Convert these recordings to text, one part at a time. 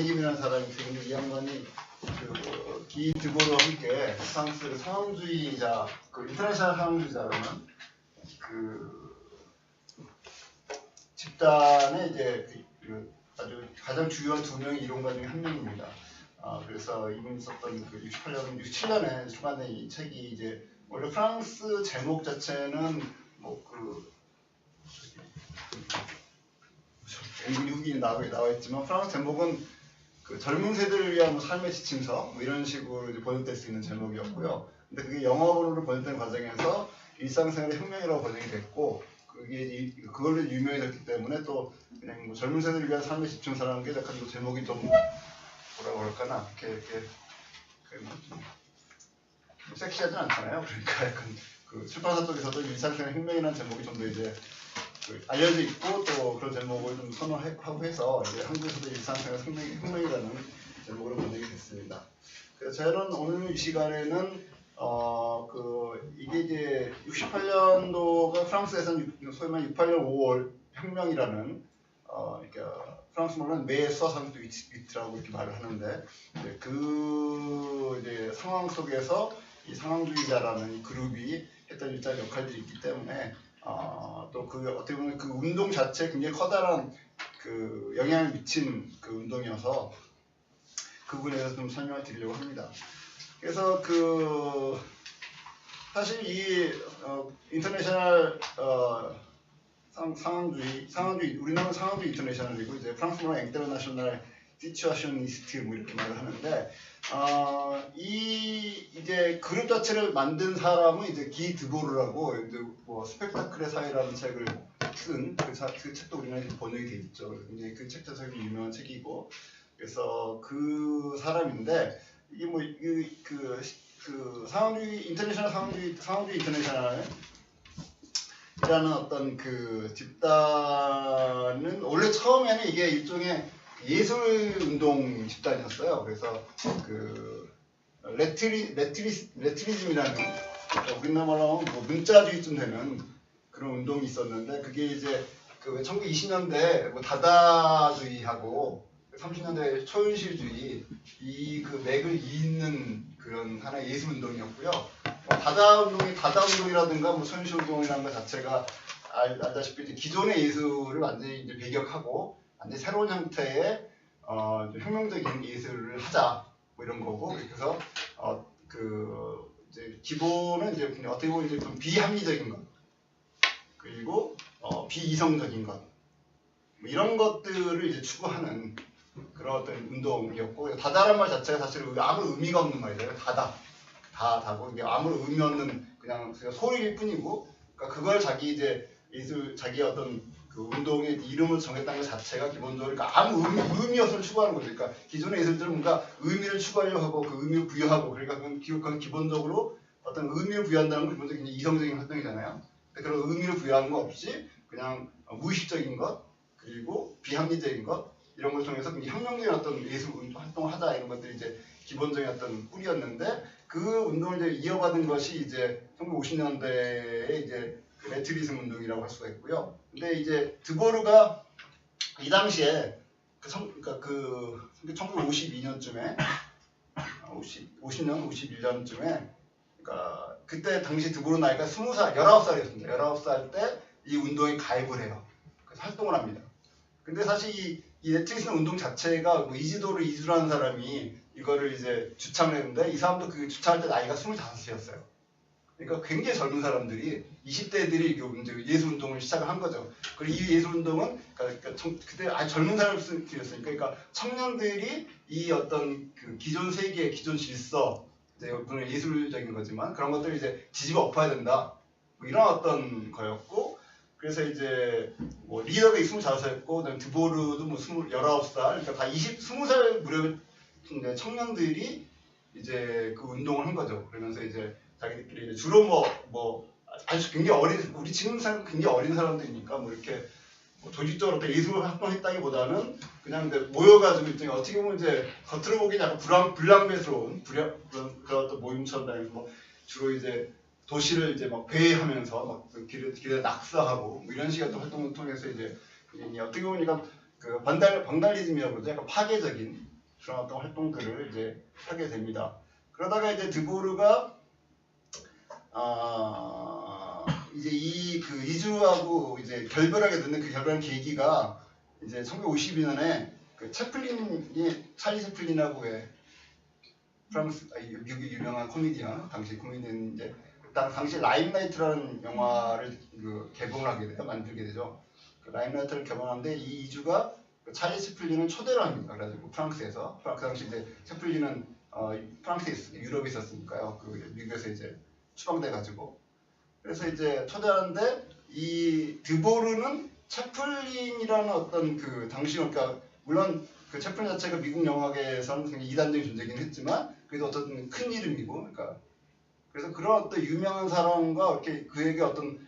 김이라는 사람이 있는데 이 양반이 기 드보르와 함께 프랑스 상황주의자, 인터내셔널 상황주의자라는 집단의 이제 아주 가장 주요한 두 명의 이론가 중에 한 명입니다. 그래서 이분이 썼던 68년, 67년에 출간된 이 책이 이제 원래 프랑스 제목 자체는 앵글리 후기에 나와 있지만 프랑스 제목은 젊은 세대를 위한 삶의 지침서 이런 식으로 이제 번역될 수 있는 제목이었고요. 근데 그게 영어로 번역된 과정에서 일상생활의 혁명이라고 번역이 됐고 그걸로 유명해졌기 때문에 또 그냥 젊은 세대를 위한 삶의 지침서라는 게 약간 제목이 좀 뭐라고 그럴까나 이렇게 섹시하진 않잖아요. 그러니까 약간 출판사 쪽에서도 일상생활 혁명이라는 제목이 좀 더 이제 알려져 있고 또 그런 제목을 좀 선호하고 해서 이제 한국에서도 일상생활 혁명이라는 제목으로 번역이 됐습니다. 그래서 저는 오늘 이 시간에는 이게 이제 68년도가 프랑스에서는 소위 말하는 68년 5월 혁명이라는 그러니까 프랑스 말로는 메서상도 위트라고 이렇게 말을 하는데 이제 상황 속에서 이 상황주의자라는 이 그룹이 했던 일자리 역할들이 있기 때문에 또 어떻게 보면 그 운동 자체에 굉장히 커다란 영향을 미친 운동이어서 그 부분에 대해서 좀 설명을 드리려고 합니다. 그래서 사실 이 인터내셔널 상황주의 우리나라는 상황주의 인터내셔널이고 이제 프랑스 말로 인터내셔널 시츄아셔니스트 이렇게 말을 하는데 이제 그룹 자체를 만든 사람은 이제 기 드보르라고 이제 스펙타클의 사회라는 책을 쓴 그 책도 우리나라에 번역이 돼 있죠. 굉장히 그 책 자체가 유명한 책이고 그래서 그 사람인데 이게 상황주의 인터내셔널 이라는 어떤 집단은 원래 처음에는 이게 일종의 예술운동 집단이었어요. 그래서 레트리즘이라는 우리나라 말로 문자주의쯤 되는 그런 운동이 있었는데 그게 이제 1920년대 다다주의하고 30년대 초현실주의 이 맥을 잇는 그런 하나의 예술운동이었고요. 다다운동이라든가 소현실운동이라는 것 자체가 알다시피 이제 기존의 예술을 완전히 이제 배격하고 완전히 새로운 형태의 혁명적인 예술을 하자 이런 거고 그래서 이제 기본은 이제 어떻게 보면 이제 좀 비합리적인 것 그리고 비이성적인 것 이런 것들을 이제 추구하는 그런 어떤 운동이었고 다다란 말 자체가 사실 아무 의미가 없는 말이에요. 다고 이게 아무 의미 없는 그냥 소리일 뿐이고 그러니까 그걸 자기 어떤 운동의 이름을 정했다는 것 자체가 기본적으로 아무 의미 없음을 추구하는 거죠. 그러니까 기존의 예술들은 뭔가 의미를 추구하려고 하고 그 의미를 부여하고 그러니까 그건 기본적으로 어떤 의미를 부여한다는 건 기본적으로 이성적인 활동이잖아요. 그런 의미를 부여하는 거 없이 그냥 무의식적인 것 그리고 비합리적인 것 이런 걸 통해서 혁명적인 어떤 예술 활동을 하자 이런 것들이 이제 기본적인 어떤 뿌리였는데 그 운동을 이제 이어받은 것이 이제 1950년대에 이제 레트리즘 운동이라고 할 수가 있고요. 근데 이제 드보르가 이 당시에 1952년쯤에 51년쯤에 그러니까 그때 당시 드보르 나이가 19살이었습니다. 19살 때 이 운동에 가입을 해요. 그래서 활동을 합니다. 근데 사실 이 레트리즘 운동 자체가 이지도르 이주라는 사람이 이거를 이제 주창을 했는데 이 사람도 그 주창할 때 나이가 25이었어요. 그러니까 굉장히 젊은 사람들이 20대들이 이제 예술운동을 시작을 한 거죠. 그리고 이 예술운동은 그때 아주 젊은 사람들이었으니까 그러니까 청년들이 이 어떤 기존 세계, 기존 질서, 물론 예술적인 거지만 그런 것들을 이제 뒤집어 엎어야 된다. 이런 어떤 거였고 그래서 이제 리더가 25살이었고 그다음에 드보르도 19살 그러니까 다 20살 무렵 청년들이 이제 그 운동을 한 거죠. 그러면서 이제 자기들끼리 이제 주로 아주 굉장히 우리 지금 사람 굉장히 어린 사람들이니까 이렇게 조직적으로 예술을 활동했다기보다는 그냥 이제 모여가지고 일종의 어떻게 보면 이제 겉으로 보기엔 약간 불량배스러운 그런 어떤 모임처럼 다니면서 주로 이제 도시를 이제 배회하면서 길에 낙서하고 이런 식의 활동을 통해서 이제 어떻게 보니까 그 방달리즘이라고 그러죠. 약간 파괴적인 그런 어떤 활동들을 이제 하게 됩니다. 그러다가 이제 드보르가 이제 이 그 이주하고 이제 결별하게 되는 그 결별한 계기가 이제 1952년에 그 찰리 채플린하고 왜 프랑스 미국의 유명한 코미디언 당시 코미디언 이제 당시 라임라이트라는 영화를 그 개봉을 하게 돼요. 만들게 되죠. 그 라임라이트를 개봉하는데 이 이주가 그 찰리 채플린을 초대를 합니다. 그래가지고 프랑스에서 그 당시 이제 채플린은 프랑스에 유럽에 있었으니까요. 그 미국에서 이제 추방돼 가지고 그래서 이제 초대하는데 이 드보르는 채플린이라는 어떤 그 당시 그러니까 물론 그 채플린 자체가 미국 영화계에서는 굉장히 이단적인 존재이긴 했지만 그래도 어떤 큰 이름이고 그러니까 그래서 그런 어떤 유명한 사람과 이렇게 그에게 어떤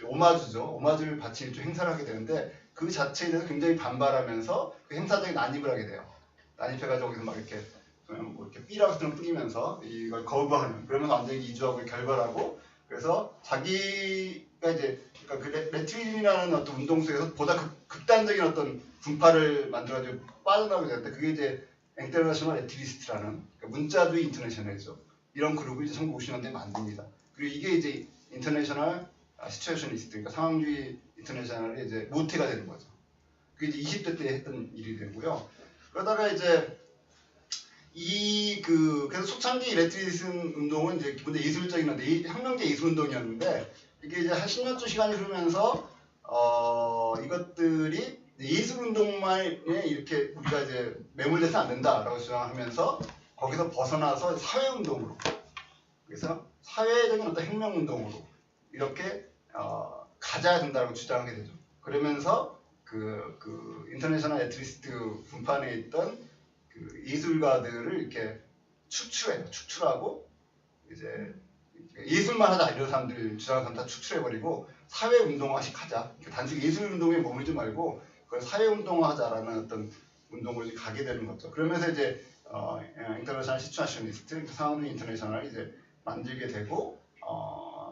오마주를 바칠 좀 행사를 하게 되는데 그 자체에 대해서 굉장히 반발하면서 그 행사적인 난입을 하게 돼요. 난입해가지고 거기서 막 이렇게 뭐 이렇게 삐라 같은 걸 뿌리면서 이걸 거부하는 그러면서 완전히 이주하고 결별하고 그래서 자기가 이제 그러니까 그 레트윌이라는 어떤 운동 속에서 보다 극단적인 어떤 분파를 만들어가지고 빠져나오게 되는데 그게 이제 인터내셔널 레트리스트라는 그러니까 문자주의 인터내셔널이죠. 이런 그룹을 이제 1950년대에 만듭니다. 그리고 이게 이제 인터내셔널 시츄에이셔니스트 그러니까 상황주의 인터내셔널의 이제 모태가 되는 거죠. 그게 이제 20대 때 했던 일이 되고요. 그러다가 이제 그래서 초창기 레트리즘 운동은 이제 기본적으로 예술적인 혁명적 예술 운동이었는데 이게 이제 한 10년쯤 시간이 흐르면서 이것들이 예술 운동만에 이렇게 우리가 이제 매몰돼서 안 된다라고 주장하면서 거기서 벗어나서 사회 운동으로 그래서 사회적인 어떤 혁명 운동으로 이렇게 가져야 된다고 주장하게 되죠. 그러면서 그 인터내셔널 레트리스트 분판에 있던 그 예술가들을 이렇게 축출하고 이제 예술만 하자 이런 사람들 주장하는 사람 다 축출해버리고 사회 운동화식 하자. 단순히 예술 운동에 머물지 말고 그걸 사회 운동화하자라는 어떤 운동으로 가게 되는 거죠. 그러면서 이제 인터내셔널 시츄에이셔니스트, 상황주의 인터내셔널을 이제 만들게 되고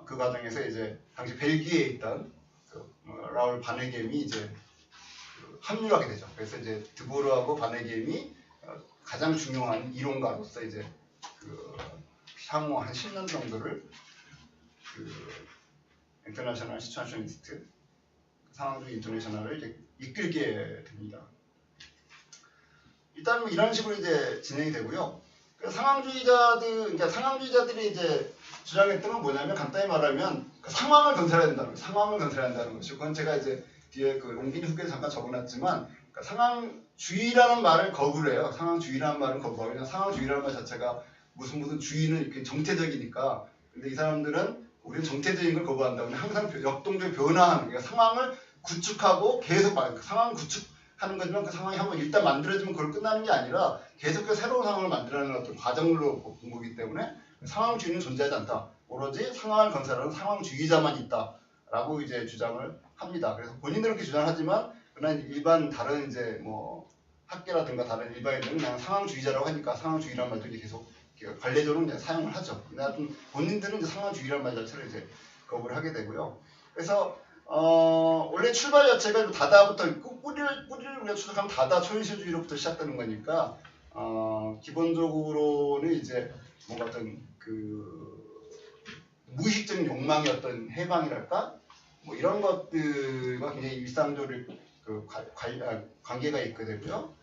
그 과정에서 이제 당시 벨기에에 있던 라울 바네겜이 이제 합류하게 되죠. 그래서 이제 드보르하고 바네겜이 가장 중요한 이론가로서 이제 향후 한 10년 정도를 인터내셔널 시츄에이셔니스트 상황주의 인터내셔널을 이제 이끌게 됩니다. 일단 뭐 이런 식으로 이제 진행이 되고요. 그러니까 상황주의자들이 이제 주장했던 건 뭐냐면 간단히 말하면 상황을 건설해야 된다는 거예요. 상황을 건설해야 한다는 것이고 그건 제가 이제 뒤에 그 옮긴 후기에 잠깐 적어놨지만 그러니까 상황주의라는 말을 거부를 해요. 상황주의라는 말은 거부하고 그냥 상황주의라는 말 자체가 무슨 주의는 이렇게 정태적이니까 근데 이 사람들은 우리는 정태적인 걸 거부한다. 우리는 항상 역동적으로 변화하는 그러니까 상황을 구축하고 계속 상황을 구축하는 거지만 그 상황이 한번 일단 만들어지면 그걸 끝나는 게 아니라 계속해서 새로운 상황을 만들어내는 어떤 과정으로 본 거기 때문에 상황주의는 존재하지 않다. 오로지 상황을 건설하는 상황주의자만 있다라고 이제 주장을 합니다. 그래서 본인들은 그렇게 주장하지만 그러나 일반 다른 이제 뭐 학계라든가 다른 일반인들은 그냥 상황주의자라고 하니까 상황주의라는 말도 이제 계속 관례적으로 그냥 사용을 하죠. 근데 본인들은 이제 상황주의라는 말 자체를 이제 거부를 하게 되고요. 그래서 원래 출발 자체가 다다부터 뿌리를 우리가 추적하면 다다 초현실주의로부터 시작되는 거니까 기본적으로는 이제 뭔가 어떤 무의식적인 욕망의 어떤 해방이랄까 뭐 이런 것들과 굉장히 일상적으로 관계가 있게 되고요.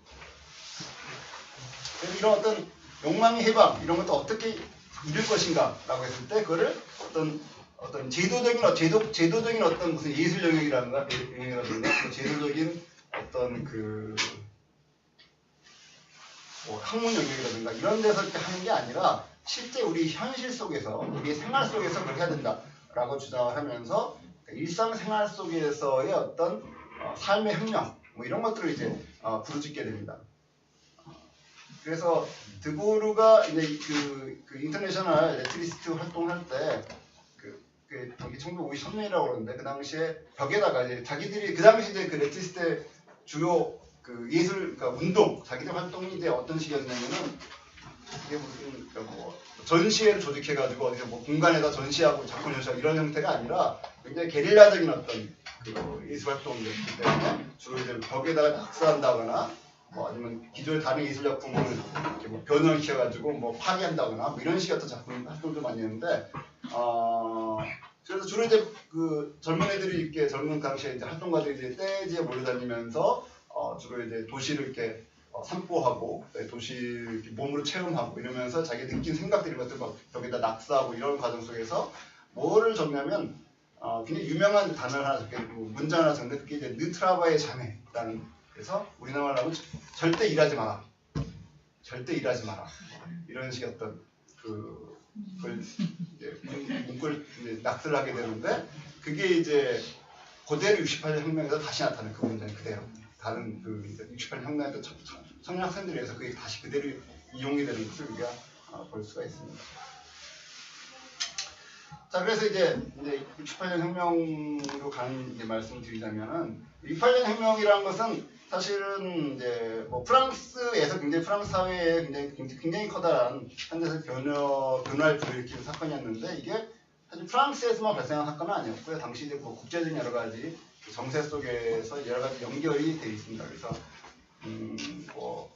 그래서 이런 어떤 욕망의 해방 이런 것도 어떻게 이룰 것인가라고 했을 때 그거를 어떤 제도적인 어떤 무슨 예술 영역이라든가 제도적인 어떤 뭐 학문 영역이라든가 이런 데서 이렇게 하는 게 아니라 실제 우리 현실 속에서 우리 생활 속에서 그렇게 해야 된다라고 주장을 하면서 일상생활 속에서의 어떤 삶의 혁명 뭐 이런 것들을 이제 부르짖게 됩니다. 그래서 드보르가 이제 그 인터내셔널 레트리스트 활동할 때 그 1953년이라고 그러는데 그 당시에 벽에다가 이제 자기들이 그 당시 이제 그 레트리스트의 주요 그 예술 그러니까 운동 자기들 활동이 이제 어떤 식이었냐면은 이게 무슨 그러니까 뭐 전시회를 조직해가지고 어디서 뭐 공간에다 전시하고 작품 전시하고 이런 형태가 아니라 굉장히 게릴라적인 어떤 그 예술 활동이었기 때문에 주로 이제 벽에다가 낙서한다거나 뭐 아니면 기존의 다른 예술 작품을 이렇게 뭐 변형시켜가지고 뭐 파괴한다거나 뭐 이런 식의 어떤 작품 활동도 많이 했는데 그래서 주로 이제 그 젊은 애들이 이렇게 젊은 당시에 이제 활동가들이 이제 떼지에 몰려다니면서 주로 이제 도시를 이렇게 산보하고 도시를 이렇게 몸으로 체험하고 이러면서 자기 느낀 생각들 이런 것들 막 벽에다 낙서하고 이런 과정 속에서 뭐를 적냐면 굉장히 유명한 단어를 하나 적겠고 문장 하나 적는데 그게 이제 느트라바의 자매라는 그래서 우리나라로 하면 절대 일하지 마라. 절대 일하지 마라. 이런 식의 어떤 그걸 이제 문구를 이제 낙서를 하게 되는데 그게 이제 그대로 68년 혁명에서 다시 나타나는 그 문장이 그대로 다른 그 68년 혁명에서 청년 학생들에 의해서 그게 다시 그대로 이용이 되는 것을 우리가 볼 수가 있습니다. 자, 그래서 이제 68년 혁명으로 가는 이제 말씀을 드리자면은 68년 혁명이라는 것은 사실은 이제 뭐 프랑스에서 굉장히 프랑스 사회에 굉장히 커다란 현대적 변화를 불러일으키는 사건이었는데 이게 사실 프랑스에서만 발생한 사건은 아니었고요. 당시 이제 뭐 국제적인 여러 가지 정세 속에서 여러 가지 연결이 되어 있습니다. 그래서 뭐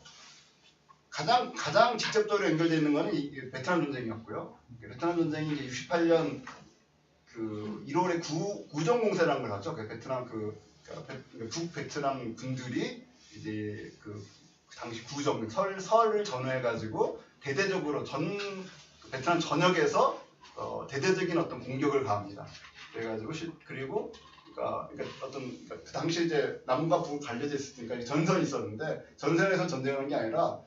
가장 직접적으로 연결되어 있는 것은 이 베트남 전쟁이었고요. 베트남 전쟁이 이제 68년 그 1월에 구정 공세라는 걸 하죠. 베트남 북베트남 군들이 이제 그 당시 구정 설을 전후해가지고 대대적으로 베트남 전역에서 대대적인 어떤 공격을 가합니다. 그래가지고 그리고 그러니까 그 당시 이제 남과 북은 갈려져 있으니까 전선이 있었는데 전선에서 전쟁하는 게 아니라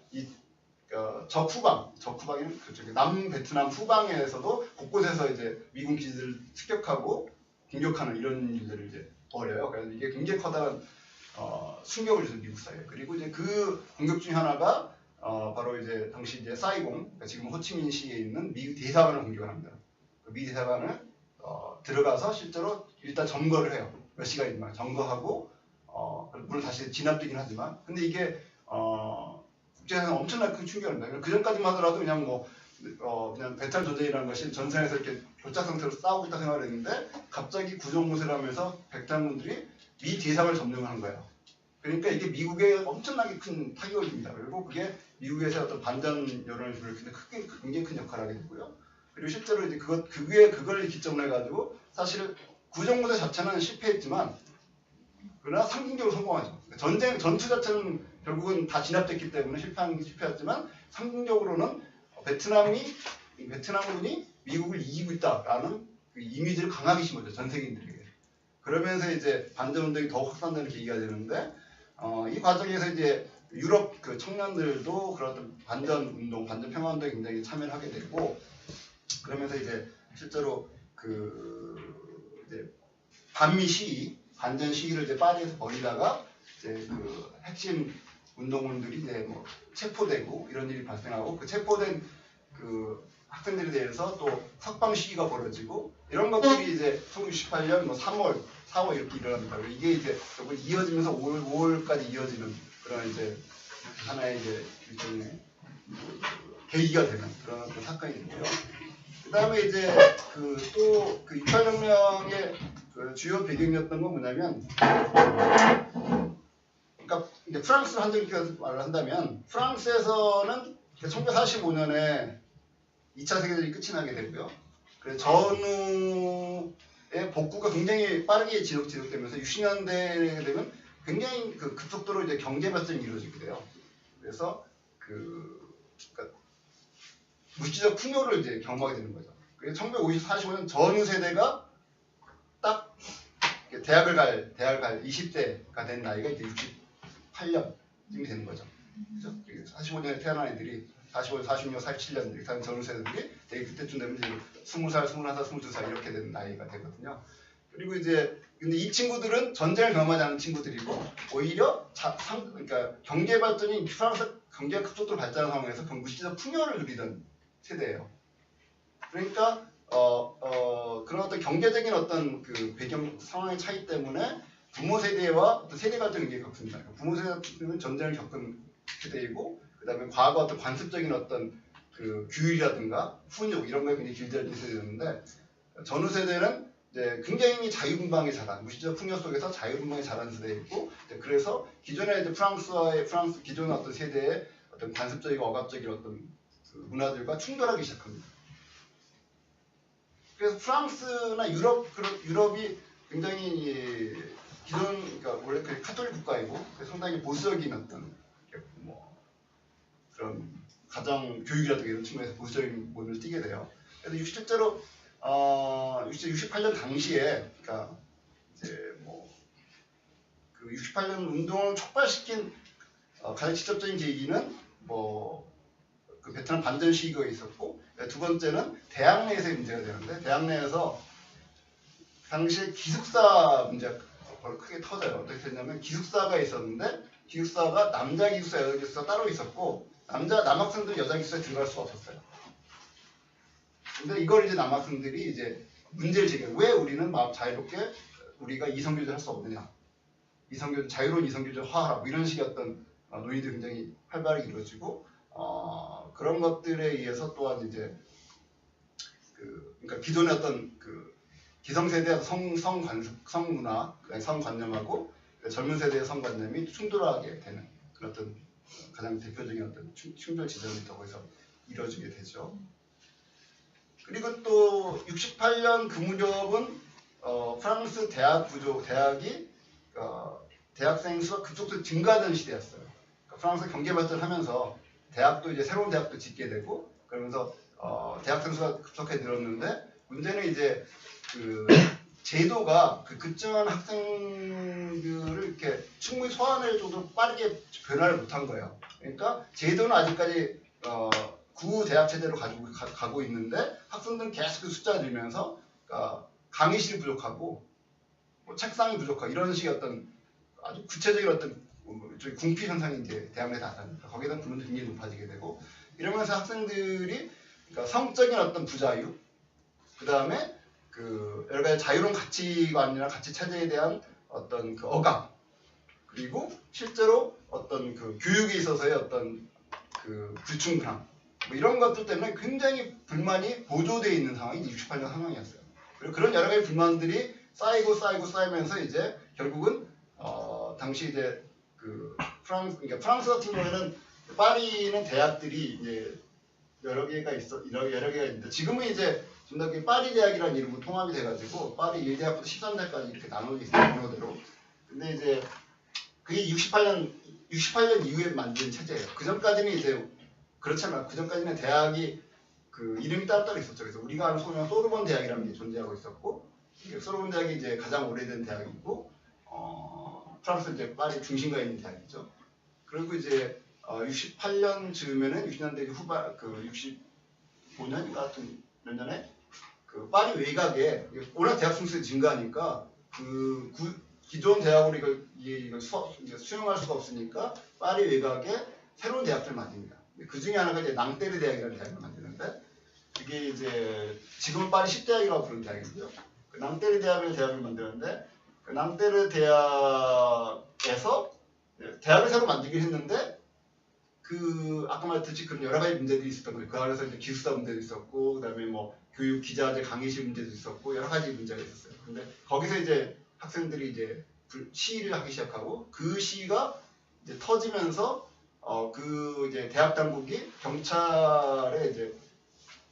적후방인 그쪽에 남베트남 후방에서도 곳곳에서 이제 미군 기지를 습격하고 공격하는 이런 일들을 이제 벌여요. 그래서 이게 굉장히 커다란 충격을 주는 미국 사회에. 그리고 이제 그 공격 중 하나가 바로 이제 당시 이제 사이공, 그러니까 지금 호치민시에 있는 미국 대사관을 공격을 합니다. 그 미 대사관을 들어가서 실제로 일단 점거를 해요. 몇 시간이지만 점거하고 물론 다시 진압되긴 하지만, 근데 이게 국제사회는 엄청나게 큰 충격입니다. 그 전까지만 하더라도 그냥 그냥 베트남 전쟁이라는 것이 전선에서 이렇게 교착 상태로 싸우고 있다 생각을 했는데 갑자기 구정공세를 하면서 베트남군들이 미 대사관을 점령을 한 거예요. 그러니까 이게 미국에 엄청나게 큰 타격입니다. 그리고 그게 미국에서 어떤 반전 여론을 불러일으키는데 굉장히 큰 역할을 하게 되고요. 그리고 실제로 이제 그걸 기점으로 해가지고 사실 구정공세 자체는 실패했지만 그러나 상징적으로 성공하죠. 전투 자체는 결국은 다 진압됐기 때문에 실패했지만 상징적으로는 베트남군이 미국을 이기고 있다라는 그 이미지를 강하게 심어줘 전 세계인들에게. 그러면서 이제 반전운동이 더욱 확산되는 계기가 되는데 이 과정에서 이제 유럽 그 청년들도 그런 어떤 반전운동, 반전평화운동에 굉장히 참여를 하게 되고 그러면서 이제 실제로 이제 반미 시위, 반전 시위를 이제 파리에서 벌이다가 이제 그 핵심 운동원들이 이제 뭐 체포되고 이런 일이 발생하고 그 체포된 그 학생들에 대해서 또 석방 시위가 벌어지고 이런 것들이 이제 1968년 뭐 3월, 4월 이렇게 일어납니다. 이게 이제 이어지면서 5월까지 이어지는 그런 이제 하나의 이제 일종의 계기가 되는 그런 어떤 사건이 있고요. 그 다음에 이제 또 68혁명의 그 주요 배경이었던 건 뭐냐면, 그러니까 이제 프랑스를 한정지어서 말을 한다면, 프랑스에서는 1945년에 2차 세계대전이 끝이 나게 되고요. 그래서 전후의 복구가 굉장히 빠르게 지속되면서 60년대에 되면 굉장히 그 급속도로 이제 경제 발전이 이루어지게 돼요. 그래서 그러니까 물질적 풍요를 이제 경험하게 되는 거죠. 그래서 1945년 전후 세대가 딱 대학을 갈 20대가 된 나이가 이제 68년쯤이 되는 거죠. 그죠? 45년에 태어난 애들이 45, 46, 47년들이 다른 전후 세대들이 되게 그때쯤 되면 이제 20살, 21살, 22살 이렇게 되는 나이가 되거든요. 그리고 이제 근데 이 친구들은 전쟁을 경험하지 않은 친구들이고 오히려 그러니까 경제 발전이 프랑스 경제가 급속도로 발전한 상황에서 물질적 풍요를 누리던 세대예요. 그러니까 그런 어떤 경제적인 어떤 그 배경 상황의 차이 때문에 부모 세대와 어떤 세대 갈등이 굉장히 컸습니다. 부모 세대는 전쟁을 겪은 세대이고, 그 다음에 과거 어떤 관습적인 어떤 그 규율이라든가 훈육 이런 거에 굉장히 길들여진 세대였는데 전후 세대는 이제 굉장히 자유분방에 자란 무시적 풍요 속에서 자유분방에 자란 세대였고 그래서 기존의 이제 프랑스 기존의 어떤 세대의 어떤 관습적이고 억압적인 어떤 그 문화들과 충돌하기 시작합니다. 그래서 프랑스나 유럽이 굉장히 기존 그러니까 원래 그 카톨릭 국가이고 상당히 보수적인 어떤 뭐 그런 가정 교육이라든가 이런 측면에서 보수적인 면을 띠게 돼요. 그래서 실제로 68년 당시에 그러니까 이제 뭐 그 68년 운동을 촉발시킨 가장 직접적인 계기는 뭐 그 베트남 반전 시기가 있었고 두 번째는 대학 내에서의 문제가 되는데 대학 내에서 당시에 기숙사 문제가 크게 터져요. 어떻게 됐냐면 기숙사가 있었는데 기숙사가 남자 기숙사, 여자 기숙사 따로 있었고 남학생들은 여자 기숙사에 들어갈 수가 없었어요. 근데 이걸 이제 남학생들이 이제 문제를 제기해요. 왜 우리는 막 자유롭게 우리가 이성교제를 할 수 없느냐. 자유로운 이성교제를 화하라. 뭐 이런 식의 어떤 논의도 굉장히 활발하게 이루어지고 그런 것들에 의해서 또한 이제 그러니까 기존의 어떤 그 기성세대의 성문화, 성관념하고 젊은 세대의 성관념이 충돌하게 되는 그런 어떤 가장 대표적인 어떤 충돌 지점이 거기서 이루어지게 되죠. 그리고 또 68년 그 무렵은 프랑스 대학이 대학생 수가 급속도로 증가하는 시대였어요. 그러니까 프랑스 경제 발전하면서 대학도 이제 새로운 대학도 짓게 되고 그러면서 대학생 수가 급속하게 늘었는데 문제는 이제 그 제도가 그 급증한 학생들을 이렇게 충분히 소화할 정도로 빠르게 변화를 못한 거예요. 그러니까 제도는 아직까지 구 대학 체제로 가고 있는데 학생들은 계속 그 숫자가 늘면서 강의실이 부족하고 뭐 책상이 부족하고 이런 식의 어떤 아주 구체적인 어떤 궁핍 현상이 이제 대학 내에 나타납니다. 거기에 대한 불만도 굉장히 높아지게 되고 이러면서 학생들이 그러니까 성적인 어떤 부자유, 그 다음에 그 여러 가지 자유로운 가치관이나 가치 체제에 대한 어떤 그 억압, 그리고 실제로 어떤 그 교육에 있어서의 어떤 그 불충분함, 뭐 이런 것들 때문에 굉장히 불만이 보조되어 있는 상황이 68년 상황이었어요. 그리고 그런 여러 가지 불만들이 쌓이면서 이제 결국은 당시 이제 그 그러니까 프랑스 같은 경우에는 파리는 대학들이 이제 여러 개가 있는데 지금은 이제 좀 더 파리 대학이라는 이름으로 통합이 돼가지고 파리 1대학부터 13대까지 이렇게 나눠져 있어요. 번호대로. 근데 이제 그게 68년 이후에 만든 체제예요. 그 전까지는 이제 그렇잖아요. 그 전까지는 대학이 그 이름이 따로따로 있었죠. 그래서 우리가 아는 소명 소르본 대학이라는 게 존재하고 있었고 소르본 대학이 이제 가장 오래된 대학이고 프랑스 이제 파리 중심가에 있는 대학이죠. 그리고 이제 68년 즈음에는 60년대 후반 그 65년 같은 몇 년에 그 파리 외곽에 워낙 대학 수가 증가하니까 그 기존 대학으로 이걸 수용할 수가 없으니까 파리 외곽에 새로운 대학들을 만듭니다. 그 중에 하나가 이제 낭테르 대학이라는 대학을 만드는데 이게 이제 지금은 파리 10대학이라고 부르는 대학이고요. 그 낭테르 대학을 만드는데 그 낭테르 대학에서 대학을 새로 만들긴 했는데 그 아까 말했듯이 그런 여러 가지 문제들이 있었던 거예요. 그 안에서 이제 기숙사 문제도 있었고 그다음에 뭐 교육 기자재 강의실 문제도 있었고 여러 가지 문제가 있었어요. 근데 거기서 이제 학생들이 이제 시위를 하기 시작하고 그 시위가 이제 터지면서 그 이제 대학 당국이 경찰에 이제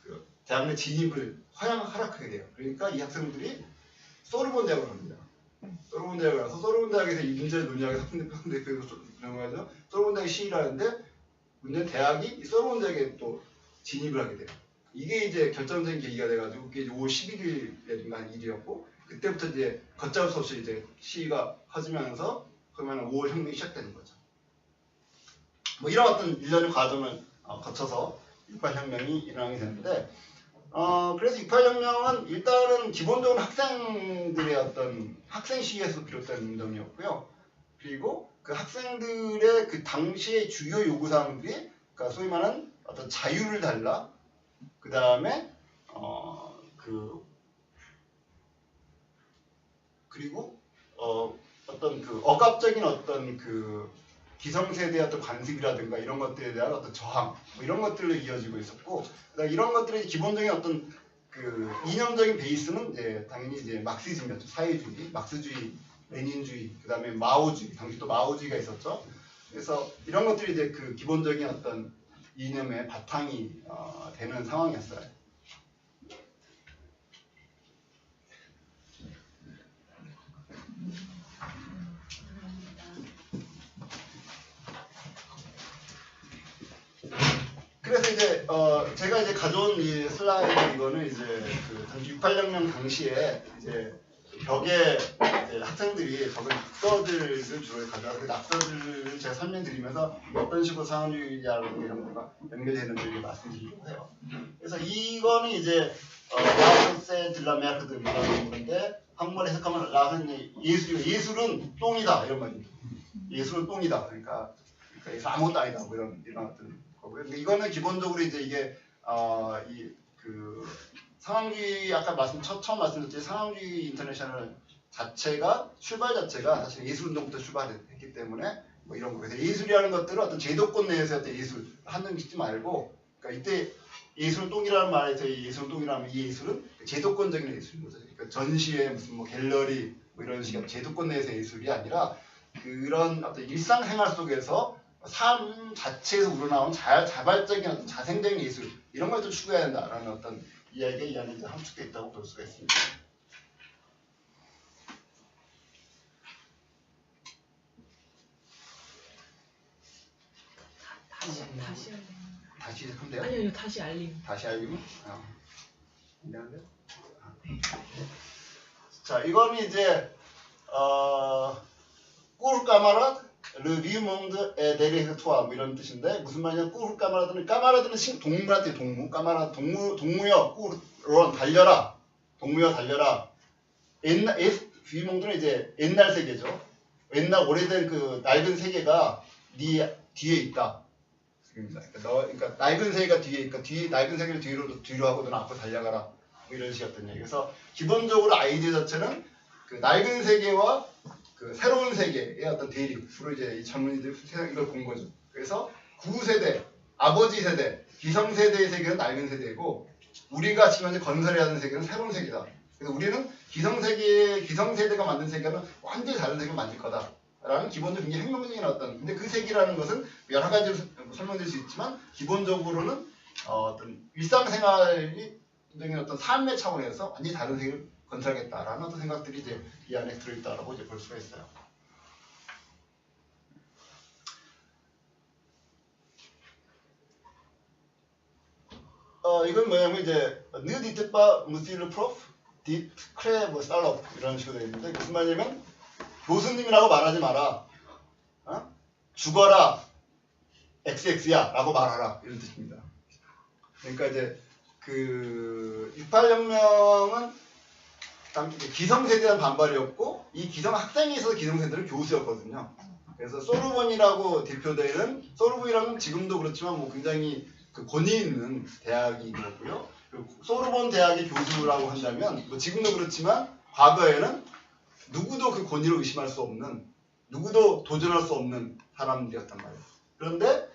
그 대학 내 진입을 허락하게 돼요. 그러니까 이 학생들이 소르본 대학을 갑니다. 소르본 대학을 가서 소르본 대학에서 이 문제를 논의하게 학생대표에서 정하죠. 소르본 대학이 시위를 하는데 문제는 대학이 이 소르본 대학에 또 진입을 하게 돼요. 이게 이제 결정적인 계기가 돼가지고 그게 이제 5월 11일에 한 일이었고 그때부터 이제 걷잡을 수 없이 이제 시위가 커지면서 그러면 5월 혁명이 시작되는 거죠. 뭐 이런 어떤 일련의 과정을 거쳐서 68혁명이 일어나게 되는데 그래서 68혁명은 일단은 기본적으로 학생들의 어떤 학생 시위에서 비롯된 운동이었고요. 그리고 그 학생들의 그 당시의 주요 요구사항들이 그러니까 소위 말하는 어떤 자유를 달라, 그 다음에 그리고 어떤 그 억압적인 어떤 그 기성세대의 어떤 관습이라든가 이런 것들에 대한 어떤 저항 뭐 이런 것들로 이어지고 있었고, 그러니까 이런 것들의 기본적인 어떤 그 이념적인 베이스는 이제 당연히 이제 막시즘이었죠. 사회주의, 막스주의, 레닌주의, 그다음에 마오주의, 당시 또 마오주의가 있었죠. 그래서 이런 것들이 이제 그 기본적인 어떤 이념의 바탕이 되는 상황이었어요. 그래서 이제 제가 이제 가져온 이 슬라이드 이거는 이제 그 6.8혁명 당시에 이제 벽에 이제 학생들이 적은 낙서들을 주로 가져와서 그 낙서들을 제가 설명드리면서 어떤 식으로 상황주의하고 이런 거가 연결되는지 말씀드리려고 해요. 그래서 이거는 이제 라흐세 딜라메아크드라는 건데 한국말 해석하면 라흐는 예술은 똥이다 이런 말입니다. 예술은 똥이다. 그러니까 예술 아무것도 아니다 뭐 이런 어떤 거고요. 근데 이거는 기본적으로 이제 이게 이 그 상황주의 아까 처음 말씀드렸듯이 상황주의 인터내셔널 자체가 출발 자체가 사실 예술운동부터 출발했기 때문에 뭐 이런 거. 그래서 예술이라는 것들은 어떤 제도권 내에서 어떤 예술 한정 짓지 말고, 그러니까 이때 예술은 똥이라는 말에서 예술은 똥이라면 이 예술은 제도권적인 예술인 거죠. 그러니까 전시회 무슨 뭐 갤러리 뭐 이런 식의 제도권 내에서의 예술이 아니라 그런 어떤 일상생활 속에서 삶 자체에서 우러나온 자발적인 어떤 자생적인 예술 이런 걸 좀 추구해야 된다라는 어떤 이야기가 이 안에 이제 함축되어 있다고 볼 수가 있습니다. 다시 시작하면 돼요? 아니요, 다시 알림. 다시 알림은? 미안한데? 자, 이거는 이제 꿀까마라 르비 몽드 에데리흐 투아 뭐 이런 뜻인데 무슨 말이냐? 꿀까마라드는 동물한테 동무, 까마라 동무여 꿀런 달려라, 동무여 달려라. 비몽드는 이제 옛날 세계죠. 옛날 오래된 그 낡은 세계가 네 뒤에 있다. 그러니까 낡은 세계가 뒤에 있고 낡은 세계를 뒤로 하고 너는 앞으로 달려가라. 뭐 이런 식이었던 얘기. 그래서 기본적으로 아이디어 자체는 그 낡은 세계와 그 새로운 세계의 어떤 대립, 주로 이제 이 젊은이들이 이걸 본 거죠. 그래서 구세대, 아버지 세대, 기성세대의 세계는 낡은 세대고 우리가 지금 현재 건설해야 하는 세계는 새로운 세계다. 그래서 우리는 기성세대가 만든 세계는 완전히 다른 세계를 만들 거다. 라는 기본적인 굉장히 혁명적인 어떤, 근데 그 세계라는 것은 여러 가지로 설명될 수 있지만 기본적으로는 어떤 일상생활이 어떤 삶의 차원에서 완전히 다른 세계를 건설하겠다라는 어떤 생각들이 이제 이 안에 들어있다라고 이제 볼 수가 있어요. 이건 뭐냐면 이제 Ne dit pas Monsieur le Prof, dit crève salope 이런 식으로 되어 있는데 무슨 말이냐면 교수님이라고 말하지 마라. 죽어라 XX야 라고 말하라 이런 뜻입니다. 그러니까 이제 그 68혁명은 기성세대에 대한 반발이었고 이 학생에 있어서 기성세대는 교수였거든요. 그래서 소르본이라고 대표되는 소르본이라는 지금도 그렇지만 뭐 굉장히 그 권위 있는 대학이 있고요. 소르본 대학의 교수라고 한다면 뭐 지금도 그렇지만 과거에는 누구도 그 권위를 의심할 수 없는, 누구도 도전할 수 없는 사람들이었단 말이에요. 그런데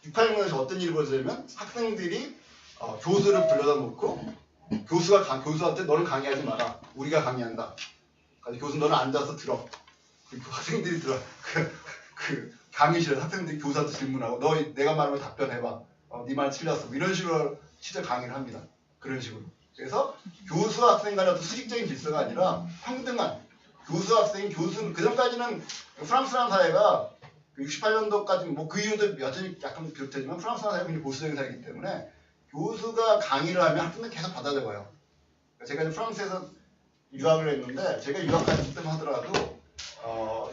68혁명에서 어떤 일이 벌어지냐면 학생들이 교수를 불러다 놓고 교수한테 너는 강의하지 마라. 우리가 강의한다. 교수 너는 앉아서 들어. 그 학생들이 들어. 그 강의실에서 학생들이 교수한테 질문하고 내가 말하면 답변해봐. 네 말 틀렸어. 뭐 이런 식으로 실제 강의를 합니다. 그런 식으로. 그래서 교수와 학생 간의 어떤 수직적인 질서가 아니라 평등한 교수는 그전까지는 프랑스라는 사회가 68년도까지 뭐 그 이유도 여전히 약간 비롯되지만 프랑스라는 사회가 굉장히 보수적인 사회이기 때문에 교수가 강의를 하면 학생들 계속 받아 적어요. 제가 이제 프랑스에서 유학을 했는데 제가 유학할 때만 하더라도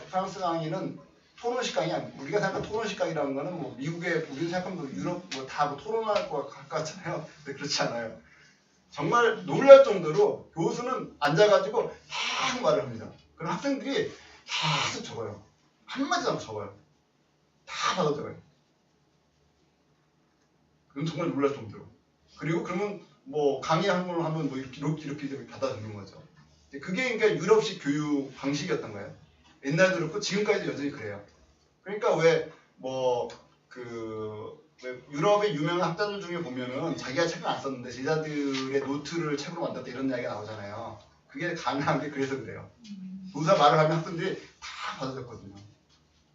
프랑스 강의는 토론식 강의 아니에요. 우리가 생각하는 토론식 강의라는 거는 뭐 미국의 우리가 생각하면 유럽 뭐 다 뭐 토론할 것 같잖아요. 근데 그렇지 않아요. 정말 놀랄 정도로 교수는 앉아가지고 계속 말을 합니다. 그럼 학생들이 계속 적어요. 한마디도 안 적어요. 다 받아 적어요. 그건 정말 놀랄 정도로. 그리고 그러면 뭐 강의하는 걸 하면 뭐 이렇게 받아 적는 거죠. 그게 그러니까 유럽식 교육 방식이었던 거예요. 옛날도 그렇고 지금까지도 여전히 그래요. 그러니까 왜 유럽의 유명한 학자들 중에 보면은 자기가 책을 안 썼는데 제자들의 노트를 책으로 만들었다 이런 이야기가 나오잖아요. 그게 가능한 게 그래서 그래요. 교사 말을 하면 학생들이 다 받아줬거든요.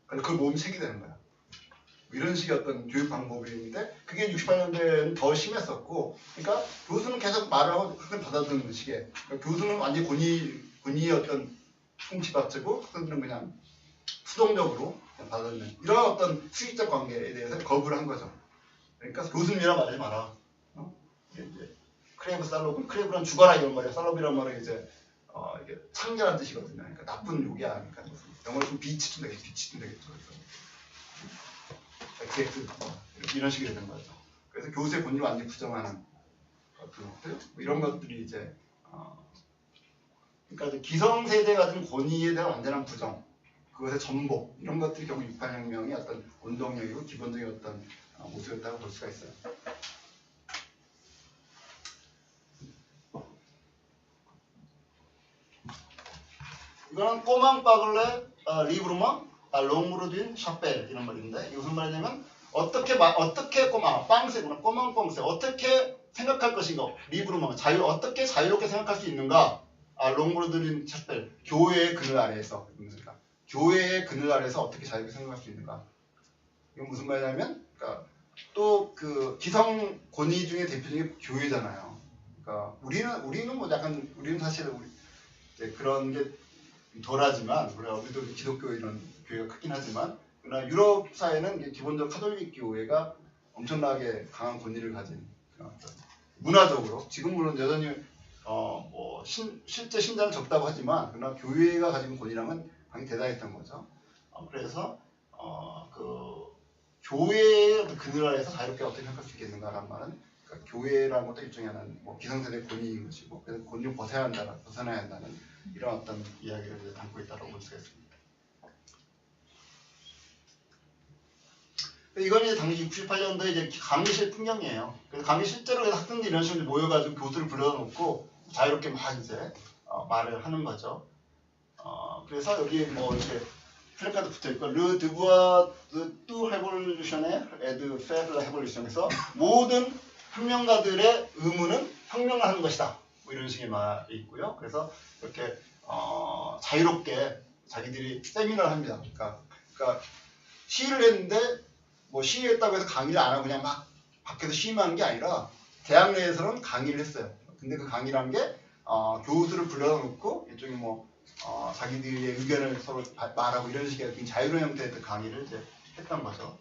그래서 그걸 모으면 책이 되는 거야. 이런 식의 어떤 교육 방법인데 그게 68년대에는 더 심했었고, 그러니까 교수는 계속 말을 하고 학생 받아들이는 식의, 그러니까 교수는 완전히 권위의 어떤 통치받치고 학생들은 그냥 수동적으로 그냥 받아들이는 이런 어떤 수직적 관계에 대해서 거부를 한 거죠. 그러니까 교수님이라 말하지 마라. 이제 크레브란 죽어라 이런 말이야. 살롭이란 말은 이제 이게 창렬한 뜻이거든요. 그러니까 나쁜 욕이 아니니까. 영어로 좀 비치 좀 되겠죠. XX 이런 식이 되는 거죠. 그래서 교수의 권위를 완전히 부정하는 것들, 뭐 이런 것들이 이제 그러니까 기성세대 가진 권위에 대한 완전한 부정, 그것의 전복 이런 것들이 결국 68혁명의 어떤 운동력이고 기본적인 어떤 모습이었다고 볼 수가 있어요. 이거는 꼬망 빠글레 리브르망 롱브르딘 샤펠 이런 말인데 이게 무슨 말이냐면 어떻게 꼬망 빵세구나 꼬망 뻥세 어떻게 생각할 것인가 리브르망 어떻게 자유롭게 생각할 수 있는가 롱브르딘 샤펠 교회의 그늘 아래에서 그러니까 교회의 그늘 아래에서 어떻게 자유롭게 생각할 수 있는가 이건 무슨 말이냐면 그러니까 또 그 기성 권위 중에 대표적인 교회잖아요. 그러니까 우리는 뭐 약간 우리는 사실 이제 그런 게 덜하지만 우리도 기독교 이런 교회가 크긴 하지만 그러나 유럽 사회는 기본적으로 카톨릭 교회가 엄청나게 강한 권위를 가진 그런 문화적으로 지금 물론 여전히 실제 신자는 적다고 하지만 그러나 교회가 가진 권위랑은 굉장히 대단했던 거죠. 그래서 그 교회의 그늘 아래에서 자유롭게 어떻게 생각할 수 있겠는가라는 말은 그러니까 교회라는 것도 일종의 하나는 기성세대 권위인 것이고 그래서 권위를 벗어나야 한다는 이런 어떤 이야기를 담고 있다고 볼 수가 있습니다. 이건 이제 당시 68년도에 이제 강의실 풍경이에요. 그래서 강의 실제로 학생들이 이런 식으로 모여가지고 교수를 불러놓고 자유롭게 막 이제 말을 하는 거죠. 그래서 여기 이렇게 플래카드 붙어있고 르 드부아 뚜 레볼루션에 에드 페르 레볼루션에서 모든 혁명가들의 의무는 혁명을 하는 것이다. 뭐 이런 식의 말이 있고요. 그래서 이렇게 자유롭게 자기들이 세미나를 합니다. 그러니까 시위를 했는데 시위했다고 해서 강의를 안 하고 그냥 막 밖에서 시위만 한 게 아니라 대학 내에서는 강의를 했어요. 근데 그 강의란 게 교수를 불러놓고 일종의 자기들의 의견을 서로 말하고 이런 식의 굉장히 자유로운 형태의 강의를 이제 했던 거죠.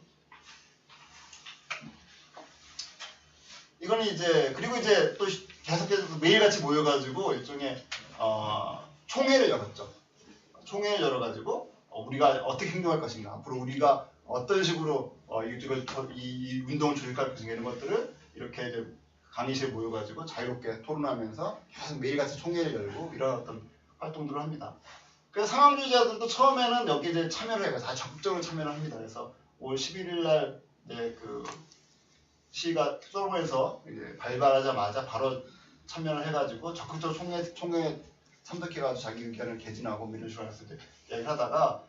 이거는 이제 그리고 이제 또 계속해서 매일같이 모여가지고 일종의 총회를 열었죠. 총회를 열어가지고 우리가 어떻게 행동할 것인가, 앞으로 우리가 어떤 식으로 이 운동을 조직할 것인가 이런 것들을 이렇게 이제 강의실에 모여가지고 자유롭게 토론하면서 계속 매일같이 총회를 열고 이런 어떤 활동들을 합니다. 그래서 상황주의자들도 처음에는 여기 이제 참여를 해요. 다 적극적으로 참여를 합니다. 그래서 5월 11일 날 이제 그 시가 소로에서 이제 발발하자마자 바로 참여를 해가지고 적극적으로 총회에 참석해가지고 자기 의견을 개진하고 이런 식으로 해서 이제 이야기를 하다가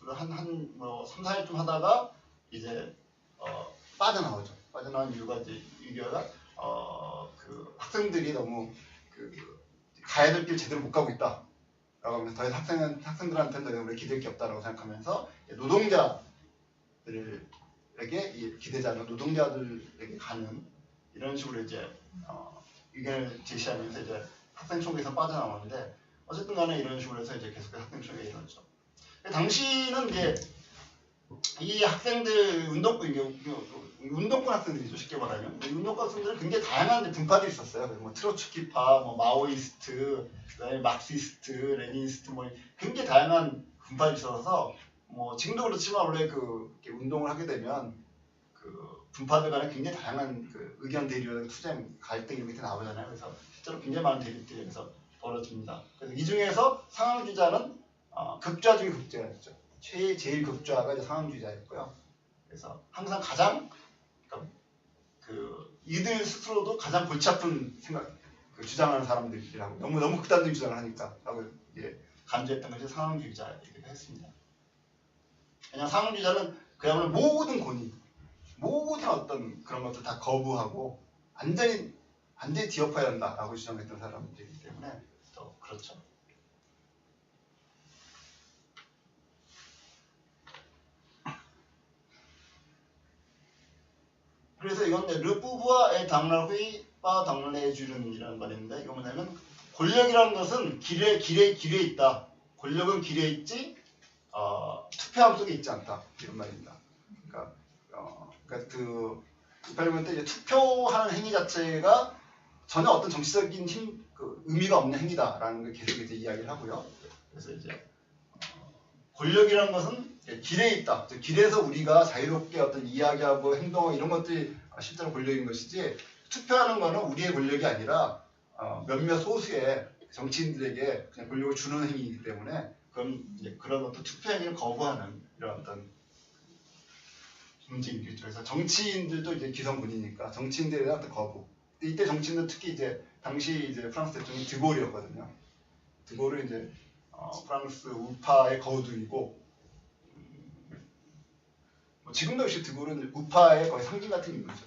한 3, 4일쯤 하다가 이제 빠져나오죠. 빠져나온 이유가 그 학생들이 너무 가야 될 길 제대로 못 가고 있다. 라고 하면서 더 이상 학생들한테는 우리 기댈 게 없다라고 생각하면서 노동자들에게 기대자는 노동자들에게 가는 이런 식으로 이제 의견을 제시하면서 이제 학생총회에서 빠져나오는데 어쨌든 간에 이런 식으로 해서 이제 계속 학생총회가 이루어졌죠. 당시는 이제 이 학생들 운동권 학생들이죠. 쉽게 말하면 운동권 학생들은 굉장히 다양한 분파들이 있었어요. 트로츠키파, 마오이스트, 그다음에 막시스트, 레니니스트 굉장히 다양한 분파들이 있어서 지금도 그렇지만 원래 운동을 하게 되면 분파들 간에 굉장히 다양한 의견 대립, 투쟁, 갈등 이런 게 나오잖아요. 그래서 실제로 굉장히 많은 대립들이 여기서 벌어집니다. 그래서 이 중에서 상황주의자는 극좌 중에 극좌였죠. 제일 극좌가 이제 상황주의자였고요. 그래서 항상 가장 이들 스스로도 가장 골치 아픈 주장하는 사람들이라고 너무 극단적인 주장을 하니까 라고 간주했던 것이 상황주의자이기도 했습니다. 그냥 상황주의자는 그야말로 모든 권위, 모든 어떤 그런 것들 다 거부하고 완전히 뒤엎어야 한다라고 주장했던 사람들이기 때문에 더 그렇죠. 그래서 이건 르푸브와의 당라휘 바 당레주른이라는 말인데 이거 뭐냐면 권력이라는 것은 길에 있다. 권력은 길에 있지 투표함 속에 있지 않다 이런 말입니다. 그러니까 그 이팔리면 때 이제 투표하는 행위 자체가 전혀 어떤 정치적인 의미가 없는 행위다라는 걸 계속 이제 이야기를 하고요. 그래서 이제 권력이라는 것은 길에 있다. 길에서 우리가 자유롭게 어떤 이야기하고 행동하고 이런 것들이 실제로 권력인 것이지 투표하는 것은 우리의 권력이 아니라 몇몇 소수의 정치인들에게 그냥 권력을 주는 행위이기 때문에 그런 어떤 투표 행위를 거부하는 이런 어떤 문제이겠죠. 그래서 정치인들도 이제 기성군이니까 정치인들에 대한 어떤 거부. 이때 정치인들 특히 이제 당시 이제 프랑스 대통령이 드골이었거든요. 드골은 이제 프랑스 우파의 거두이고 지금도 역시 드골은 우파의 거의 상징 같은 인물이죠.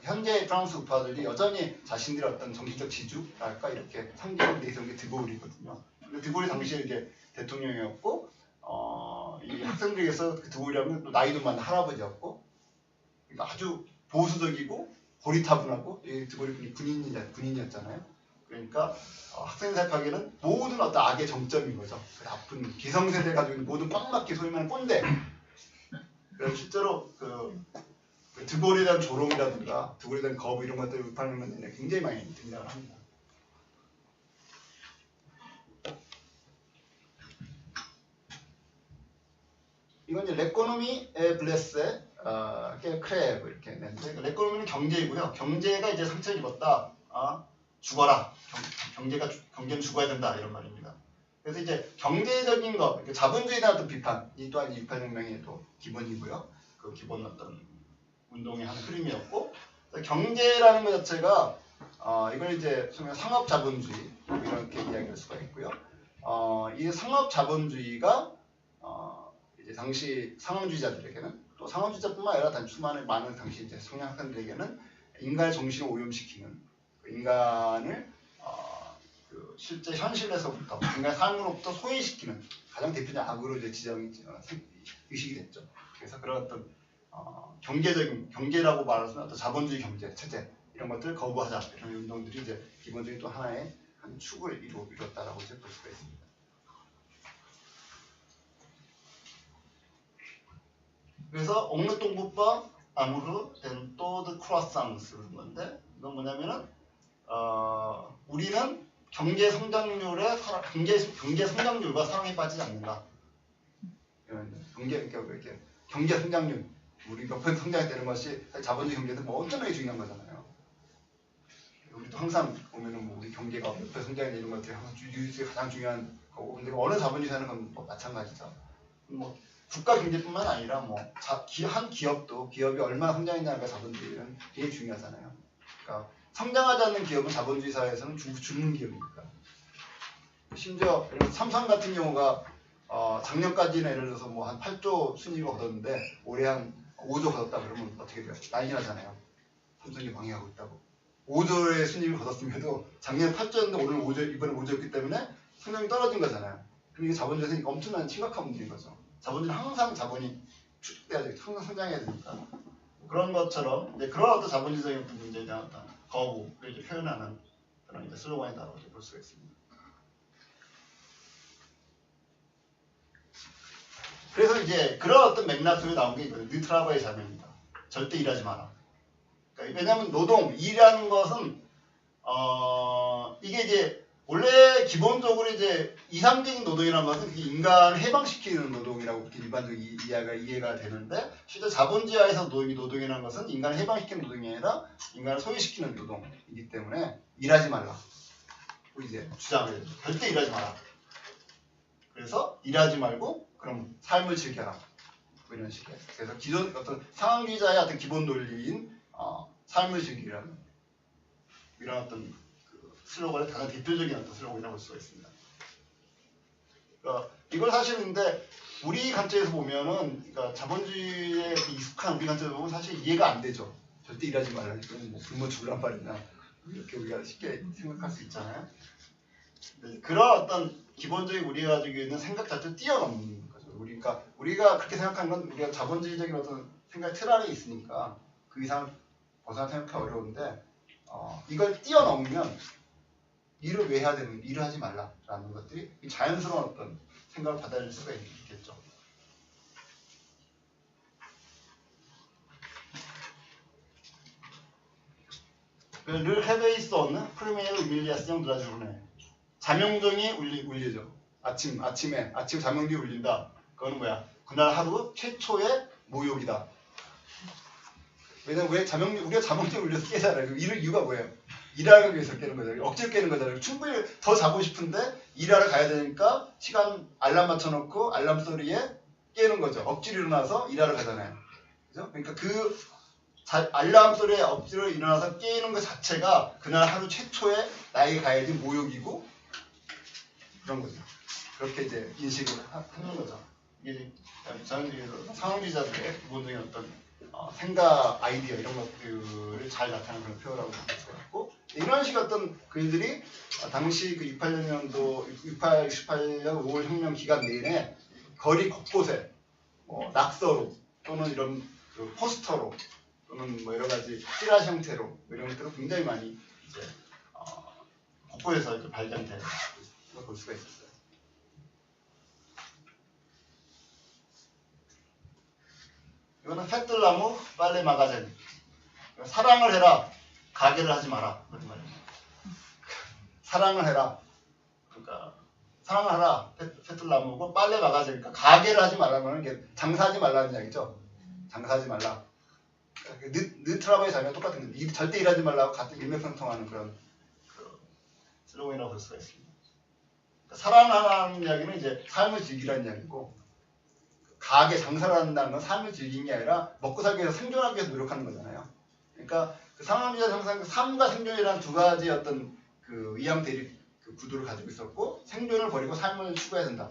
현재 프랑스 우파들이 여전히 자신들의 어떤 정치적 지주랄까 이렇게 상징으로 돼 있는 게 드골이거든요. 근데 드골이 당시에 이제 대통령이었고 이 학생들에게서 그 드골이라면 또 나이도 많은 할아버지였고 그러니까 아주 보수적이고 고리타분하고 이 드골이 군인이었잖아요. 그러니까 학생 생각하기에는 모든 어떤 악의 정점인 거죠. 그 나쁜 기성세대 가지고 있는 모든 꽉막기 소위 말하는 꼰대. 그래서 실제로 그 드골에 대한 조롱이라든가 드골에 대한 거부 이런 것들을 우파는 굉장히 많이 등장을 합니다. 이건 이제 레코노미 에 블레스 크레브 이렇게 했는데 레코노미는 경제이고요. 경제가 이제 상처를 입었다. 죽어라. 경제는 죽어야 된다 이런 말입니다. 그래서 이제 경제적인 것, 자본주의에 대한 어떤 비판, 이 또한 28혁명의 또 기본이고요. 그 기본 어떤 운동의 한 흐름이었고, 경제라는 것 자체가 이걸 이제 상업 자본주의 이렇게 이야기할 수가 있고요. 이 상업 자본주의가 이제 당시 상황주의자들에게는 또 상황주의자뿐만 아니라 수많은 많은 당시 이제 성향학생들에게는 인간의 정신을 오염시키는 인간을 실제 현실에서부터 인간의 삶으로부터 소외시키는 가장 대표적인 악으로 이제 의식이 됐죠. 그래서 그런 어떤 경제라고 말할 수 있는 어떤 자본주의 경제 체제 이런 것들을 거부하자 이런 운동들이 이제 기본적인 또 하나의 한 축을 이뤘다라고 이제 볼 수가 있습니다. 그래서 옥르동부파 아무르 덴토드 크로상스는 건데 이건 뭐냐면은 우리는 경제 성장률과 사랑에 빠지지 않는다. 경제 성장률 우리 몇 % 성장했다는 것이 자본주의 경제는 뭐 엄청나게 중요한 거잖아요. 우리도 항상 보면은 뭐 우리 경제가 몇 % 성장했다 이런 것들이 항상 유지가 가장 중요한 거고 근데 어느 자본주의 사는 건 뭐 마찬가지죠. 뭐 국가 경제뿐만 아니라 뭐 한 기업이 얼마나 성장했냐가 자본주의는 되게 중요하잖아요. 그러니까 성장하지 않는 기업은 자본주의 사회에서는 죽는 기업이니까. 심지어 삼성 같은 경우가 작년까지는 예를 들어서 뭐 한 8조 순이익을 얻었는데 올해 한 5조 얻었다 그러면 어떻게 돼요? 난리 나잖아요. 삼성이 방해하고 있다고. 5조의 순이익을 얻었음에도 작년에 8조였는데 오늘 5조, 이번에 5조였기 때문에 성장이 떨어진 거잖아요. 그럼 이게 자본주의에서 엄청난 심각한 문제인 거죠. 자본주의는 항상 자본이 축적돼야 되고 항상 성장해야 되니까. 그런 것처럼 그런 어떤 자본주의적인 문제에 대한 어떤 거부를 이제 표현하는 그런 이제 슬로건이다라고 볼 수가 있습니다. 그래서 이제 그런 어떤 맥락 속에 나온 게 이거예요. 느트라바의 자명입니다. 절대 일하지 마라. 그러니까 왜냐하면 일이라는 것은 이게 이제 원래 기본적으로 이제 이상적인 노동이라는 것은 그게 인간을 해방시키는 노동이라고 일반적으로 이해가 되는데 실제 자본주의화에서 노동이라는 것은 인간을 해방시키는 노동이 아니라 인간을 소외시키는 노동이기 때문에 일하지 말라. 이제 주장을 해요. 절대 일하지 마라. 그래서 일하지 말고 그럼 삶을 즐겨라. 뭐 이런 식의. 그래서 기존 어떤 상황주의자의 어떤 기본 논리인 삶을 즐기라는 이런 어떤 슬로건의 가장 대표적인 어떤 슬로건이라고 볼 수가 있습니다. 이걸 사실 근데 우리 관점에서 보면은, 그러니까 자본주의에 익숙한 우리 관점에서 보면 사실 이해가 안 되죠. 절대 일하지 말라. 이건 뭐 굶어 죽으란 말이냐. 이렇게 우리가 쉽게 생각할 수 있잖아요. 그런 어떤 기본적인 우리가 가지고 있는 생각 자체를 뛰어넘는 거죠. 우리가 그렇게 생각하는 건 우리가 자본주의적인 어떤 생각 틀 안에 있으니까 그 이상 벗어나 생각하기 어려운데 이걸 뛰어넘으면 일을 왜 해야 되는, 일을 하지 말라라는 것들이 자연스러운 어떤 생각을 받아들일 수가 있겠죠. 를 헤베 있었는 프리메이어 윌리아스형 드라주네. 자명종이 울리죠. 아침에 자명종이 울린다. 그거는 뭐야? 그날 하루 최초의 모욕이다. 왜냐면 우리가 자명종이 울려서 깨잖아요. 이럴 이유가 뭐예요? 일하기 위해서 깨는 거잖아요. 억지로 깨는 거잖아요. 충분히 더 자고 싶은데 일하러 가야 되니까 시간 알람 맞춰놓고 알람 소리에 깨는 거죠. 억지로 일어나서 일하러 가잖아요. 그죠? 그러니까 알람 소리에 억지로 일어나서 깨는 것 자체가 그날 하루 최초의 나에게 가야지 모욕이고 그런 거죠. 그렇게 이제 인식을 하는 거죠. 이게 상황주의자들의 기본적인 어떤 생각, 아이디어 이런 것들을 잘 나타내는 그런 표현이라고 볼 수가 있고, 이런 식의 어떤 글들이 당시 그 68년 5월 혁명 기간 내내 거리 곳곳에 낙서로 또는 이런 그 포스터로 또는 뭐 여러 가지 찌라시 형태로 이런 것들을 굉장히 많이 이제 곳곳에서 이렇게 발견된 걸 볼 수가 있었어요. 이거는 페틀나무 빨래 마가젠. 사랑을 해라, 가게를 하지 마라. 그런 말입니다. 사랑을 해라. 그러니까 사랑을 하라. 페틀나무고 빨래 마가젠. 그러니까 가게를 하지 말라는 게 장사하지 말라는 이야기죠. 장사하지 말라. 느트라바의 자매가 똑같은 거예요. 절대 일하지 말라고 같은 일맥상통하는 그런 슬로건이라고 볼 수가 있습니다. 그러니까 사랑하는 이야기는 이제 삶을 즐기라는 이야기고, 가게 장사를 한다는 건 삶을 즐기는 게 아니라 먹고 살기 위해서 생존하기 위해서 노력하는 거잖아요. 그러니까 그 상황주의자 항상 삶과 생존이라는 두 가지 어떤 그 이양 대립 그 구도를 가지고 있었고, 생존을 버리고 삶을 추구해야 된다.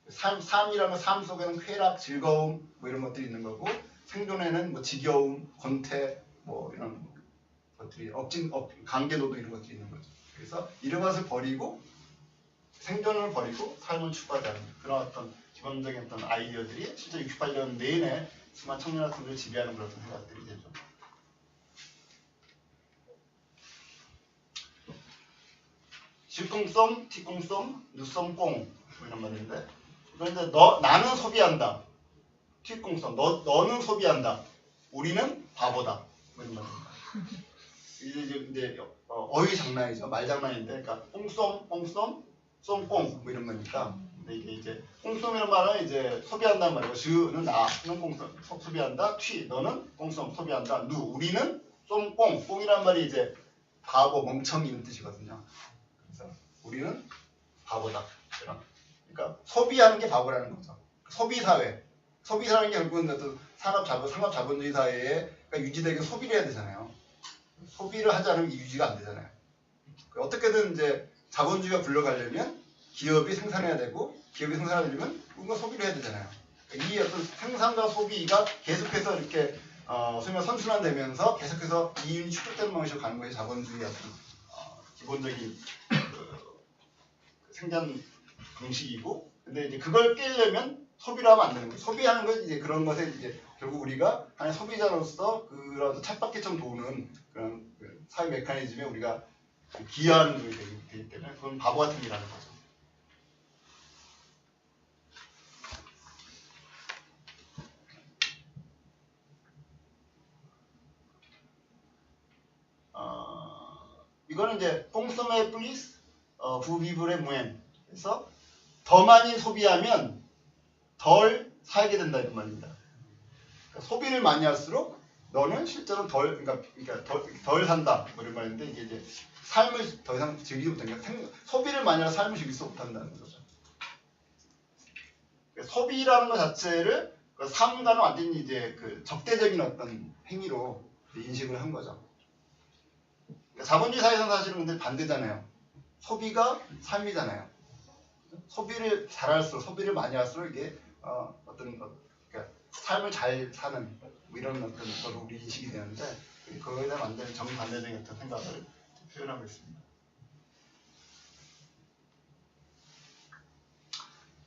삶이라는 건 삶 속에는 쾌락, 즐거움 뭐 이런 것들이 있는 거고, 생존에는 뭐 지겨움, 권태 뭐 이런 것들이 관계노동 이런 것들이 있는 거죠. 그래서 이런 것을 버리고 생존을 버리고 삶을 추구하자는 그런 어떤 기본적인 어떤 아이디어들이 실제 68년 내내 수많은 청년 학생들을 지배하는 그런 생각들이 되죠. 실공성, 티공성, 누성공 뭐 이런 말인데, 그런데 나는 소비한다. 티공성, 너는 소비한다. 우리는 바보다. 뭐 이런 말입니다. 이제 어휘 장난이죠. 말 장난인데, 그러니까 뽕쏨, 쏨뽕 뭐 이런 거니까. 근데 이게 이제 꽁쏨이라는 말은 이제 소비한다는 말이고, 즈는 나는 꽁쏨 소비한다, 튀 너는 꽁쏨 소비한다, 누 우리는 쏨뽕, 뽕이란 말이 이제 바보, 멍청이 이런 뜻이거든요. 그래서 우리는 바보다. 그러니까 소비하는 게 바보라는 거죠. 소비사회, 소비사라는 게 결국은 어떤 상업자본주의 사회에 그러니까 유지되게 소비를 해야 되잖아요. 소비를 하지 않으면 유지가 안 되잖아요. 어떻게든 이제 자본주의가 굴러가려면 기업이 생산해야 되고, 기업이 생산하려면 뭔가 소비를 해야 되잖아요. 이 어떤 생산과 소비가 계속해서 이렇게 소위 선순환되면서 계속해서 이윤이 축적되는 방식으로 가는 것이 자본주의의 어떤 기본적인 생산 방식이고, 근데 이제 그걸 깨려면 소비를 하면 안 되는 거예요. 소비하는 건 이제 그런 것에 이제 결국 우리가 하나의 소비자로서 그런 찻바퀴처럼 도는 그런 사회 메커니즘에 우리가 기여하는 것이 되기 때문에 그건 바보 같은 일이라는 거죠. 이거는 이제 뽕소메 플리스 부비블의 무엔. 그래서 더 많이 소비하면 덜 살게 된다 이런 말입니다. 그러니까 소비를 많이 할수록 너는 실제로 덜 산다 뭐 이런 말인데, 이게 이제 삶을 더 이상 즐기지 못한다. 소비를 많이 하면 삶을 즐기지 못한다는 거죠. 그러니까 소비라는 것 자체를 삶과는 완전히 이제 그 적대적인 어떤 행위로 인식을 한 거죠. 그러니까 자본주의 사회에서는 사실은 근데 반대잖아요. 소비가 삶이잖아요. 소비를 잘할수록 소비를 많이 할수록 이게 어떤 그러니까 삶을 잘 사는 뭐 이런 어떤 것으로 우리 인식이 되는데 그거에 대한 완전히 정반대적인 어떤 생각을 표현하고 있습니다.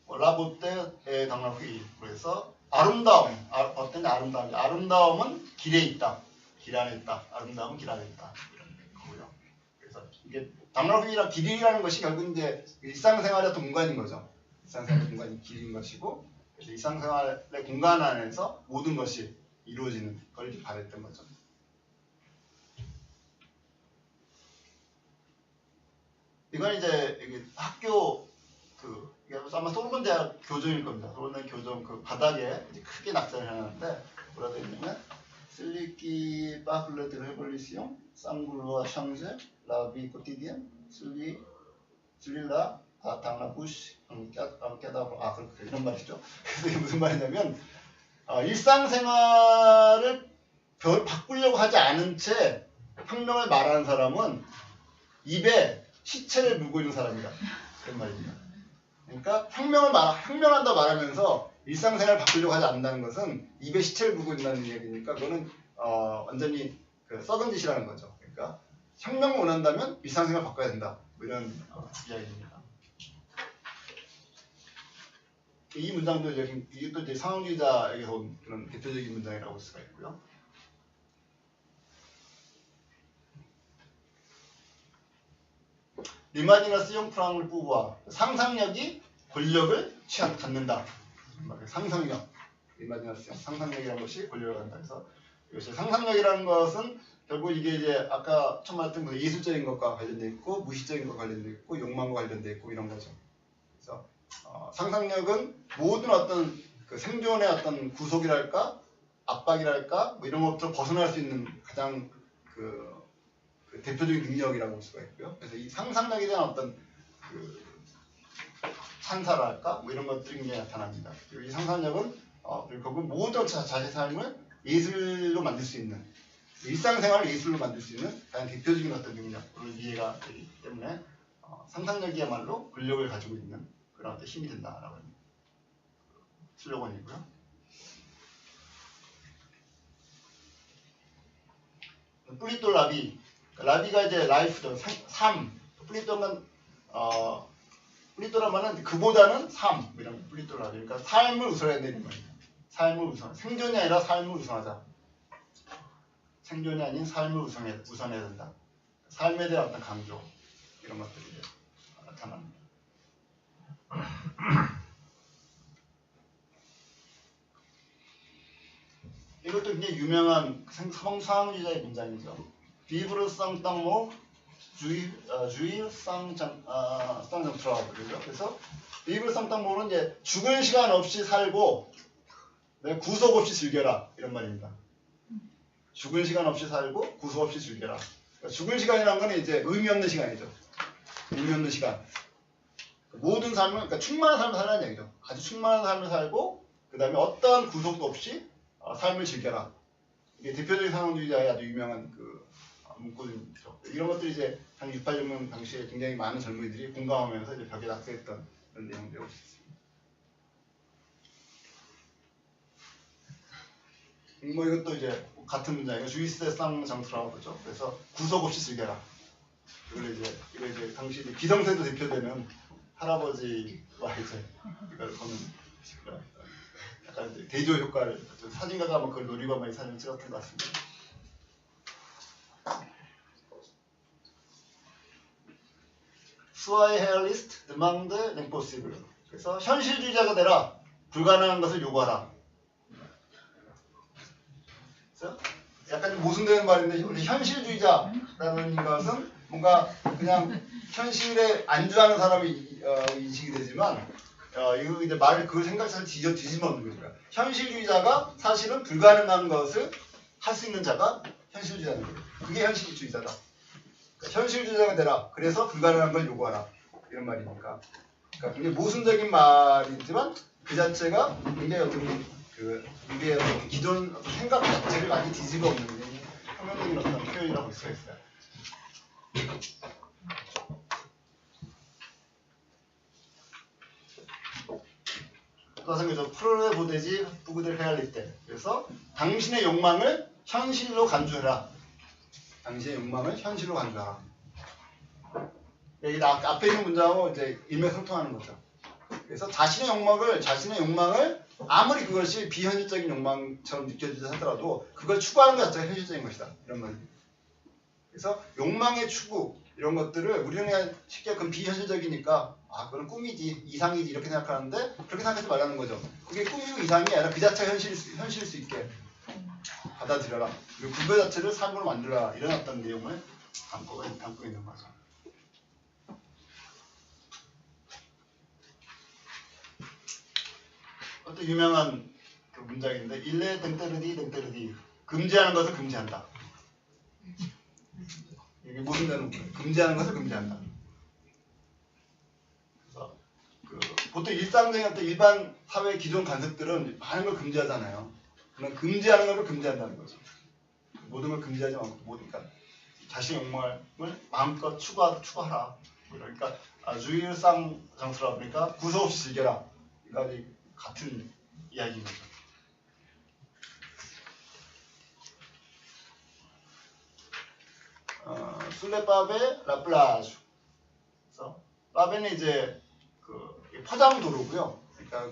라보떼의 당나귀 그래서 아름다움 어떤 아름다움은 길에 있다. 길 안에 있다. 아름다움은 길 안에 있다. 이런 거고요. 그래서 이게 당나귀랑 길이라는 것이 결국 이제 일상생활의 어떤 공간인 거죠. 일상생활의 공간이 길인 것이고 그래서 일상생활의 공간 안에서 모든 것이 이루어지는 걸 바랬던 거죠. 이건 이제 학교 아마 소르본 대학 교정일 겁니다. 소르본 교정 그 바닥에 이제 크게 낙서를 해놨는데 뭐라 되어 있냐면 슬리키 파플레 드 레볼리시옹 쌍블루와 샹제 라비 코티디엔 슬릴라 당나부시 깨다고 그렇게 이런 말이죠. 그래서 이게 무슨 말이냐면 일상생활을 바꾸려고 하지 않은 채 혁명을 말하는 사람은 입에 시체를 물고 있는 사람이다. 그런 말입니다. 그러니까 혁명한다 말하면서 일상생활을 바꾸려고 하지 않는다는 것은 입에 시체를 물고 있다는 얘기니까 그거는 완전히 썩은 짓이라는 거죠. 그러니까 혁명을 원한다면 일상생활을 바꿔야 된다. 뭐 이런 이야기입니다. 이 문장도 이게 또 이제 상황주의자에게서 온 그런 대표적인 문장이라고 볼 수가 있고요. 리마지나스용 프랑을 뿌부와 상상력이 권력을 갖는다. 상상력, 리마지나스용 상상력이라는 것이 권력을 갖는다. 그래서 이것이 상상력이라는 것은 결국 이게 이제 아까 처음 말했던 그 예술적인 것과 관련돼 있고 무의식적인 것과 관련돼 있고 욕망과 관련돼 있고 이런 거죠. 그래서 상상력은 모든 어떤 그 생존의 어떤 구속이랄까 압박이랄까 뭐 이런 것부터 벗어날 수 있는 가장 그 대표적인 능력이라고 볼 수가 있고요. 그래서 이 상상력에 대한 어떤 그 찬사랄까 뭐 이런 것들이 굉장히 나타납니다. 그리고 이 상상력은 결국 모든 자신의 삶을 예술로 만들 수 있는 일상생활을 예술로 만들 수 있는 가장 대표적인 어떤 능력으로 이해가 되기 때문에 상상력이야말로 권력을 가지고 있는 그런 어떤 힘이 된다라고 하는 슬로건이고요. 플리토 라비가 이제 라이프죠. 삶. 플리토라면은 그보다는 삶. 이런 플리토 라비. 그러니까 삶을 우선해야 되는 거예요. 삶을 우선. 생존이 아니라 삶을 우선하자. 생존이 아닌 삶을 우선해야 된다. 삶에 대한 어떤 강조. 이런 것들이 나타납니다. 이것도 굉장히 유명한 상황주의자의 문장이죠. Vivre sans temps mort, jouir sans temps 그러죠. 그래서 Vivre sans temps mort은 이제 죽을 시간 없이 살고 구속 없이 즐겨라 이런 말입니다. 죽을 시간 없이 살고 구속 없이 즐겨라. 그러니까 죽을 시간이라는 건 이제 의미 없는 시간이죠. 의미 없는 시간. 모든 삶을 그러니까 충만한 삶을 살라는 얘기죠. 아주 충만한 삶을 살고 그 다음에 어떠한 구속도 없이 삶을 즐겨라. 이게 대표적인 상황주의자의 아주 유명한 그 문구죠. 이런 것들이 이제 한 68년 당시에 굉장히 많은 젊은이들이 공감하면서 이제 벽에 낙서했던 그런 내용들이 올 수 있습니다. 뭐 이것도 이제 같은 문장이에요. 주이스의 쌍정트라고 그러죠. 그래서 구속 없이 즐겨라. 이걸 이제 당시 기성세도 대표되는 할아버지와 이제 이걸 거는 약간 대조 효과를 사진가가 아마 그걸 노리고 많이 사진을 찍었던 것 같습니다. Sois réaliste, demande l'impossible. 그래서 현실주의자가 되라. 불가능한 것을 요구하라. 그래서 약간 좀 모순되는 말인데 원래 현실주의자라는 것은 뭔가 그냥 현실에 안주하는 사람이 인식이 되지만 이거 이제 말을 그 생각 자체를 뒤집어 놓는 거죠. 현실주의자가 사실은 불가능한 것을 할 수 있는 자가 현실주의자는 거예요. 그게 현실주의자다. 그러니까 현실주의자가 되라. 그래서 불가능한 걸 요구하라. 이런 말이니까. 그러니까 굉장히 모순적인 말이지만 그 자체가 굉장히 어떤 그 우리의 어떤 기존 어떤 생각 자체를 많이 뒤집어 엎는 혁명적인 어떤 표현이라고 볼 수가 있어요. 마찬가지로 프로레 보되지 부그들 헤알리때. 그래서 당신의 욕망을 현실로 간주해라. 당신의 욕망을 현실로 간주하라. 여기 앞에 있는 문장하고 이제 일맥상통하는 거죠. 그래서 자신의 욕망을 아무리 그것이 비현실적인 욕망처럼 느껴지다 하더라도 그걸 추구하는 것 자체가 현실적인 것이다. 이런 말입니다. 그래서 욕망의 추구 이런 것들을 우리는 그냥 쉽게 그건 비현실적이니까 그건 꿈이지 이상이지 이렇게 생각하는데 그렇게 생각하지 말라는 거죠. 그게 꿈이고 이상이 아니라 그 자체가 현실일 수 있게 받아들여라. 그리고 그거 자체를 삶으로 만들어라. 이런 어떤 내용을 담고 있는 거죠. 어떤 유명한 그 문장인데 일레 덴테르디 금지하는 것을 금지한다. 이게 무슨 단어인 거예요? 금지하는 것을 금지한다. 그래서 보통 일상적인 어떤 일반 사회의 기존 관습들은 많은 걸 금지하잖아요. 그럼 금지하는 것을 금지한다는 거죠. 모든 걸 금지하지 않고 그러니까 자신의 욕망을 마음껏 추구하라. 그러니까 주의일상 정서라 그러니까 구속 없이 즐겨라. 그러니까 같은 이야기인 거죠. 술레바베 라플라주. 그래서 바베는 이제 포장 도로고요. 그러니까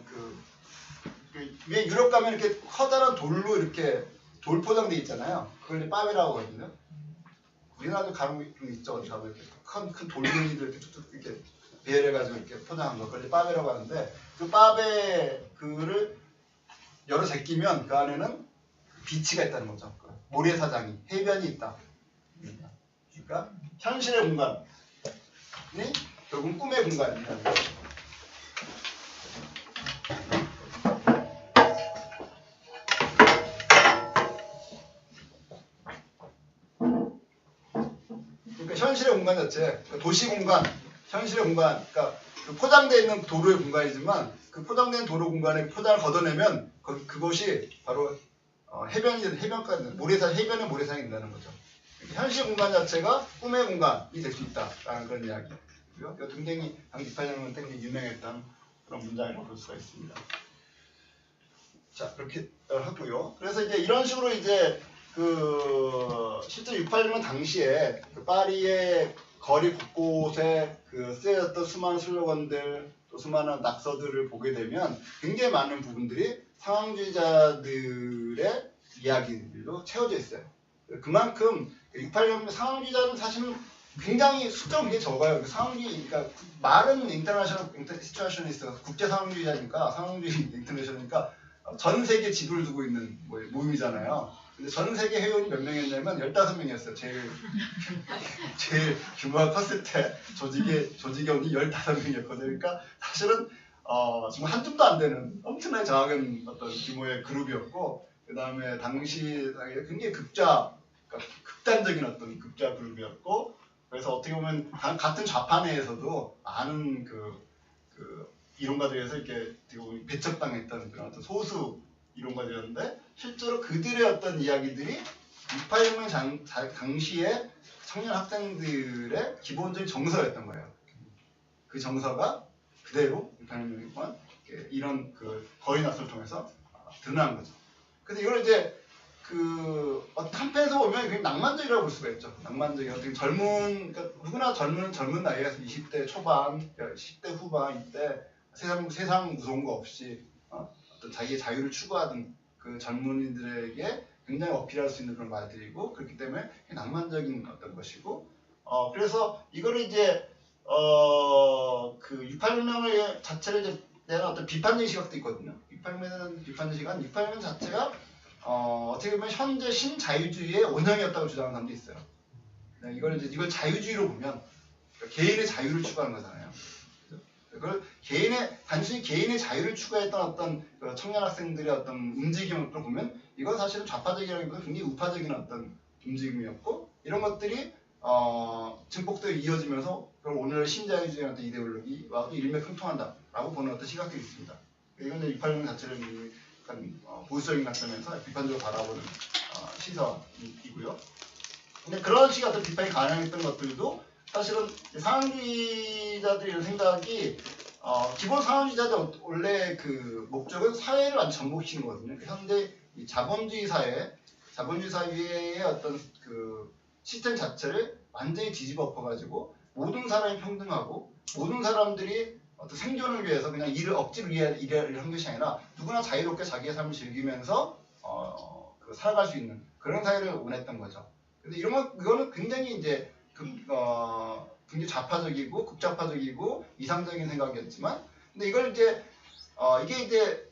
왜 유럽 가면 이렇게 커다란 돌로 이렇게 돌 포장돼 있잖아요. 그걸 바베라고 하거든요. 우리나라도 가는 거 좀 있죠. 어디 가면 이렇게 큰 돌멩이들 이렇게 툭툭 이렇게 배열해가지고 이렇게 포장한 거. 그걸 바베라고 하는데 그 바베 그를 열어 제끼면 그 안에는 비치가 있다는 거죠. 모래사장이 해변이 있다. 그러니까 현실의 공간이 결국은 꿈의 공간이라는 거죠. 그러니까 현실의 공간 자체, 도시 공간, 현실의 공간, 그러니까 포장되어 있는 도로의 공간이지만 그 포장된 도로 공간에 포장을 걷어내면 그것이 바로 해변이든 해변가든 해변의 모래사장이 된다는 거죠. 현실 공간 자체가 꿈의 공간이 될 수 있다라는 그런 이야기고요. 굉장히 당시 28년은 굉장히 유명했던 그런 문장이라고 볼 수가 있습니다. 자, 그렇게 하고요. 그래서 이제 이런 식으로 이제 실제 686년 당시에 파리의 거리 곳곳에 쓰여졌던 수많은 슬로건들, 또 수많은 낙서들을 보게 되면 굉장히 많은 부분들이 상황주의자들의 이야기들로 채워져 있어요. 그만큼 686년 상황주의자는 사실은 굉장히 숫자가 굉장히 적어요. 상황주의, 그러니까 말은 인터내셔널 시츄에이셔니스트가 국제 상황주의자니까 상황주의 인터내셔널이니까 전 세계 지도를 두고 있는 모임이잖아요. 근데 전 세계 회원이 몇 명이었냐면 15명이었어요. 제일 규모가 컸을 때 조직원이 15명이었거든요. 그러니까 사실은 정말 한 줌도 안 되는 엄청나게 작은 어떤 규모의 그룹이었고 그 다음에 당시 굉장히 극단적인 어떤 극좌 그룹이었고 그래서 어떻게 보면 같은 좌파 내에서도 많은 이론가들에서 이렇게 배척당했던 그런 어떤 소수 이론가들이었는데 실제로 그들의 어떤 이야기들이 686년 당시에 청년 학생들의 기본적인 정서였던 거예요. 그 정서가 그대로 686년 동안 이런 거리 낙서를 통해서 드러난 거죠. 그래서 이걸 이제 한편에서 보면 굉장히 낭만적이라고 볼 수가 있죠. 낭만적인 어떻게 그러니까 누구나 젊은 나이에 20대 초반, 10대 후반 이때 세상 무서운 거 없이 어떤 자기의 자유를 추구하던 그 젊은이들에게 굉장히 어필할 수 있는 그런 말들이고 그렇기 때문에 낭만적인 어떤 것이고 그래서 이거를 이제 686년을 자체를 이제 내가 어떤 비판적인 시각도 있거든요. 686년은 비판적 시각, 686년 자체가 어떻게 보면 현재 신자유주의의 원형이었다고 주장하는 사람도 있어요. 이걸 자유주의로 보면 개인의 자유를 추구하는 거잖아요. 그걸 단순히 개인의 자유를 추구했던 어떤 청년 학생들의 어떤 움직임을 보면 이건 사실은 좌파적이라기보다 굉장히 우파적인 어떤 움직임이었고 이런 것들이 증폭되어 이어지면서 오늘 신자유주의 어떤 이데올로기와 일맥상통한다라고 보는 어떤 시각들이 있습니다. 이건 686년 자체를 약간 보수적인 관점에서 비판적으로 바라보는 시선이고요. 근데 그런 식의 어떤 비판이 가능했던 것들도 사실은 상황주의자들의 생각이 기본 상업주의자들 원래 그 목적은 사회를 완전 전복시키는 거거든요. 현재 이 자본주의 사회의 어떤 그 시스템 자체를 완전히 뒤집어 엎어가지고 모든 사람이 평등하고 모든 사람들이 어떤 생존을 위해서 그냥 일을 억지로 일을 한 것이 아니라 누구나 자유롭게 자기의 삶을 즐기면서 살아갈 수 있는 그런 사회를 원했던 거죠. 근데 이거는 굉장히 이제 굉장히 좌파적이고 극좌파적이고 이상적인 생각이었지만, 근데 이걸 이제 이게 이제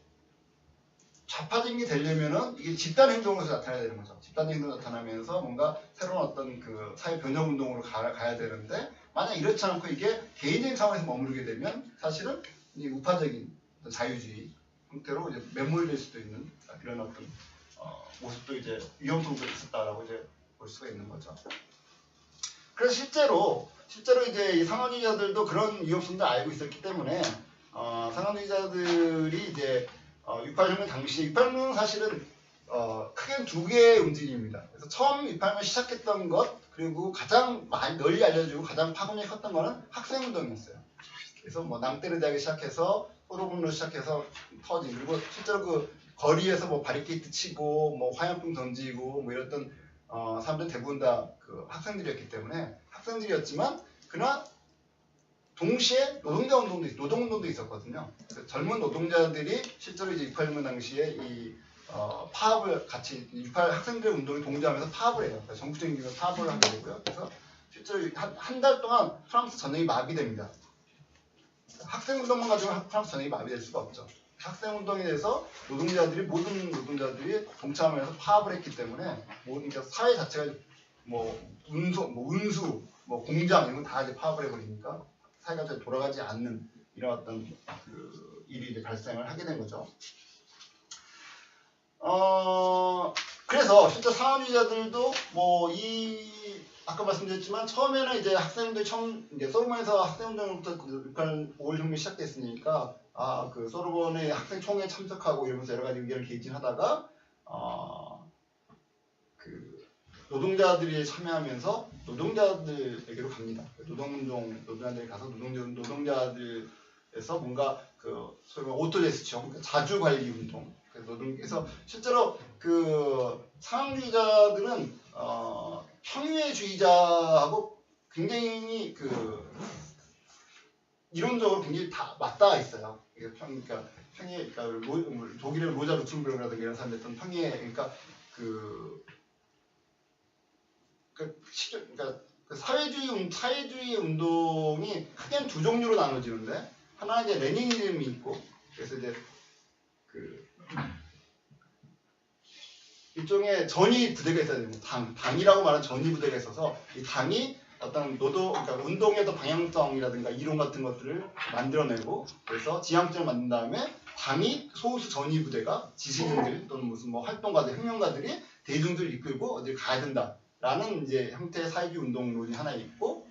좌파적인 게 되려면은 이게 집단 행동으로서 나타나야 되는 거죠. 집단 행동으로 나타나면서 뭔가 새로운 어떤 그 사회 변혁 운동으로 가야 되는데, 만약 이렇지 않고 이게 개인적인 상황에서 머무르게 되면 사실은 이 우파적인 자유주의 형태로 이제 매몰될 수도 있는 이런 어떤 모습도 이제 위험성도 있었다라고 이제 볼 수가 있는 거죠. 그래서 실제로 이제 이 상업주의자들도 그런 위험성도 알고 있었기 때문에 상업주의자들이 이제 6.8혁명 당시 6.8혁명은 사실은 크게 두 개의 움직임입니다. 그래서 처음 6.8혁명 시작했던 것, 그리고 가장 많이 널리 알려지고 가장 파급력이 컸던 거는 학생운동이었어요. 그래서 뭐 낭테르대학에 시작해서 소르본으로 시작해서 터진, 그리고 실제로 그 거리에서 뭐 바리케이트 치고 뭐 화염병 던지고 뭐 이랬던 사람들은 대부분 다 그 학생들이었기 때문에 학생들이었지만, 그러나 동시에 노동운동도 있었거든요. 젊은 노동자들이 실제로 이제 6.8혁명 당시에 이 파업을 같이 6.8 학생들의 운동에 동조하면서 파업을 해요. 그러니까 전국적인 기구에서 파업을 하게 되고요. 그래서 실제로 한 달 동안 프랑스 전역이 마비됩니다. 학생운동만 가지고 프랑스 전역이 마비될 수가 없죠. 학생운동에 대해서 모든 노동자들이 동참하면서 파업을 했기 때문에 그러니까 사회 자체가 뭐 운수, 뭐 공장 이런 거 다 이제 파업을 해버리니까 사회가 잘 돌아가지 않는 이런 어떤 그 일이 이제 발생을 하게 된 거죠. 그래서 실제 상업주의자들도 아까 말씀드렸지만 처음에는 이제 학생들이 이제 소르본에서 학생운동부터 5.18혁명이 시작됐으니까 그 소르본의 학생총회에 참석하고 이러면서 여러 가지 의견을 개진하다가 그 노동자들이 참여하면서 노동자들에게로 갑니다. 노동자들이 가서 노동자들에서 뭔가 그 소위 오토제스처, 그러니까 자주관리 운동. 그래서 실제로 그 상업주의자들은 평유회주의자하고 굉장히 그 이론적으로 굉장히 다 맞닿아 있어요. 그러니까 독일의 로자 루튼베르그라든가 이런 사람들 했던 평유회, 그러니까 그 사회주의 운동이 크게 두 종류로 나눠지는데, 하나 이제 레니니즘이 있고, 그래서 이제 그 일종의 전위 부대가 있어야 됩니다. 당이라고 말하는 전위 부대가 있어서 이 당이 어떤 그러니까 운동의 어떤 방향성이라든가 이론 같은 것들을 만들어내고, 그래서 지향점을 만든 다음에 당이 소수 전위 부대가 지식인들 또는 무슨 뭐 활동가들, 혁명가들이 대중들을 이끌고 어딜 가야 된다라는 이제 형태의 사회주의 운동론이 하나 있고,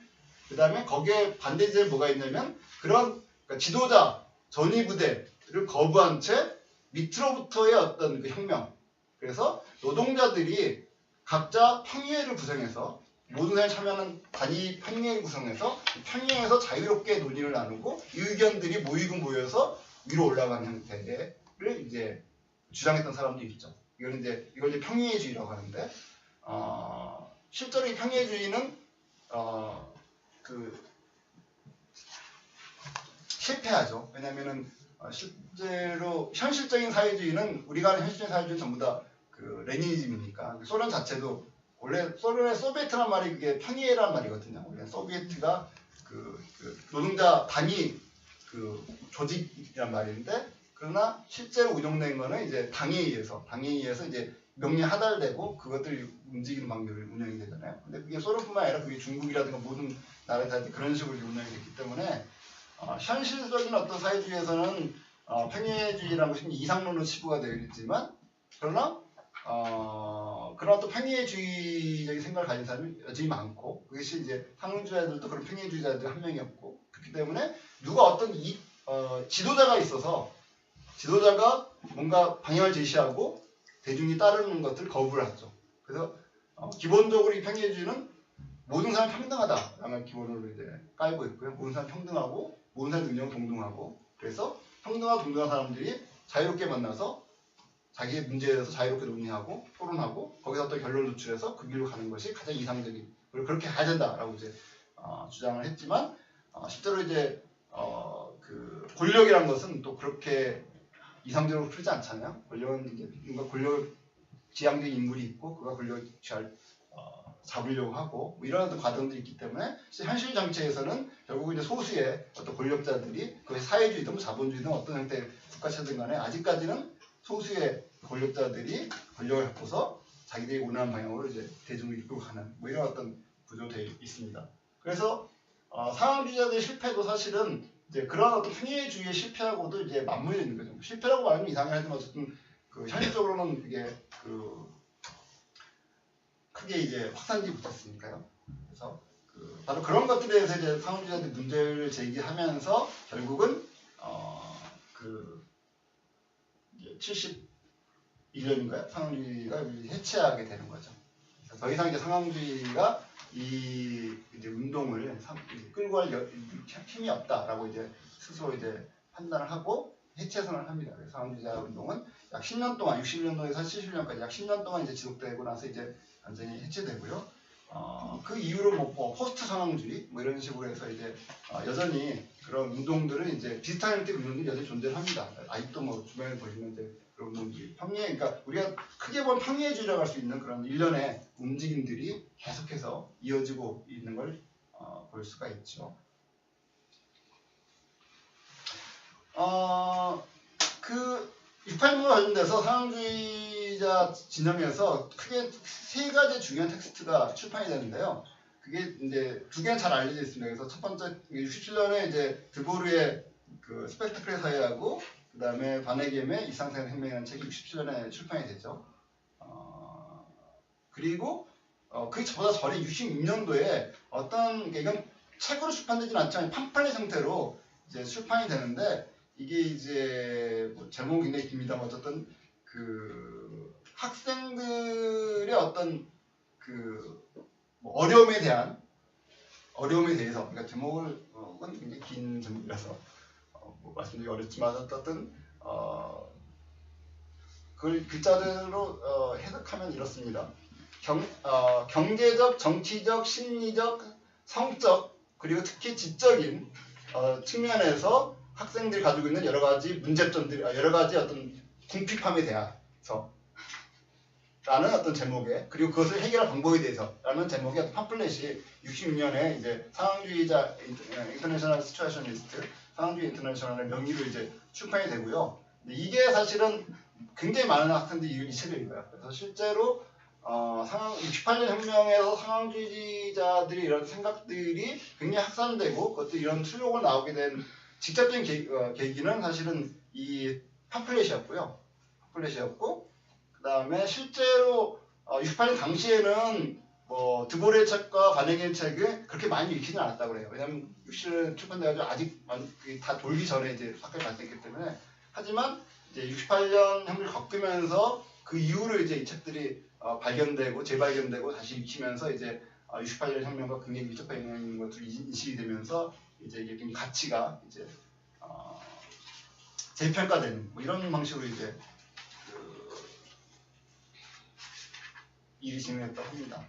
그 다음에 거기에 반대제에 뭐가 있냐면 그런 그러니까 지도자 전위 부대를 거부한 채 밑으로부터의 어떤 그 혁명. 그래서 노동자들이 각자 평의회를 구성해서 모든 사람이 참여하는 단위 평의회를 구성해서 평의회에서 자유롭게 논의를 나누고 이 의견들이 모여서 위로 올라가는 형태를 이제 주장했던 사람도 있죠. 이걸 이제 평의회주의라고 하는데, 실제로 이 평의회주의는 실패하죠. 왜냐면은 실제로 현실적인 사회주의는, 우리가 아는 현실적인 사회주의는 전부 다 그 레니니즘이니까, 소련 자체도 원래 소련의 소비에트란 말이 그게 평의회란 말이거든요. 원래 소비에트가 그 노동자 단위 그 조직이란 말인데, 그러나 실제로 운영된 거는 이제 당에 의해서 이제 명령 하달되고 그것들이 움직이는 방식으로 운영이 되잖아요. 근데 그게 소련뿐만 아니라 그게 중국이라든가 모든 나라에서 그런 식으로 운영이 됐기 때문에 현실적인 어떤 사회주의에서는 평의주의라는 것이 이상론으로 치부가 되어 있지만, 그러나 그런 어떤 평의주의적인 생각을 가진 사람이 여전히 많고, 그것이 이제 상업주의자들도 그런 평의주의자들 한 명이었고, 그렇기 때문에 누가 어떤 지도자가 있어서 지도자가 뭔가 방향을 제시하고 대중이 따르는 것을 거부를 하죠. 그래서 기본적으로 이 평의주의는 모든 사람이 평등하다라는 기본으로 이제 깔고 있고요. 모든 사람이 평등하고 모든 능력은 동등하고 그래서 평등하고 동등한 사람들이 자유롭게 만나서 자기의 문제에 대해서 자유롭게 논의하고 토론하고 거기서 또 결론을 도출해서 그 길로 가는 것이 가장 이상적인 그리고 그렇게 가야 된다라고 이제 주장을 했지만 실제로 이제 그 권력이란 것은 또 그렇게 이상적으로 풀지 않잖아요. 권력은 이제 뭔가 권력을 지향적인 인물이 있고 그가 권력을 잘 잡으려고 하고 뭐 이런 어떤 과정들이 있기 때문에 현실 정치에서는 결국 이제 소수의 어떤 권력자들이 그 사회주의든 자본주의든 어떤 형태의 국가체든 간에 아직까지는 소수의 권력자들이 권력을 갖고서 자기들이 원하는 방향으로 이제 대중을 이끌고 가는 뭐 이런 어떤 구조되어 있습니다. 그래서 상황주의자들의 실패도 사실은 이제 그런 어떤 평화주의의 실패하고도 이제 맞물려 있는 거죠. 실패라고 말하면 이상하긴 하지만 어쨌든 그 현실적으로는 이게 그 크게 이제 확산되지 못했으니까요. 그래서 바로 그런 것들에 대해서 이제 상황주의자들이 문제를 제기하면서 결국은 그 71년인가요? 상황주의가 해체하게 되는 거죠. 더 이상 이제 상황주의가 이 이제 운동을 끌고 갈 힘이 없다라고 이제 스스로 이제 판단을 하고 해체 선언을 합니다. 그래서 상황주의자 운동은 약 10년 동안, 60년도에서 70년까지 약 10년 동안 이제 지속되고 나서 이제 완전히 해체되고요. 그 이후로 뭐 포스트 상황주의 뭐 이런 식으로 해서 이제 여전히 그런 운동들은 이제 비슷한 형태의 운동들이 여전히 존재를 합니다. 아직도 뭐 주변에 보시면 이제 그런 운동들이 평리에 그러니까 우리가 크게 보면 평리주의라고 할 수 있는 그런 일련의 움직임들이 계속해서 이어지고 있는 걸 볼 수가 있죠. 그 68년과 관련돼서 상황주의자 진영에서 크게 세 가지 중요한 텍스트가 출판이 되는데요. 그게 이제 두 개는 잘 알려져 있습니다. 그래서 첫 번째 67년에 이제 드보르의 그 스펙타클의 사회하고 그 다음에 바네겜의 일상생활 혁명이라는 책이 67년에 출판이 되죠. 그리고 그 저보다 전에 66년도에 어떤 이건 책으로 출판되지는 않지만 팜플렛 형태로 이제 출판이 되는데 이게 이제 뭐 제목은 굉장히 깁니다만 어쨌든 그 학생들의 어떤 그 뭐 어려움에 대해서 그러니까 제목은 굉장히 긴 제목이라서 뭐 말씀드리기 어렵지만 어쨌든 그걸 글자대로 해석하면 이렇습니다. 경제적, 정치적, 심리적, 성적 그리고 특히 지적인 측면에서 학생들이 가지고 있는 여러 가지 문제점들, 여러 가지 어떤 궁핍함에 대해서 라는 어떤 제목에 그리고 그것을 해결할 방법에 대해서라는 제목의 어떤 팜플렛이 66년에 이제 상황주의자 인터내셔널 시츄에이셔니스트 상황주의 인터내셔널의 명의로 이제 출판이 되고요. 이게 사실은 굉장히 많은 학생들이 이 책을 읽어요. 그래서 실제로 68년 혁명에서 상황주의자들이 이런 생각들이 굉장히 확산되고 그것도 이런 슬로건 나오게 된 직접적인 계기는 사실은 이 팜플렛이었고 그 다음에 실제로 68년 당시에는 뭐 드보르의 책과 바네겜 책을 그렇게 많이 읽히지는 않았다고 그래요. 왜냐하면 60년 출판돼가지고 아직 다 돌기 전에 이제 사건이 발생했기 때문에 하지만 이제 68년 혁명을 겪으면서 그 이후로 이제 이 책들이 발견되고 재발견되고 다시 읽히면서 이제 68년 혁명과 굉장히 밀접한 영향이 있는 것으로 인식이 되면서 이제 이게 굉장히 가치가 이제 재평가되는 뭐 이런 방식으로 이제 일이 진행했다고 합니다.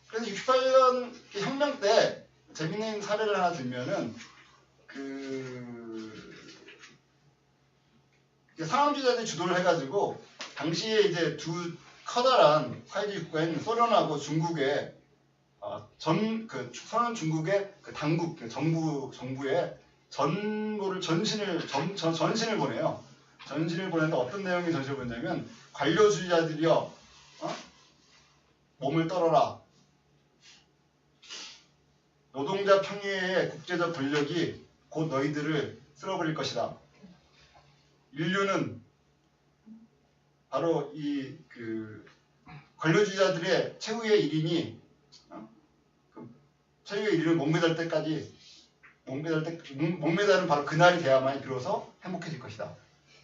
그래서 68년 혁명 때 재밌는 사례를 하나 들면은 상황주의자들이 주도를 해가지고 당시에 이제 두 커다란 사회주의 국가인 소련하고 중국의 소련 중국의 그 당국 정부에 전신을 보내요. 전신을 보내는데 어떤 내용의 전신을 보내냐면 관료주의자들이여 몸을 떨어라. 노동자 평의의 국제적 권력이 곧 너희들을 쓸어버릴 것이다. 인류는 바로 이 관료주의자들의 최후의 일인이 최후의 일을 목매달 때까지 목매달은 바로 그날이 돼야만 비로소 행복해질 것이다.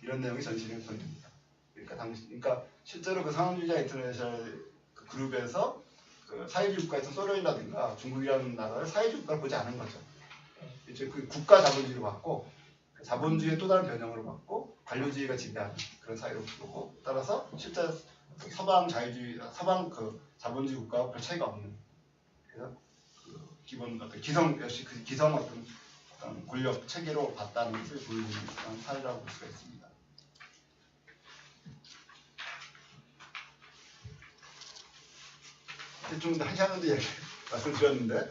이런 내용이 전신을 보냅니다. 그러니까 실제로 그 상황주의자 인터내셔널 그 그룹에서 그 사회주의 국가에서 소련이라든가 중국이라는 나라를 사회주의 국가를 보지 않은 거죠. 이제 그 국가 자본주의로 봤고 자본주의의 또 다른 변형으로 봤고 관료주의가 지배하는 그런 사회로 보고 따라서 실제 서방 자유주의, 서방 그 자본주의 국가와 별 차이가 없는 그래서 그 기본 어떤 기성 역시 그 기성 어떤 권력 체계로 봤다는 것을 보여주는 그런 사례라고 볼 수가 있습니다. 좀 더 하시는데 이렇게 말씀드렸는데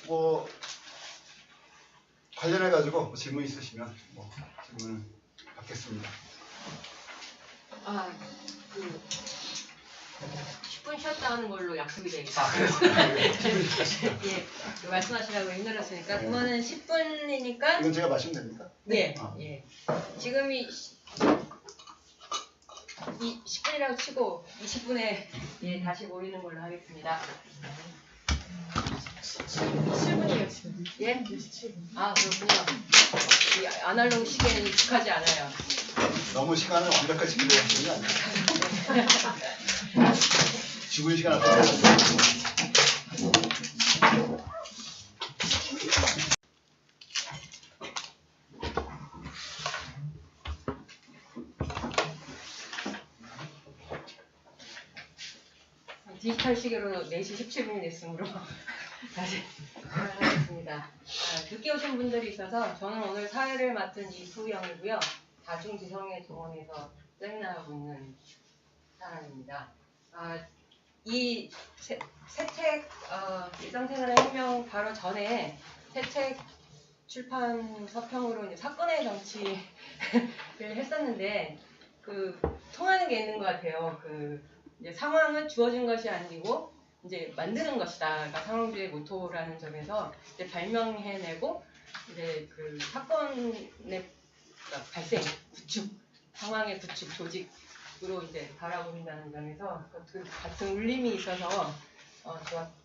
뭐 관련해 가지고 질문 있으시면 뭐 질문을 받겠습니다. 그 10분 쉬었다 하는 걸로 약속이 돼 있어요. 예, 말씀하시라고 힘들었으니까 그거는 10분이니까. 이건 제가 마시면 됩니까? 네, 예. 지금이 10분이라고 치고 20분에 예, 다시 모이는 걸로 하겠습니다. 7분이요. 예? 그렇군요. 이 아날로그 시계는 익숙하지 않아요. 너무 시간을 완벽하게 지키려고 하시는 게 아니에요. 죽을 시간 앞에 디지털 시계로 4시 17분이 됐으므로 다시 하겠습니다. 늦게 오신 분들이 있어서 저는 오늘 사회를 맡은 이수영이고요. 다중지성의 동원에서 세미나하고 있는 사람입니다. 이 새책 일상생활의 혁명 바로 전에 새책 출판 서평으로 이제 사건의 정치를 했었는데 그 통하는 게 있는 것 같아요. 이제 상황은 주어진 것이 아니고 이제 만드는 것이다. 그러니까 상황주의 모토라는 점에서 이제 발명해내고 이제 그 사건의 그러니까 발생, 구축, 상황의 구축, 조직으로 이제 바라본다는 점에서 그 같은 울림이 있어서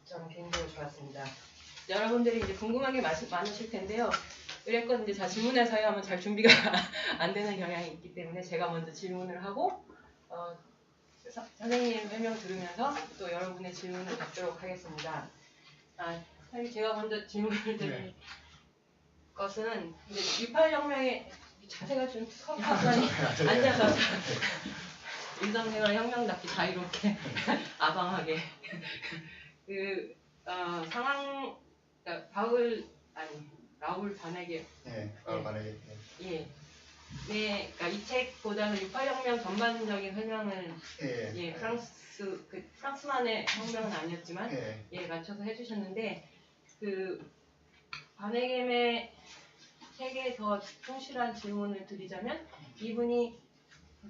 저는 개인적으로 좋았습니다. 여러분들이 이제 궁금한 게 많으실 텐데요. 이랬건 이제 질문해서야 하면 잘 준비가 안 되는 경향이 있기 때문에 제가 먼저 질문을 하고 선생님 설명 들으면서 또 여러분의 질문을 받도록 하겠습니다. 사실 제가 먼저 질문을 드릴 것은 이제 6.8혁명의 자세가 좀 섭섭하니 앉아서 일상생활 혁명답게 자유롭게 아방하게 상황 그러니까 라울 바네게 그러니까 이 책보다는 6.8혁명 전반적인 설명을 프랑스만의 혁명은 아니었지만 맞춰서 해주셨는데 바네겜의 책에 더 충실한 질문을 드리자면 이분이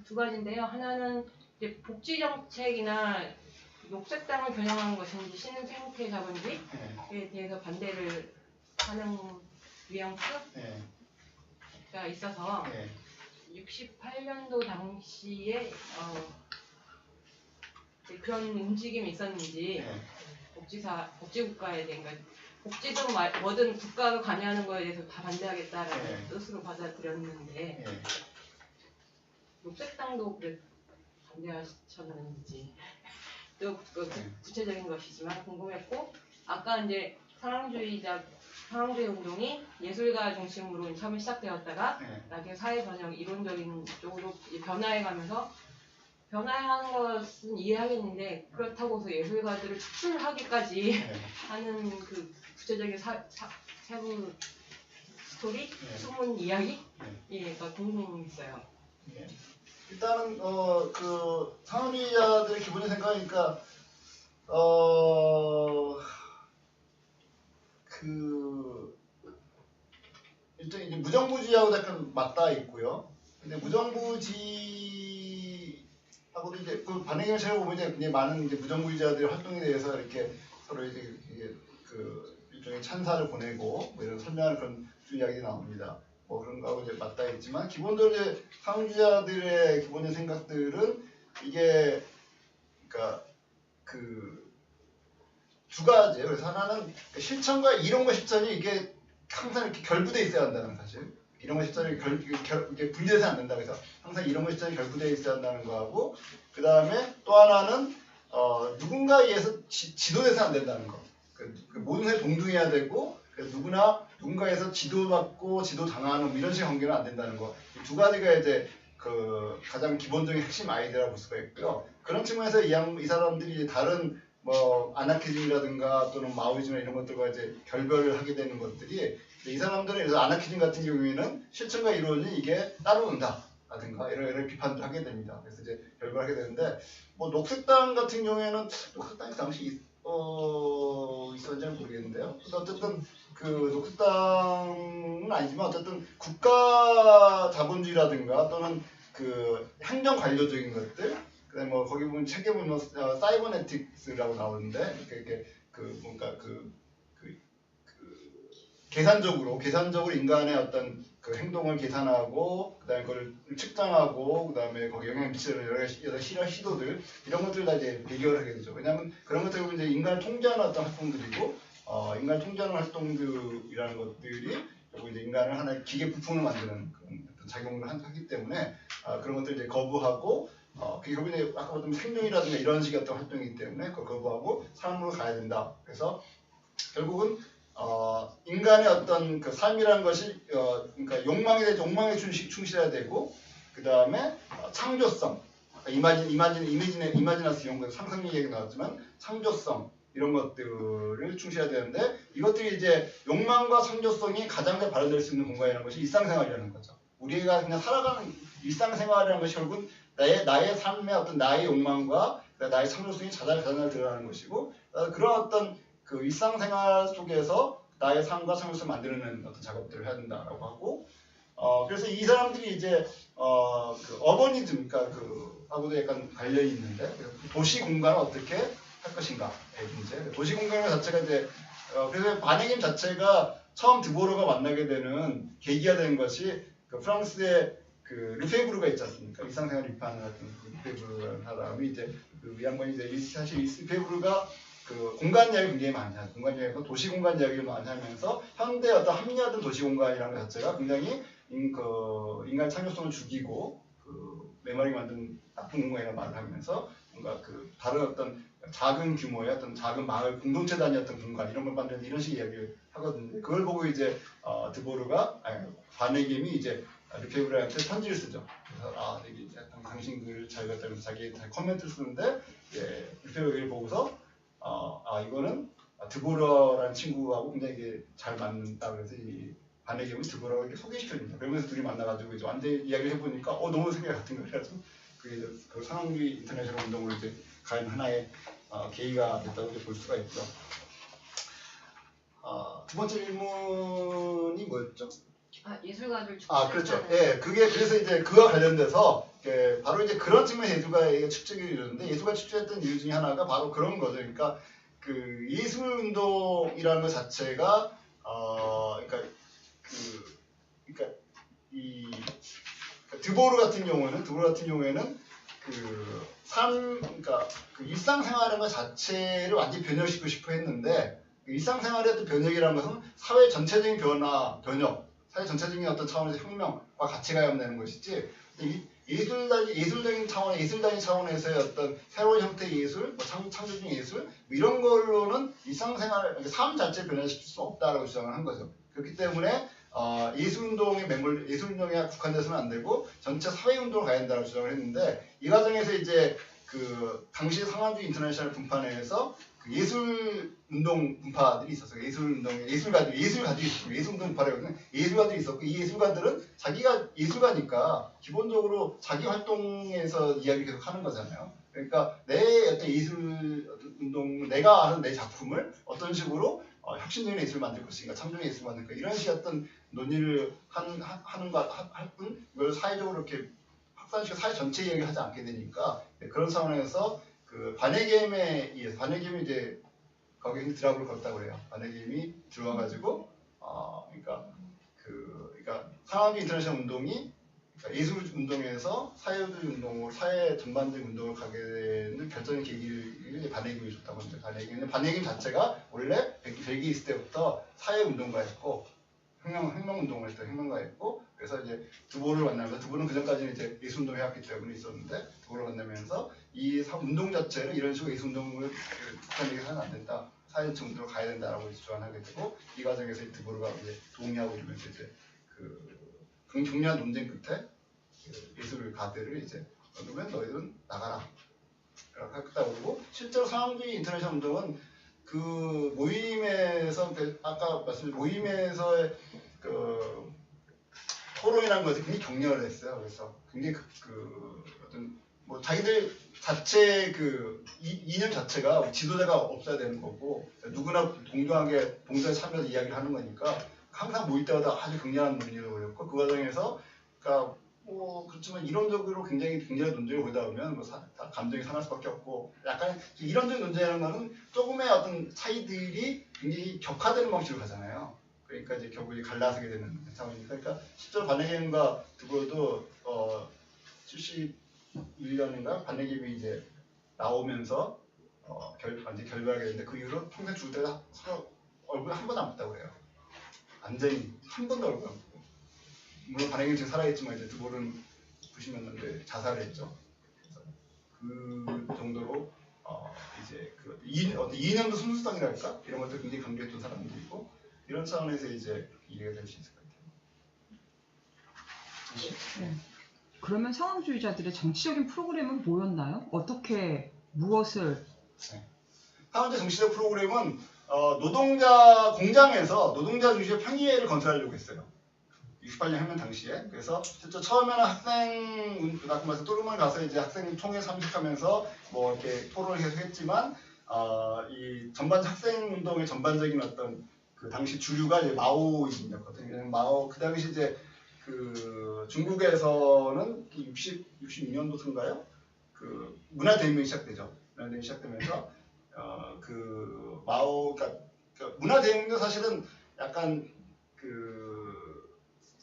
두 가지인데요. 하나는 이제 복지 정책이나 녹색당을 겨냥한 것인지 신생태 자본주의에 대해서 반대를 하는 뉘앙스가 있어서 68년도 당시에 그런 움직임이 있었는지 복지국가에 대한 복지든 뭐든 국가가 관여하는 거에 대해서 다 반대하겠다라는 뜻으로 받아들였는데 녹색당도 반대하셨는지 또 구체적인 것이지만 궁금했고 아까 이제 상황주의 운동이 예술가 중심으로 처음에 시작되었다가 나중에 사회 번영 이론적인 쪽으로 변화해가면서 변화하는 것은 이해하겠는데 그렇다고 해서 예술가들을 축출하기까지 하는 그 구체적인 세부 스토리, 숨은 이야기가 궁금했어요. 일단은 그 상업주의자들의 기본의 생각이니까 일단 이제 무정부주의하고 약간 맞닿아 있고요. 근데 무정부주의하고도 이제 그 반응을 보면 이제 많은 이제 무정부주의자들의 활동에 대해서 이렇게 서로 이제 그 일종의 찬사를 보내고 뭐 이런 설명하는 그런 이야기가 나옵니다. 뭐 그런 거하고 이제 맞닿아 있지만 기본적으로 이제 상주자들의 기본적인 생각들은 이게 그러니까 두 가지예요. 그래서 하나는 실천과 이론과 실천이 이게 항상 이렇게 결부돼 있어야 한다는 사실. 이런 거 실전에 이게 분리돼서 안 된다. 그래서 항상 이런 거 실전에 결부되어 있어야 한다는 거하고 그 다음에 또 하나는 누군가에 의해서 지도돼서 안 된다는 거. 그 모든 게 동등해야 되고 그래서 누군가에서 지도받고 지도당하는 뭐 이런 식의 관계는 안 된다는 거. 이 두 가지가 이제 그 가장 기본적인 핵심 아이디어라고 볼 수가 있고요. 그런 측면에서 이 사람들이 다른 뭐 아나키즘이라든가 또는 마오이즘이나 이런 것들과 이제 결별을 하게 되는 것들이 이 사람들은 그래서 아나키즘 같은 경우에는 실천과 이론이 이게 따로 논다라든가 이런 비판도 하게 됩니다. 그래서 이제 결별하게 되는데 뭐 녹색당 같은 경우에는 녹색당이 당시 있었는지는 모르겠는데요. 그래서 어쨌든 그 녹색당은 아니지만 어쨌든 국가 자본주의라든가 또는 그 행정 관료적인 것들, 그다음에 뭐 거기 보면 책에 보면 사이버네틱스라고 나오는데 이렇게 그 뭔가 계산적으로 인간의 어떤 그 행동을 계산하고 그다음에 그걸 측정하고 그다음에 거기 영향을 미치는 여러 시도들 이런 것들 다 이제 비교를 하게 되죠. 왜냐하면 그런 것들은 이제 인간을 통제하는 어떤 활동들이고 인간을 통제하는 활동들이라는 것들이 결국 이제 인간을 하나의 기계 부품을 만드는 그런 어떤 작용을 하기 때문에 그런 것들 이제 거부하고 그게 결국 이제 아까 말했던 생존이라든가 이런 식의 어떤 활동이기 때문에 그걸 거부하고 삶으로 가야 된다. 그래서 결국은 인간의 어떤 그 삶이라는 것이 그러니까 욕망에 충실해야 되고 그 다음에 창조성, 이마지너스 연구 상상력 얘기 나왔지만 창조성 이런 것들을 충실해야 되는데 이것들이 이제 욕망과 창조성이 가장 잘 발현될 수 있는 공간이라는 것이 일상생활이라는 거죠. 우리가 그냥 살아가는 일상생활이라는 것이 결국은 나의 삶의 어떤 나의 욕망과 나의 창조성이 자잘자잘 드러나는 것이고 그런 어떤 그 일상생활 속에서 나의 삶과 창조성을 만드는 어떤 작업들을 해야 된다라고 하고 그래서 이 사람들이 이제 그 어버니즘 그러니까 그 하고도 약간 관련이 있는데 도시 공간을 어떻게 할 것인가의 문제. 도시 공간 자체가 이제 그래서 바네김 자체가 처음 드보르가 만나게 되는 계기가 된 것이 그 프랑스의 그 르페브르가 있지 않습니까? 일상생활 비판을 하던 그 르페브르라는 사람이 이제 그 양반이 이제 사실 르페브르가 그 공간 이야기 굉장히 많이 하죠. 공간 이야기에서 도시 공간 이야기를 많이 하면서 현대 어떤 합리화된 도시 공간이라는 것 자체가 굉장히 인간 창조성을 죽이고 그 메마르게 만든 나쁜 공간이라는 말을 하면서 뭔가 그 다른 어떤 작은 규모의 어떤 작은 마을 공동체 단위였던 공간 이런 걸 만드는 이런 식의 이야기를 하거든요. 그걸 보고 이제 바네김이 이제 르페브르한테 편지를 쓰죠. 그래서 이게 당신 글 잘 갖다면서 자기 코멘트를 쓰는데 르페브르를 보고서 이거는 드보러라는 친구하고 굉장히 이게 잘 맞는다. 그래서 이 바네김을 드보러를 이렇게 소개시켜줍니다. 그러면서 둘이 만나가지고 이제 완전히 이야기를 해보니까 너무 생각 같은 거예요. 그래서 그게 그 상황주의 인터내셔널 운동으로 이제 가는 하나의 계기가 됐다고 볼 수가 있죠. 두 번째 질문이 뭐였죠? 예술가들 그렇죠. 예, 그게 그래서 이제 그와 관련돼서 바로 이제 그런 측면의 예술가의 축적이 이루는데 예술가 축적했던 이유 중에 하나가 바로 그런 거죠. 그러니까 그 예술 운동이라는 것 자체가 그러니까 이 드보르 같은 경우에는 그러니까 그 일상생활이라는 것 자체를 완전히 변형시키고 싶어 했는데 일상생활의 어떤 변혁이라는 것은 사회 전체적인 사회 전체적인 어떤 차원에서 혁명과 가치가 연되는 것이지 예술적인 차원에서의 어떤 새로운 형태의 예술, 창조적인 예술 이런 걸로는 일상생활, 삶 자체를 변화시킬 수 없다라고 주장을 한 거죠. 그렇기 때문에 예술운동에 국한돼서는 안 되고 전체 사회운동을 가야 된다고 주장을 했는데 이 과정에서 이제 그 당시 상하주의 인터내셔널 분파내에서 그 예술운동 분파들이 있었어요. 예술가들이 있었고 예술운동 분파라고는 예술가들이 있었고 이 예술가들은 자기가 예술가니까 기본적으로 자기 활동에서 이야기를 계속 하는 거잖아요. 그러니까 내 어떤 예술운동, 내가 하는 내 작품을 어떤 식으로 혁신적인 예술을 만들 것인가, 창조적인 예술을 만들 것인가 이런 식의 어떤 논의를 할 뿐 이걸 사회적으로 이렇게 확산시켜 사회 전체 이야기를 하지 않게 되니까 그런 상황에서 그 바네김에 의해서 바네김이 이제 거기 드랍을 걸었다고 그래요. 바네김이 들어와가지고 그러니까 상하주의 인터내셔널 운동이 그러니까 예술 운동에서 사회주의 운동으로 사회 전반적인 운동을 가게 되는 결정의 계기를 바네김이 줬다고 합니다. 바네김 자체가 원래 벨기에 있을 때부터 사회 운동가였고 혁명 운동을 했던 혁명가였고 그래서 이제 드보를 만나면서 드보는 그전까지는 이제 예술운동을 해왔기 때문에 있었는데 드보를 만나면서 이 운동 자체는 이런 식으로 예술운동을 북한에게 하면 안 된다. 사회적 운동으로 가야 된다라고 이제 주장하게 되고 이 과정에서 이 드보르가 이제 동의하고 이러면서 이제 그 격렬한 논쟁 끝에 그 예술가들을 이제 그러면 너희들은 나가라. 라고 했다고 그러고 실제로 상황주의 인터내셔널 운동은 그 모임에서 아까 말씀드린 모임에서의 그 토론이라는 것이 굉장히 격렬했어요. 그래서 굉장히 그 어떤 뭐 자기들 자체 그 이념 자체가 지도자가 없어야 되는 거고 누구나 동등하게 참여해서 이야기를 하는 거니까 항상 모일 때마다 아주 격렬한 논의를 벌였고 그 과정에서 그러니까 뭐 그렇지만 이론적으로 굉장히 논쟁을 보다 보면 뭐 감정이 상할 수밖에 없고 약간 이론적인 논쟁이라는 거는 조금의 어떤 차이들이 굉장히 격화되는 방식으로 가잖아요. 그러니까 이제 결국 갈라서게 되는 상황이니까 그러니까 실제로 바네겜과 드보르도 71년인가 바네겜이 이제 나오면서 완전히 결별하게 되는데 그 이후로 평생 죽을 때가 서로 얼굴 한 번도 안 봤다고 그래요. 완전히 한 번도 얼굴 안 보고 물론 바네겜 지금 살아있지만 이제 드보르는 90년대 자살을 했죠. 그래서 그 정도로 이제 그 이념도 순수성이랄까 이런 것들 굉장히 강조했던 사람들이고 이런 차원에서 이제 이해가 될 수 있을 것 같아요. 네. 그러면 상황주의자들의 정치적인 프로그램은 뭐였나요? 어떻게 무엇을? 네. 상황주의 정치적 프로그램은 노동자 공장에서 노동자 중심의 평의회를 건설하려고 했어요. 68년 혁명 당시에. 그래서 실제 처음에는 학생 아까 말씀 또르만 가서 이제 학생 총회 참석하면서 뭐 이렇게 토론을 계속 했지만 이 학생 운동의 전반적인 어떤 그 당시 주류가 이제 마오이즘이었거든요. 마오 그 당시 이제 그 중국에서는 66년도인가요? 그 문화대혁명이 시작되죠. 문화대혁명이 시작되면서 그 마오 그러니까 문화대혁명도 사실은 약간 그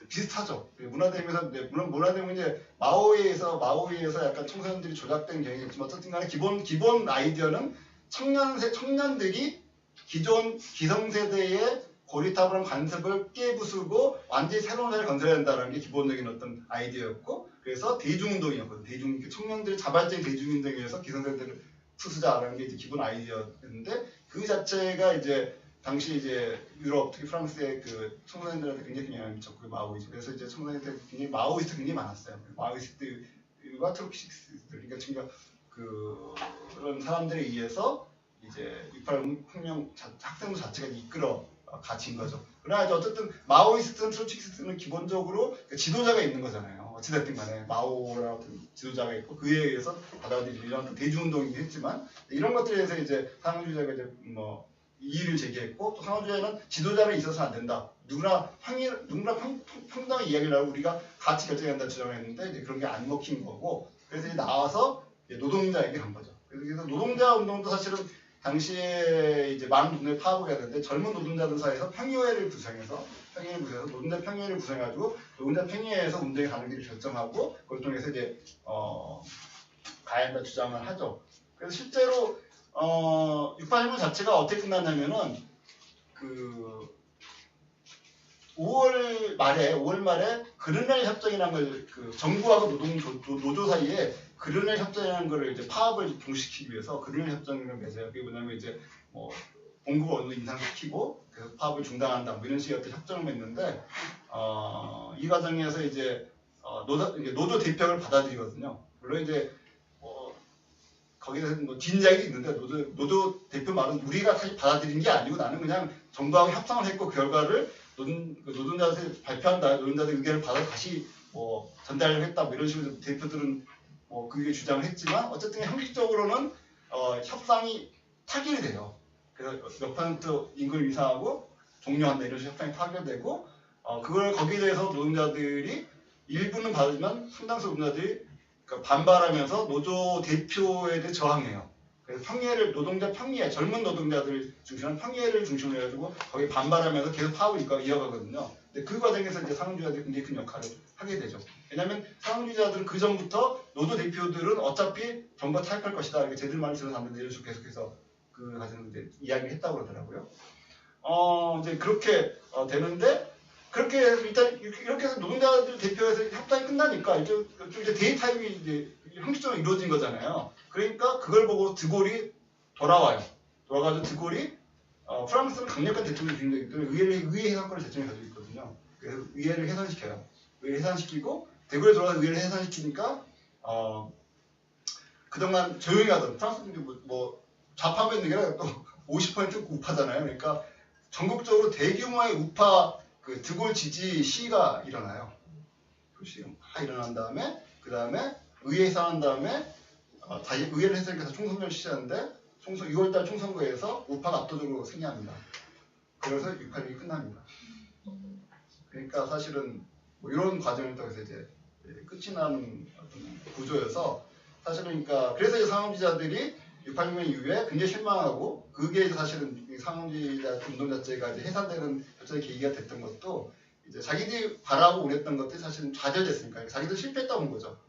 비슷하죠. 문화대혁명에서 물론 문화대혁명이 이제 마오이에서 약간 청소년들이 조작된 경향이 있지만 어쨌든 간에 기본 아이디어는 청년들이 기존 기성세대의 고리타분한 관습을 깨부수고 완전히 새로운 사회를 건설해야 된다는 게 기본적인 어떤 아이디어였고 그래서 대중운동이었거든요. 청년들의 자발적인 대중운동에 의해서 기성세대를 부수자라는 게 이제 기본 아이디어였는데 그 자체가 이제 당시 이제 유럽 특히 프랑스의 그 청소년들한테 굉장히 영향을 미쳤고 마오이즘 그래서 이제 청소년들 굉장히 마오이스트 굉장히 많았어요. 마오이스트와 트로피스트 그러니까 지금 그런 사람들에 의해서 이제 68 혁명 학생부 자체가 이끌어 갇힌 거죠. 그러나 이제 어쨌든 마오이스트는 트로츠키스트는 기본적으로 지도자가 있는 거잖아요. 어찌됐든 간에 마오라는 지도자가 있고 그에 의해서 받아들이는 이런 대중운동이긴 했지만 이런 것들에 대해서 이제 상황주의자가 이제 뭐 이의를 제기했고 또 상황주의자는 지도자는 있어서는 안 된다. 누구나 평등하게 이야기를 하고 우리가 같이 결정해야 한다 주장했는데 이제 그런 게 안 먹힌 거고 그래서 이제 나와서 노동자에게 간 거죠. 그래서 노동자 운동도 사실은 당시에 이제 많은 노동자를 파악을 해야 되는데 젊은 노동자들 사이에서 평의회를 구성해서 노동자 평의회를 구성해가지고 노동자 평의회에서 운동에 가는 길을 결정하고 그걸 통해서 이제 가야 한다 주장을 하죠. 그래서 실제로 68혁명 자체가 어떻게 끝났냐면은 그 5월 말에 그르넬 협정이라는 걸 그 정부하고 노조 사이에 그르넬 협정이라는 거를 이제 파업을 종식시키기 위해서 그르넬 협정을 맺어요. 그게 뭐냐면 이제 뭐 봉급 어느 인상시키고 그래서 파업을 중단한다 뭐 이런 식의 어떤 협정을 맺는데 이 과정에서 이제 노조 대표를 받아들이거든요. 물론 이제 거기서 뭐 진작이 있는데 노조 대표 말은 우리가 사실 받아들인 게 아니고 나는 그냥 정부하고 협상을 했고 그 결과를 노동자한테 발표한다. 노동자들 의견을 받아 다시 뭐 전달을 했다. 뭐 이런 식으로 대표들은 그게 주장을 했지만 어쨌든 형식적으로는 협상이 타결이 돼요. 그래서 몇 퍼센트 임금을 인상하고 종료한다 이런 식으로 협상이 타결되고 그걸 거기에 대해서 노동자들이 일부는 받으면 상당수 노동자들이 반발하면서 노조 대표에 대해 저항해요. 그래서 노동자 평의회, 젊은 노동자들 중심으로 평의회를 중심으로 해가지고 거기에 반발하면서 계속 파업을 이어가거든요. 근데 그 과정에서 이제 상황주의자들이 굉장히 큰 역할을 하게 되죠. 왜냐하면 상황주의자들은 그 전부터 노조 대표들은 어차피 정부가 타협할 것이다. 이렇게 쟤들 말을 들어서 안 된다. 이런 식으로 계속해서 그 과정을 이제 이야기를 했다고 그러더라고요. 이제 그렇게 되는데 그렇게 해서 일단 이렇게 해서 노동자들 대표해서 협상이 끝나니까 이제 데이타임이 이제 형식적으로 이루어진 거잖아요. 그러니까 그걸 보고 드골이 돌아와요. 돌아가서 드골이 프랑스는 강력한 대통령이 주는 거기 때문에 의회 해산권을 대통령이 가지고 있거든요. 그래서 의회를 해산시켜요. 의회를 해산시키고 데골이 돌아가서 의회를 해산시키니까 그동안 조용히 하던 프랑스는 뭐 좌파만 있는 게 아니라 또 50% 우파잖아요. 그러니까 전국적으로 대규모의 우파 그 드골 지지 시위가 일어나요. 그 시위가 일어난 다음에 그 다음에 의회 해산한 다음에 다 의회를 해산해서 총선을 시작하는데 6월달 총선거에서 우파가 압도적으로 승리합니다. 그래서 6.86이 끝납니다. 그러니까 사실은 뭐 이런 과정을 통해서 이제 끝이 나는 어떤 구조여서 사실은 그러니까 그래서 이제 상업지자들이 6.86년 이후에 굉장히 실망하고 그게 사실은 상업지자 운동 자체가 이제 해산되는 결정의 계기가 됐던 것도 이제 자기들이 바라고 원했던 것들이 사실은 좌절됐으니까 자기들 실패했다고 본 거죠.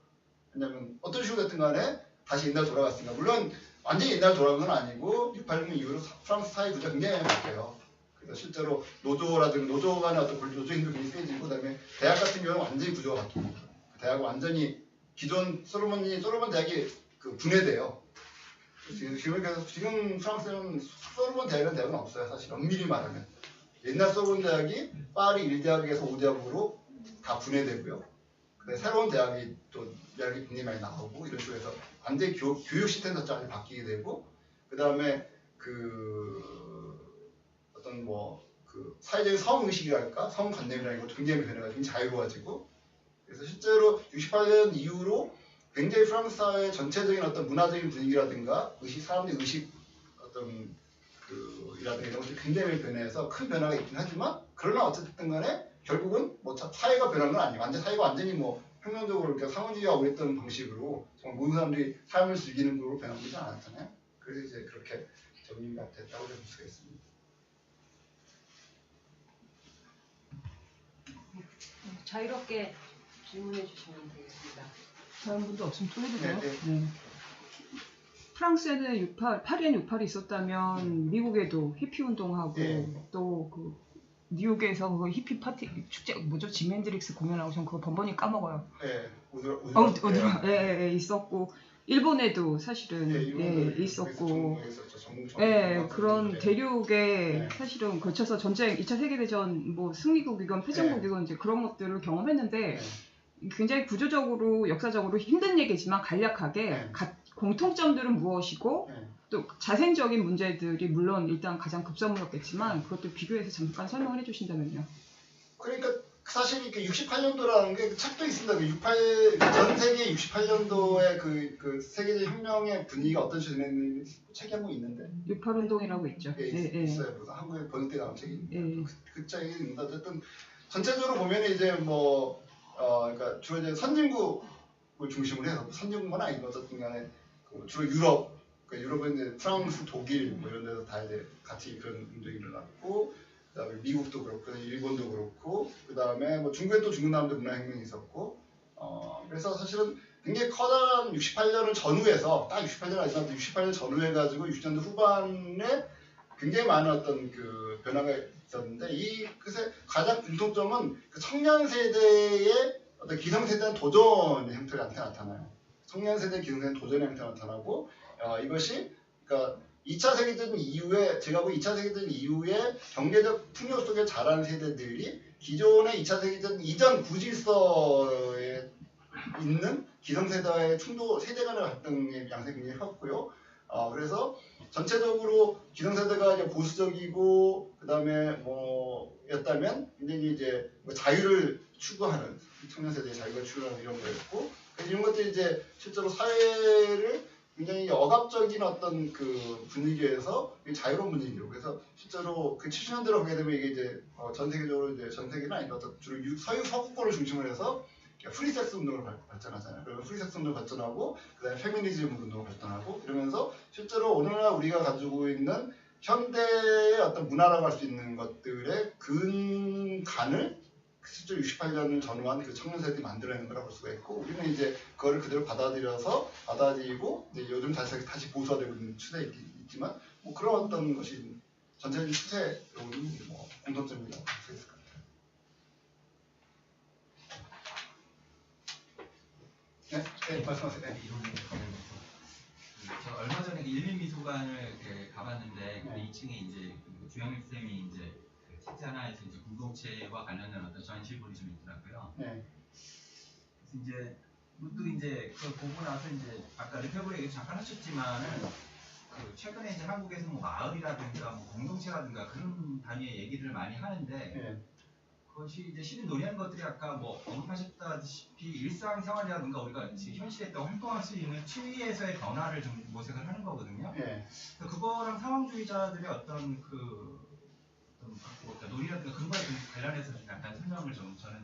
왜냐하면 어떤 식으로 됐든 간에 다시 옛날 돌아갔으니까 물론 완전히 옛날 돌아간 건 아니고 6.86년 이후로 프랑스 사회 구조가 굉장히 바뀌어요. 그래서 실제로 노조라든가 노조 간의 어떤 노조 힘도 굉장히 세지고 그다음에 대학 같은 경우는 완전히 구조가 바뀝니다. 대학은 완전히 기존 소로몬 대학이 그 분해돼요. 지금 프랑스는 소로몬 대학은 없어요. 사실 엄밀히 말하면 옛날 소로몬 대학이 파리 1대학에서 5대학으로 다 분해되고요. 새로운 대학이 굉장히 많이 나오고 이런 식으로 해서 완전히 교육 시스템 자체가 바뀌게 되고 그 다음에 어떤 그 사회적인 성 의식이랄까 성 관념이라는 것도 굉장히 변해가 굉장히 자유로워지고 그래서 실제로 68년 이후로 굉장히 프랑스 사회 전체적인 어떤 문화적인 분위기라든가 사람들의 의식 어떤 이라든가 이런 것들이 굉장히 변해서 큰 변화가 있긴 하지만 그러나 어쨌든 간에 결국은 뭐 사회가 변한 건 아니에요. 사회가 완전히 뭐 혁명적으로 그러니까 상호주의하고 했던 방식으로 정말 모든 사람들이 삶을 즐기는 걸로 변화되지 않았잖아요. 그래서 이제 그렇게 정리가 됐다고 볼 수가 있습니다. 자유롭게 질문해 주시면 되겠습니다. 다른 분도 없으면 또 해도 돼요? 네. 네. 프랑스에는 8.2엔 6.8이 있었다면 미국에도 히피 운동하고 또 그 뉴욕에서 그 히피 파티 축제 짐 핸드릭스 공연하고 전 그거 번번이 까먹어요. 네. 있었고 일본에도 사실은 있었고 그런 대륙에 사실은 거쳐서 전쟁 2차 세계대전 뭐 승리국이건 패전국이건 이제 그런 것들을 경험했는데 굉장히 구조적으로 역사적으로 힘든 얘기지만 간략하게 공통점들은 무엇이고 또 자생적인 문제들이 물론 일단 가장 급선무였겠지만 그것도 비교해서 잠깐 설명을 해주신다면요. 그러니까 사실 68년도라는 게 책도 있습니다. 전 세계 68년도의 그 세계적 혁명의 분위기가 어떤 식으로 지냈는지 책이 한 권 있는데 68운동이라고 있죠. 있어요. 그래서 한국에 번역돼 나온 책이 있는데 그 책이 있는데 어쨌든 전체적으로 보면 이제 그러니까 주로 이제 선진국을 중심으로 해서 선진국은 아니고 어쨌든 간에 주로 유럽은 이제 프랑스, 독일 뭐 이런 데서 다 이제 같이 그런 운동이 일어났고 그다음에 미국도 그렇고 일본도 그렇고 그다음에 뭐 중국에 또 중국 나라도 문화혁명이 있었고 그래서 사실은 굉장히 커다란 68년을 전후해서 딱 68년 아니지만 68년 전후해 가지고 60년대 후반에 굉장히 많은 어떤 그 변화가 있었는데 이 그래서 가장 공통점은 그 청년 세대의 어떤 기성세대한 도전의 형태가 나타나요. 청년 세대 기성세대 도전의 형태가 나타나고 이것이 그러니까 2차 세계대전 이후에 제가 보기 2차 세계대전 이후에 경제적 풍요 속에 자란 세대들이 기존의 2차 세계대전 이전 구질서에 있는 기성세대와의 세대 간의 갈등의 양상이 굉장히 컸고요. 그래서 전체적으로 기성세대가 이제 보수적이고 그다음에 였다면 굉장히 이제 자유를 추구하는 청년 세대의 자유를 추구하는 이런 거였고 이런 것들이 이제 실제로 사회를 굉장히 억압적인 어떤 그 분위기에서 자유로운 분위기로 그래서 실제로 그 70년대로 가게 되면 이게 이제 전 세계적으로 이제 전 세계는 아니고 주로 서구권을 중심으로 해서 프리섹스 운동을 발전하잖아요. 그러면 프리섹스 운동을 발전하고 그다음에 페미니즘 운동을 발전하고 이러면서 실제로 오늘날 우리가 가지고 있는 현대의 어떤 문화라고 할 수 있는 것들의 근간을 실제로 68년을 전후한 그 청년 세대들이 만들어내는 거라고 볼 수가 있고 우리는 이제 그거를 그대로 받아들이고 이제 요즘 다시 보수화되고 있는 추세가 있지만 뭐 그런 어떤 것이 전체적인 추세로는 공통점이라고 볼 수 있을 것 같아요. 네, 말씀하세요. 네. 저 얼마 전에 1민미술관을 가봤는데 네. 2층에 이제 주영일 쌤이 이제 책자 하나에서 이제 공동체와 관련된 어떤 전시물이 좀 있더라고요. 네. 그래서 이제 또 이제 그 보고 나서 이제 아까 르페브레 얘기 잠깐 하셨지만은 그 최근에 이제 한국에서 뭐 마을이라든가 뭐 공동체라든가 그런 단위의 얘기들을 많이 하는데 네. 그것이 이제 실은 논의하는 것들이 아까 뭐 언급하셨다시피 일상생활이라든가 우리가 지금 현실에 또 활동할 수 있는 추위에서의 변화를 좀 모색을 하는 거거든요. 네. 그거랑 상황주의자들의 어떤 논의라든가 그런 거에 좀 관련해서 좀 약간 설명을 좀 저는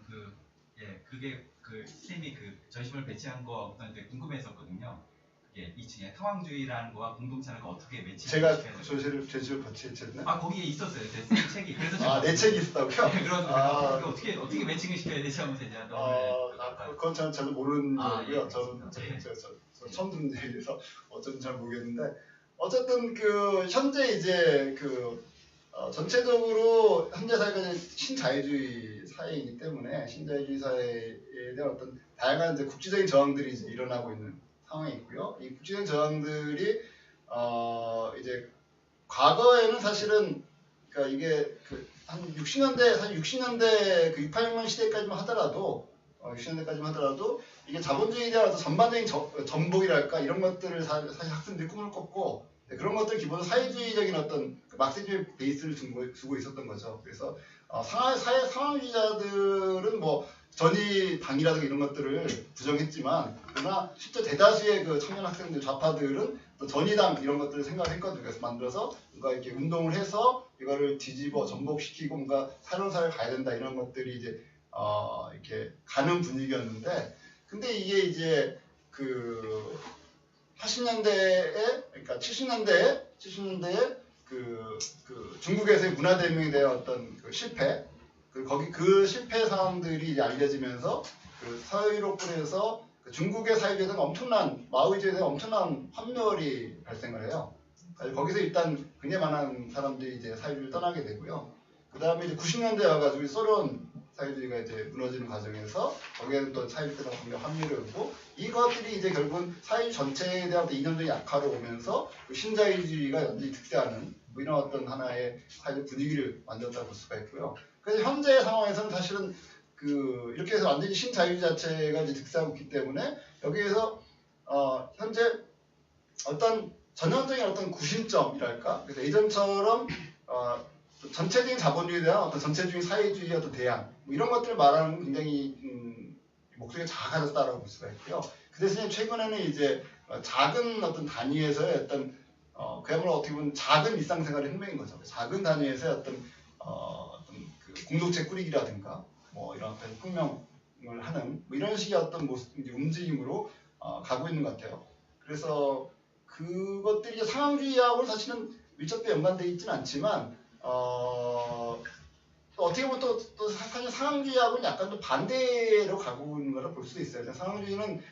그게 쌤이 그 전시물 배치한 거 어떤 데 궁금했었거든요. 그게 2층에 상황주의라는 거와 공동체는 어떻게 매치? 제가 제시를 배치했나? 아 거기에 있었어요. 제 쌤 책이. 그래서 제가 내 책이 있었다고요? 그런 어떻게 매칭을 시켜야 되지 하면서 이제 그건 저는 모르는 거고요. 예, 저는 저 처음 듣는 얘기라서 어쩐지 잘 모르겠는데 어쨌든 그 현재 이제 전체적으로 현재 사회가 신자유주의 사회이기 때문에 신자유주의 사회에 대한 어떤 다양한 이제 국지적인 저항들이 이제 일어나고 있는 상황이 있고요. 이 국지적인 저항들이 이제 과거에는 사실은 그러니까 이게 한 60년대 사실 60년대 그 6.86년 시대까지만 하더라도 60년대까지만 하더라도 이게 자본주의에 대한 어떤 전반적인 전복이랄까 이런 것들을 사실 학생들이 꿈을 꿨고 그런 것들 기본으로 사회주의적인 어떤 막스주의 베이스를 두고 있었던 거죠. 그래서 상황주의자들은 뭐 전이 당이라든가 이런 것들을 부정했지만 그러나 실제 대다수의 그 청년 학생들 좌파들은 또 전이당 이런 것들을 생각했거든요. 그래서 만들어서 뭔가 이렇게 운동을 해서 이거를 뒤집어 전복시키고 뭔가 새로운 사회를 가야 된다 이런 것들이 이제 이렇게 가는 분위기였는데 근데 이게 이제 그 80년대에 그러니까 70년대에 그 중국에서의 문화대혁명에 대한 어떤 그 실패 그 실패 상황들이 이제 알려지면서 그 서유럽권에서 중국의 사회주의에 대한 엄청난 마오이주의에 대한 엄청난 환멸이 발생을 해요. 거기서 일단 굉장히 많은 사람들이 이제 사회주의를 떠나게 되고요. 그 다음에 이제 90년대 와가지고 소련 사회주의가 이제 무너지는 과정에서 거기에는 또 사회주의에 대한 굉장히 환멸이 오고 이것들이 이제 결국은 사회주의 전체에 대한 이념적인 약화로 오면서 신자유주의가 완전히 득세하는 뭐 이런 어떤 하나의 사회적 분위기를 만들었다고 볼 수가 있고요. 그래서 현재 상황에서는 사실은 이렇게 해서 완전히 신자유주의 자체가 이제 득세하고 있기 때문에 여기에서 현재 어떤 전형적인 어떤 구심점이랄까 그래서 예전처럼 전체적인 자본주의에 대한 어떤 전체적인 사회주의의 어떤 대안 뭐 이런 것들을 말하는 굉장히 목소리가 작아졌다라고 볼 수가 있고요. 그 대신에 최근에는 이제 작은 어떤 단위에서의 어떤 그야말로 어떻게 보면 작은 일상생활의 혁명인 거죠. 작은 단위에서의 어떤 그 공동체 꾸리기라든가 뭐 이런 어떤 혁명을 하는 뭐 이런 식의 어떤 모습 이제 움직임으로 가고 있는 것 같아요. 그래서 그것들이 상황주의하고 사실은 밀접하게 연관되어 있지는 않지만 또 어떻게 보면 또 사실 상황주의하고는 약간 또 반대로 가고 있는 거라 볼 수도 있어요. 상황주의는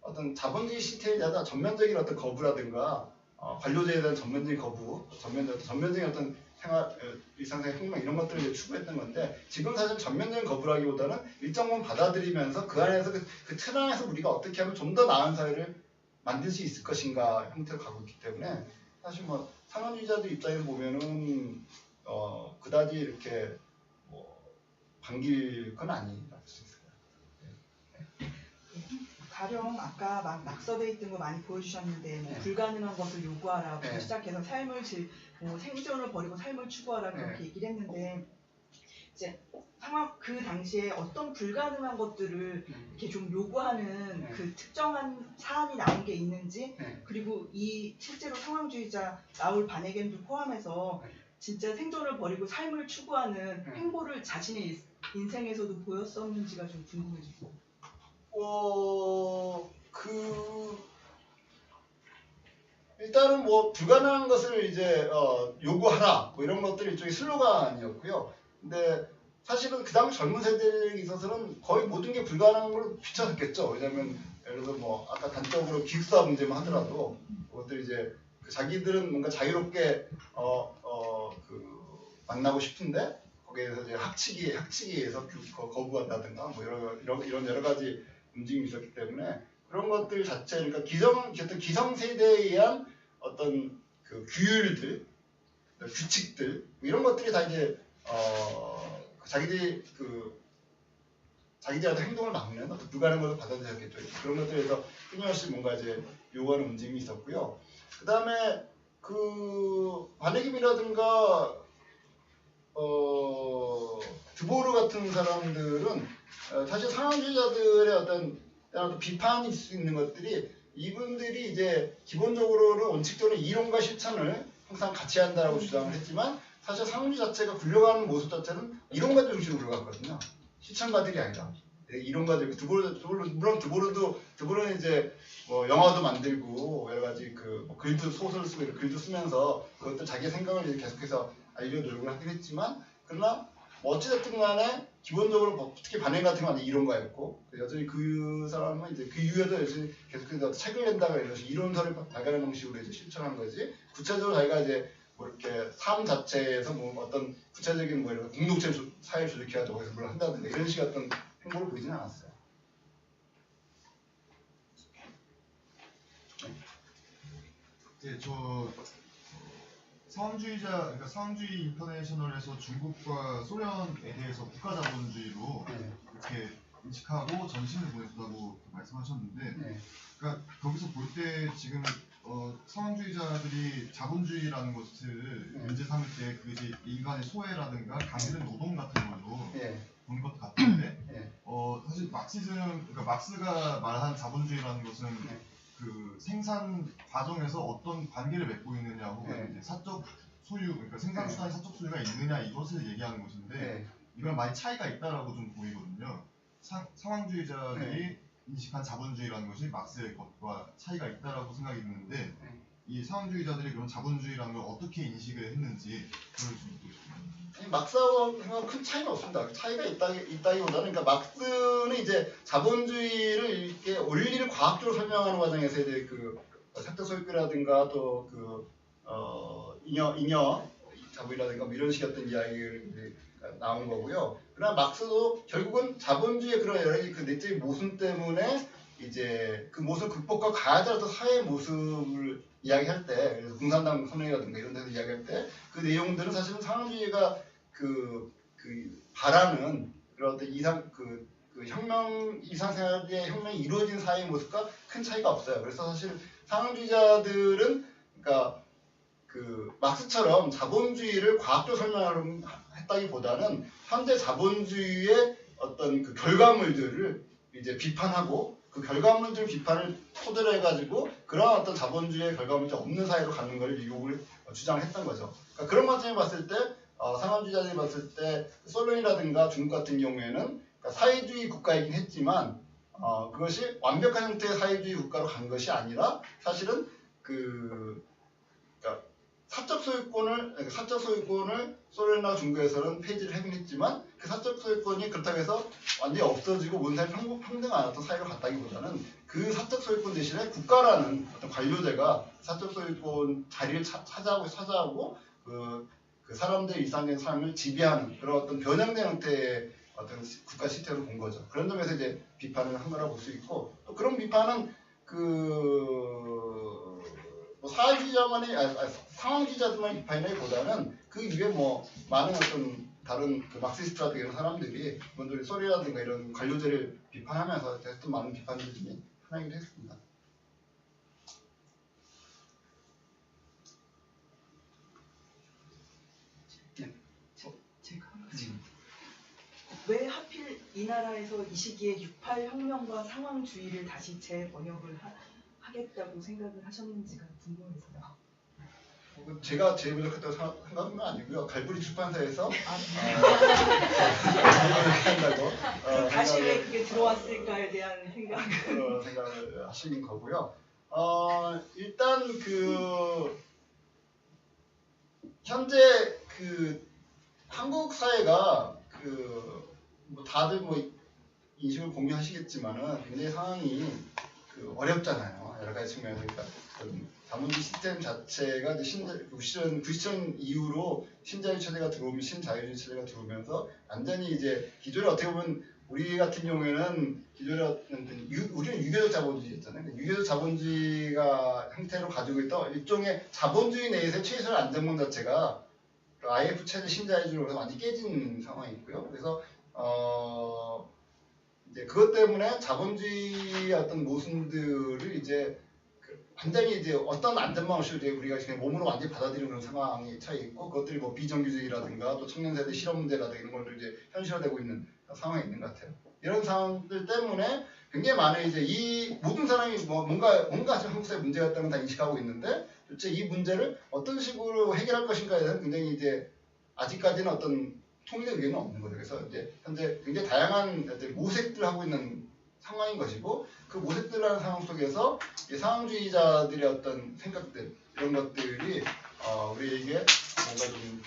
어떤 자본주의 시스템에 대한 전면적인 어떤 거부라든가 관료제에 대한 전면적인 거부, 전면적인 어떤 일상생활 혁명 이런 것들을 이제 추구했던 건데 지금 사실 전면적인 거부라기보다는 일정 부분 받아들이면서 그 안에서 그 틀 안에서 우리가 어떻게 하면 좀 더 나은 사회를 만들 수 있을 것인가 형태로 가고 있기 때문에 사실 뭐 상황주의자들 입장에서 보면은 그다지 이렇게 뭐 반길 건 아니라고 할 수 있을 거예요. 가령 아까 막 낙서돼 있던 거 많이 보여주셨는데 뭐 네. 불가능한 것을 요구하라부터 네. 시작해서 생존을 버리고 삶을 추구하라 그렇게 얘기를 했는데 이제 그 당시에 어떤 불가능한 것들을 이렇게 좀 요구하는 네. 그 특정한 사안이 나온 게 있는지 네. 그리고 이 실제로 상황주의자 라울 바네겐도 포함해서 네. 진짜 생존을 버리고 삶을 추구하는 네. 행보를 자신의 인생에서도 보였었는지가 좀 궁금해졌어요. 일단은 뭐 불가능한 것을 이제 요구하라 뭐 이런 것들이 일종의 슬로건이었고요. 근데 사실은 그 당시 젊은 세대에 있어서는 거의 모든 게 불가능한 걸로 비춰졌겠죠. 왜냐하면 예를 들어 뭐 아까 단적으로 기숙사 문제만 하더라도 그것들 이제 자기들은 뭔가 자유롭게 만나고 싶은데 거기에서 이제 학칙에 의해서 거부한다든가 뭐 이런 여러 가지 움직임이 있었기 때문에 그런 것들 자체, 그러니까 기성세대에 의한 어떤 그 규율들, 규칙들 이런 것들이 다 이제 자기들의 행동을 막는 어떤 불가능을 받아들였겠죠. 그런 것들에서 끊임없이 뭔가 이제 요구하는 움직임이 있었고요. 그 다음에 그 바네김이라든가 드보르 같은 사람들은 사실 상황주의자들의 어떤 비판이 있을 수 있는 것들이 이분들이 이제 기본적으로는 원칙적으로 이론과 실천을 항상 같이 한다고 주장을 했지만 사실 상황주의 자체가 굴려가는 모습 자체는 이론가들 중심으로 굴러갔거든요. 실천가들이 아니라 이론가들. 물론 드보르는 이제 뭐 영화도 만들고 여러 가지 그 글도 소설을 쓰고 이런 글도 쓰면서 그것도 자기 생각을 이제 계속해서 알려 노력을 하긴 했지만 그러나 뭐 어찌됐든 간에 기본적으로 뭐 특히 반응 같은 건 이론가였고 여전히 그 사람은 이제 그 이후에도 여전히 계속해서 책을 낸다가 이런 이론서를 발간하는 방식으로 이제 실천한 거지 구체적으로 자기가 이제 뭐 이렇게 삶 자체에서 뭐 어떤 구체적인 뭐 이런 공동체 사회를 조직해가지고 거기서 뭘 한다든가 이런 식의 어떤 행보를 보이지는 않았어요. 네, 저 그러니까 상황주의 인터내셔널에서 중국과 소련에 대해서 국가자본주의로 이렇게 인식하고 전신을 보냈다고 말씀하셨는데, 그러니까 거기서 볼 때 지금 상황주의자들이 자본주의라는 것을 문제 삼을 때 그게 인간의 소외라든가 강제된 노동 같은 걸로 본 것 같은데, 사실 그러니까 막스가 말한 자본주의라는 것은 그 생산 과정에서 어떤 관계를 맺고 있느냐 혹은 이제 사적 소유, 그러니까 생산 수단의 사적 소유가 있느냐 이것을 얘기하는 것인데 이건 많이 차이가 있다라고 좀 보이거든요. 상황주의자들이 인식한 자본주의라는 것이 막스의 것과 차이가 있다라고 생각이 드는데 이 상황주의자들이 그런 자본주의라는 걸 어떻게 인식을 했는지 그걸 좀 듣고 싶습니다. 막스하고 큰 차이는 없습니다. 차이가 있다기보다는 그러니까 막스는 이제 자본주의를 이렇게 원리를 과학적으로 설명하는 과정에서 이제 그 사적소유권이라든가 또 그 잉여 자본이라든가 뭐 이런 식의 어떤 이야기를 이제 나온 거고요. 그러나 막스도 결국은 자본주의의 그런 여러 가지 그 내적인 모순 때문에 이제 그 모습을 극복하고 가야 될 어떤 사회의 모습을 이야기할 때, 그래서 공산당 선언이라든가 이런 데서 이야기할 때 그 내용들은 사실은 상황주의가 그 바라는 그런 어떤 일상생활의 혁명이 이루어진 사회의 모습과 큰 차이가 없어요. 그래서 사실 상황주의자들은 그러니까 그 막스처럼 자본주의를 과학적으로 설명을 했다기보다는 현대 자본주의의 어떤 그 결과물들을 이제 비판하고 그 결과물들 비판을 토대로 해가지고 그런 어떤 자본주의의 결과물이 없는 사회로 가는 걸 요구를 주장했던 거죠. 그러니까 그런 관점에 봤을 때 상황주의자들이 봤을 때 소련이라든가 중국 같은 경우에는 그러니까 사회주의 국가이긴 했지만 그것이 완벽한 형태의 사회주의 국가로 간 것이 아니라 사실은 그러니까 사적 소유권을 소련이나 중국에서는 폐지를 하긴 했지만 그 사적 소유권이 그렇다고 해서 완전히 없어지고 모든 사람이 평등한 어떤 사회로 갔다기보다는 그 사적 소유권 대신에 국가라는 어떤 관료제가 사적 소유권 자리를 차지하고 그 사람들의 일상적인 삶을 지배하는 그런 어떤 변형된 형태의 어떤 국가 시스템을 본 거죠. 그런 점에서 이제 비판을 한 거라고 볼 수 있고 또 그런 비판은 상황주의자들만 비판이라기보다는 그 이외에 뭐 많은 어떤 다른 그 막시스트라든가 이런 사람들이 그분들이 소리라든가 이런 관료제를 비판하면서 했던 많은 비판들 중에 하나이기도 했습니다. 제가 한 가지. 왜 하필 이 나라에서 이 시기에 68 혁명과 상황주의를 다시 재번역을 하겠다고 생각을 하셨는지가 궁금해서요. 제가 재번역했다고 생각한 건 아니고요. 갈부리 출판사에서 한다고 다시 왜 그게 들어왔을까에 대한 생각을 하시는 거고요. 일단 현재 한국 사회가 뭐 다들 뭐 인식을 공유하시겠지만은 굉장히 상황이 어렵잖아요. 여러 가지 측면에서 그러니까 자본주의 시스템 자체가 이제 90년 이후로 신자유주의 체제가 들어오면 신자유주의 체제가 들어오면서 완전히 이제 기존에 어떻게 보면 우리 같은 경우에는 기존에 우리는 유교적 자본주의였잖아요. 유교적 자본주의가 형태로 가지고 있던 일종의 자본주의 내에서의 최소의 안정망 자체가 IF 체제 신자유주의로 완전히 깨진 상황이 있고요. 그래서 이제 그것 때문에 자본주의의 어떤 모순들을 이제 완전히 이제 어떤 안전망 없이 이제 우리가 그냥 몸으로 완전히 받아들이는 그런 상황이 처해 있고, 그것들이 뭐 비정규직이라든가 또 청년 세대 실업 문제라든가 이런 걸로 이제 현실화되고 있는 상황이 있는 것 같아요. 이런 상황들 때문에 굉장히 많은 이제 이 모든 사람이 뭐 뭔가 한국 사회 문제가 있다는 다 인식하고 있는데, 도대체 이 문제를 어떤 식으로 해결할 것인가에 대한 굉장히 이제 아직까지는 어떤 통일된 의견은 없는 거죠. 그래서 이제 현재 굉장히 다양한 모색들을 하고 있는 상황인 것이고, 그 모색들이라는 상황 속에서 이 상황주의자들의 어떤 생각들 이런 것들이 우리에게 뭔가 좀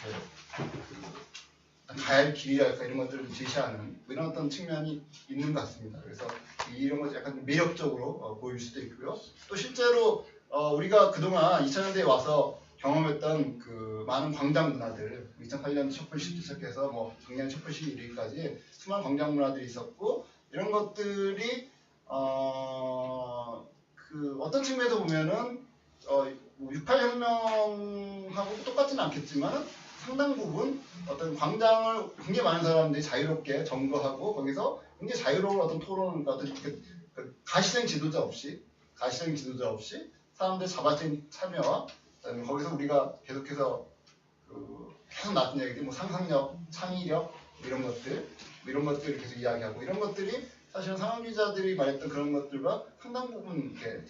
이렇게 가야 할 길이랄까 이런 것들을 제시하는 이런 어떤 측면이 있는 것 같습니다. 그래서 이런 것이 약간 매력적으로 보일 수도 있고요. 또 실제로 우리가 그동안 2000년대에 와서 경험했던 그 많은 광장 문화들, 2008년 촛불 시작해서 뭐 작년 촛불 시기 이르기까지 수많은 광장 문화들이 있었고, 이런 것들이 그 어떤 측면에서 보면은 68혁명하고 똑같지는 않겠지만 상당 부분 어떤 광장을 굉장히 많은 사람들이 자유롭게 점거하고 거기서 굉장히 자유로운 어떤 토론, 어떤 가시적 지도자 없이 사람들의 자발적인 참여와 그다음에 거기서 우리가 계속해서 계속 나왔던 얘기들, 뭐 상상력, 창의력 이런 것들을 계속 이야기하고, 이런 것들이 사실은 상황주의자들이 말했던 그런 것들과 상당 부분 이렇게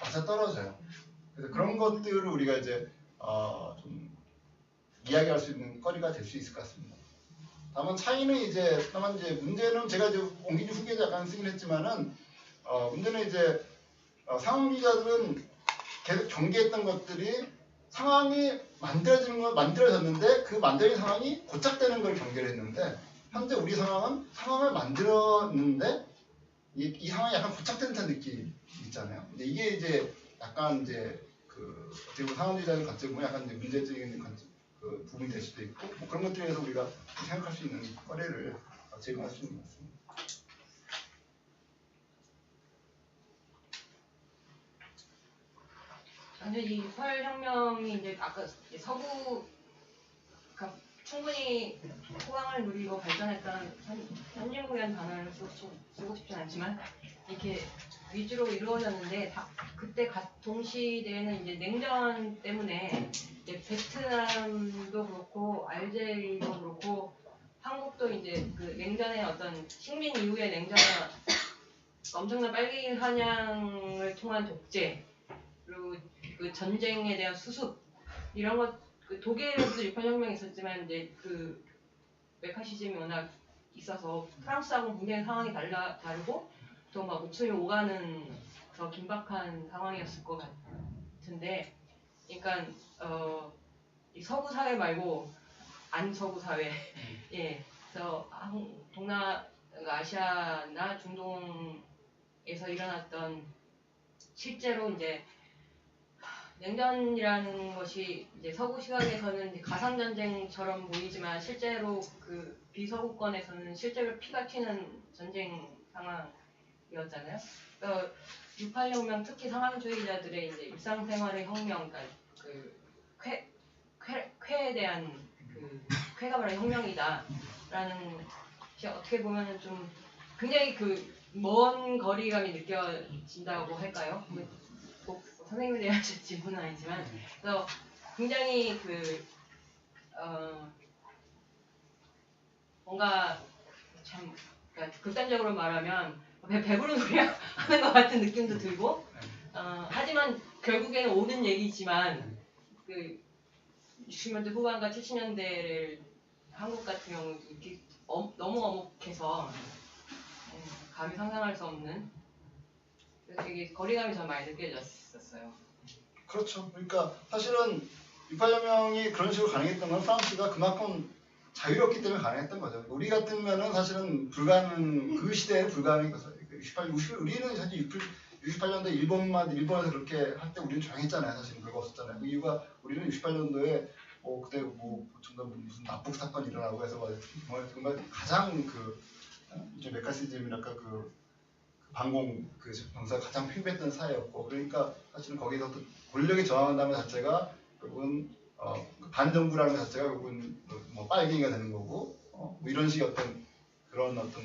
맞아 떨어져요. 그래서 그런 것들을 우리가 이제 좀 이야기할 수 있는 거리가 될 수 있을 것 같습니다. 다만 문제는 제가 이제 옹기주 후계자 약간 쓰긴 했지만은 문제는 이제 상황주의자들은 계속 경계했던 것들이 상황이 만들어졌는데 그 만들어진 상황이 고착되는 걸 경계를 했는데, 현재 우리 상황은 상황을 만들었는데 이 상황이 약간 고착된 듯한 느낌이 있잖아요. 근데 이게 이제 약간 이제 어떻게 보면 상황주의자들 관점 보면 약간 이제 문제적인 그 부분이 될 수도 있고, 뭐 그런 것들에 대해서 우리가 생각할 수 있는 거래를 제공할 수 있는 것 같습니다. 저는 이 68혁명이 이제 아까 서구가 충분히 호황을 누리고 발전했던 선진국이라는 단어를 쓰고 싶진 않지만 이렇게 위주로 이루어졌는데, 그때 동시대에는 이제 냉전 때문에 이제 베트남도 그렇고 알제리도 그렇고 한국도 이제 그 냉전의 어떤 식민 이후의 냉전의 엄청난 빨리 사냥을 통한 독재, 그리고 그 전쟁에 대한 수습 이런 것, 그 독일에서도 68혁명이 있었지만 이제 그 메카시즘이 워낙 있어서 프랑스하고 굉장히 상황이 다르고 또 막 목숨이 오가는 더 긴박한 상황이었을 것 같은데, 그러니까 이 서구 사회 말고 안서구 사회, 그래서 아시아나 중동에서 일어났던 실제로 이제 냉전이라는 것이 이제 서구 시각에서는 가상 전쟁처럼 보이지만 실제로 그 비서구권에서는 실제로 피가 튀는 전쟁 상황이었잖아요. 그러니까 68혁명 특히 상황주의자들의 이제 일상생활의 혁명, 그러니까 그 쾌에 대한 그 쾌가 바로 혁명이다라는 것이 어떻게 보면은 좀 굉장히 그 먼 거리감이 느껴진다고 할까요? 꼭 선생님들이 하실 질문은 아니지만, 그래서 굉장히 뭔가 참 그러니까 극단적으로 말하면 배부른 소리 하는 것 같은 느낌도 들고, 하지만 결국에는 옳은 얘기지만 그 60년대 후반과 70년대를 한국 같은 경우 너무 어목해서 감히 상상할 수 없는, 되게 거리감이 좀 많이 느껴졌었어요. 그렇죠. 그러니까 사실은 68혁명이 그런 식으로 가능했던 건 프랑스가 그만큼 자유롭기 때문에 가능했던 거죠. 우리 같으면은 사실은 그 시대에 불가능한 거죠. 우리는 사실 68년도에 일본에서 그렇게 할 때 우리는 조용했잖아요. 사실 별거 없었잖아요. 그 이유가 우리는 68년도에 그때 정말 무슨 납북 사건이 일어나고 해서 정말 가장 이제 메카시즘이랄까 그 반공 그 정서가 가장 팽배했던 사회였고, 그러니까 사실은 거기서 또 권력에 저항한다는 자체가 결국은 반정부라는 자체가 결국은 뭐 빨갱이가 되는 거고, 뭐 이런 식의 어떤 그런 어떤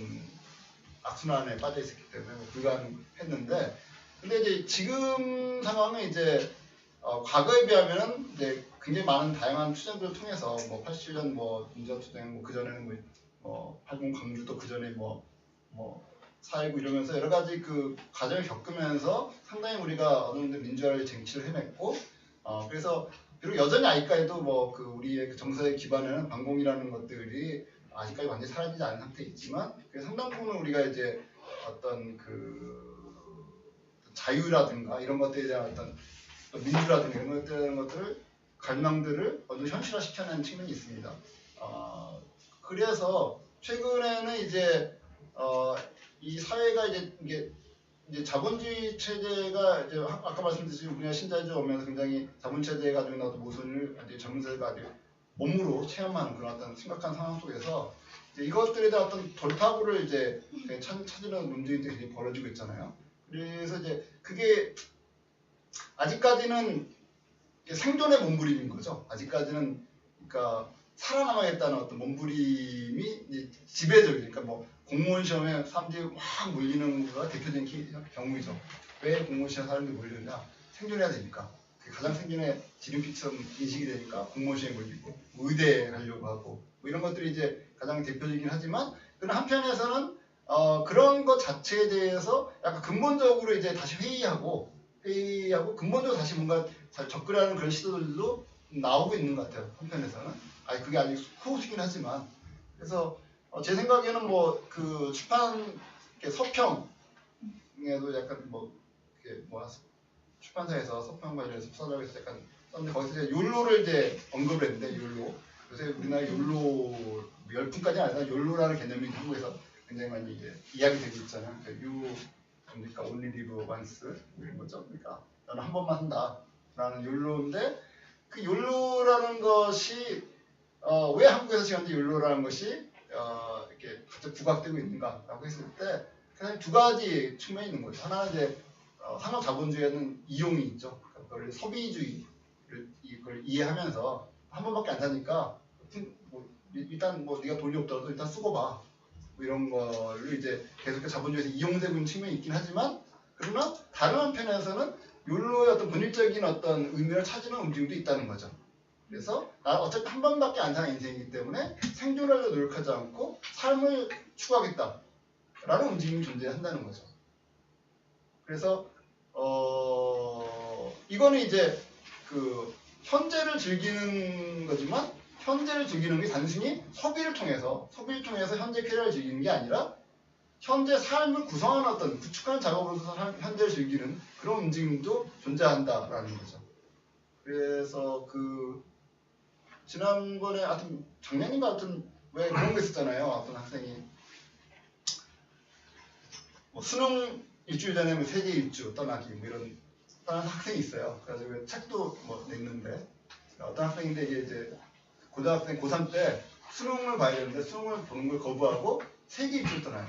악순환에 빠져 있었기 때문에 불가능했는데, 근데 이제 지금 상황은 이제 과거에 비하면은 이제 굉장히 많은 다양한 투쟁들을 통해서 뭐 87년 뭐 민주투쟁, 뭐 그전에는 뭐 80 광주, 또 그전에 뭐 4.19 이러면서 여러 가지 그 과정을 겪으면서 상당히 우리가 어느 정도 민주화의 쟁취를 해냈고, 그래서 비록 여전히 아직까지도 뭐 그 우리의 그 정서에 기반하는 반공이라는 것들이 아직까지 완전히 사라지지 않은 상태에 있지만, 상당 부분은 우리가 이제 어떤 그 자유라든가 이런 것들에 대한 어떤 민주라든가 이런 것들을 갈망들을 어느 현실화 시켜낸 측면이 있습니다. 그래서 최근에는 이제 이 사회가 이제 자본주의 체제가 이제 아까 말씀드렸듯이 우리나라 신자유주의 오면서 굉장히 자본 체제에 가지고 있는 어떤 모순을 이제 젊은 세대가 아주 몸으로 체험하는 그런 어떤 심각한 상황 속에서 이제 이것들에 대한 어떤 돌파구를 이제 찾으는 움직임들이 굉장히 벌어지고 있잖아요. 그래서 이제 그게 아직까지는 생존의 몸부림인 거죠. 아직까지는 그러니까 살아남아야겠다는 어떤 몸부림이 이제 지배적이니까, 그러니까 뭐 공무원 시험에 사람들이 막 몰리는 거가 대표적인 경우이죠. 왜 공무원 시험에 사람들이 몰리느냐? 생존해야 되니까. 그게 가장 생존의 지름길처럼 인식이 되니까 공무원 시험에 몰리고, 의대에 가려고 하고, 뭐 이런 것들이 이제 가장 대표적이긴 하지만, 그러나 한편에서는 그런 것 자체에 대해서 약간 근본적으로 이제 다시 회의하고 근본적으로 다시 뭔가 잘 접근하는 그런 시도들도 나오고 있는 것 같아요. 한편에서는. 그게 아직 후시긴 하지만. 그래서 제 생각에는 뭐 그 출판 서평에도 약간 출판사에서 서평 관련해서 수사라고 해서 약간 썼는데, 거기서 이제 욜로를 이제 언급을 했는데, 욜로. 요새 우리나라 욜로 열풍까지는 아니라 욜로라는 개념이 한국에서 굉장히 많이 이제 이야기되고 있잖아요. 그러니까 only live once 이런 거죠. 그러니까 나는 한 번만 한다라는 욜로인데, 그 욜로라는 것이 왜 한국에서 지금 욜로라는 것이 이렇게 갑자기 부각되고 있는가라고 했을 때 그냥 두 가지 측면이 있는 거죠. 하나는 이제 산업 자본주의에는 이용이 있죠. 그러니까 소비주의를 이걸 이해하면서 한 번밖에 안 사니까 일단 뭐 네가 돈이 없더라도 일단 쓰고 봐. 뭐 이런 거를 이제 계속 자본주의에서 이용되고 있는 측면이 있긴 하지만, 그러나 다른 한편에서는 욜로의 어떤 본질적인 어떤 의미를 찾는 움직임도 있다는 거죠. 그래서 어차피 한 번밖에 안 사는 인생이기 때문에 생존하려고 노력하지 않고 삶을 추구하겠다라는 움직임이 존재한다는 거죠. 그래서 이거는 이제 그 현재를 즐기는 거지만, 현재를 즐기는 게 단순히 소비를 통해서 현재 쾌락을 즐기는 게 아니라 현재 삶을 구성하는 어떤 구축하는 작업으로서 현재를 즐기는 그런 움직임도 존재한다라는 거죠. 그래서 그 지난번에 하여튼 작년인가 하여튼 왜 그런 거 있었잖아요. 어떤 학생이 뭐 수능 일주일 전에 뭐 세계 일주 떠나기 뭐 이런 다른 학생이 있어요. 그래가지고 책도 뭐 냈는데, 어떤 학생인데 이제 고등학생 고3 때 수능을 봐야 되는데 수능을 보는 걸 거부하고 세계 일주를 떠나요.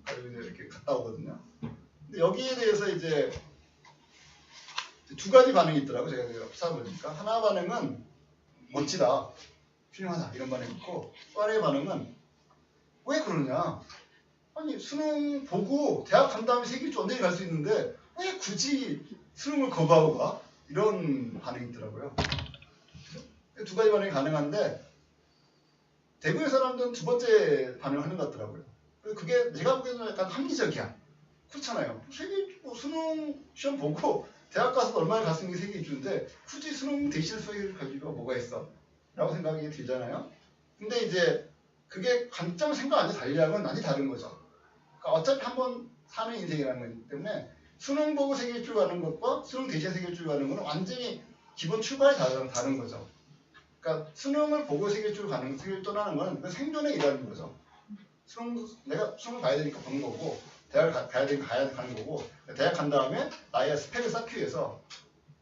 그리고 이제 이렇게 갔다 오거든요. 근데 여기에 대해서 이제 두 가지 반응이 있더라고요. 제가 찾아보니까 하나 반응은 멋지다, 훌륭하다 이런 반응이 있고, 또 하나의 반응은 왜 그러냐? 아니 수능 보고 대학 간 다음에 세계 일주 언제든지 갈 수 있는데 왜 굳이 수능을 거부하고 가? 이런 반응이 있더라고요. 두 가지 반응이 가능한데 대부분의 사람들은 두 번째 반응을 하는 것 같더라고요. 그게 제가 보기에는 약간 합리적이야. 그렇잖아요. 수능 시험 보고 대학 가서 얼마나 갈 수 있는 게 세계 일주인데 굳이 수능 대신 수학을 가질 필요가 뭐가 있어? 라고 생각이 들잖아요. 근데 이제 그게 관점을 생각 완전히 달리하고는 많이 다른 거죠. 그러니까 어차피 한 번 사는 인생이라는 거기 때문에 수능 보고 세계 일주 가는 것과 수능 대신 세계 일주 가는 거는 완전히 기본 출발이 다른 거죠. 그러니까 수능을 보고 세계 일주를 떠나는 거는 생존의 일하는 거죠. 내가 수능을 가야 되니까 보는 거고, 대학을 가야 되니까 가는 거고, 대학 간 다음에 나의 스펙을 쌓기 위해서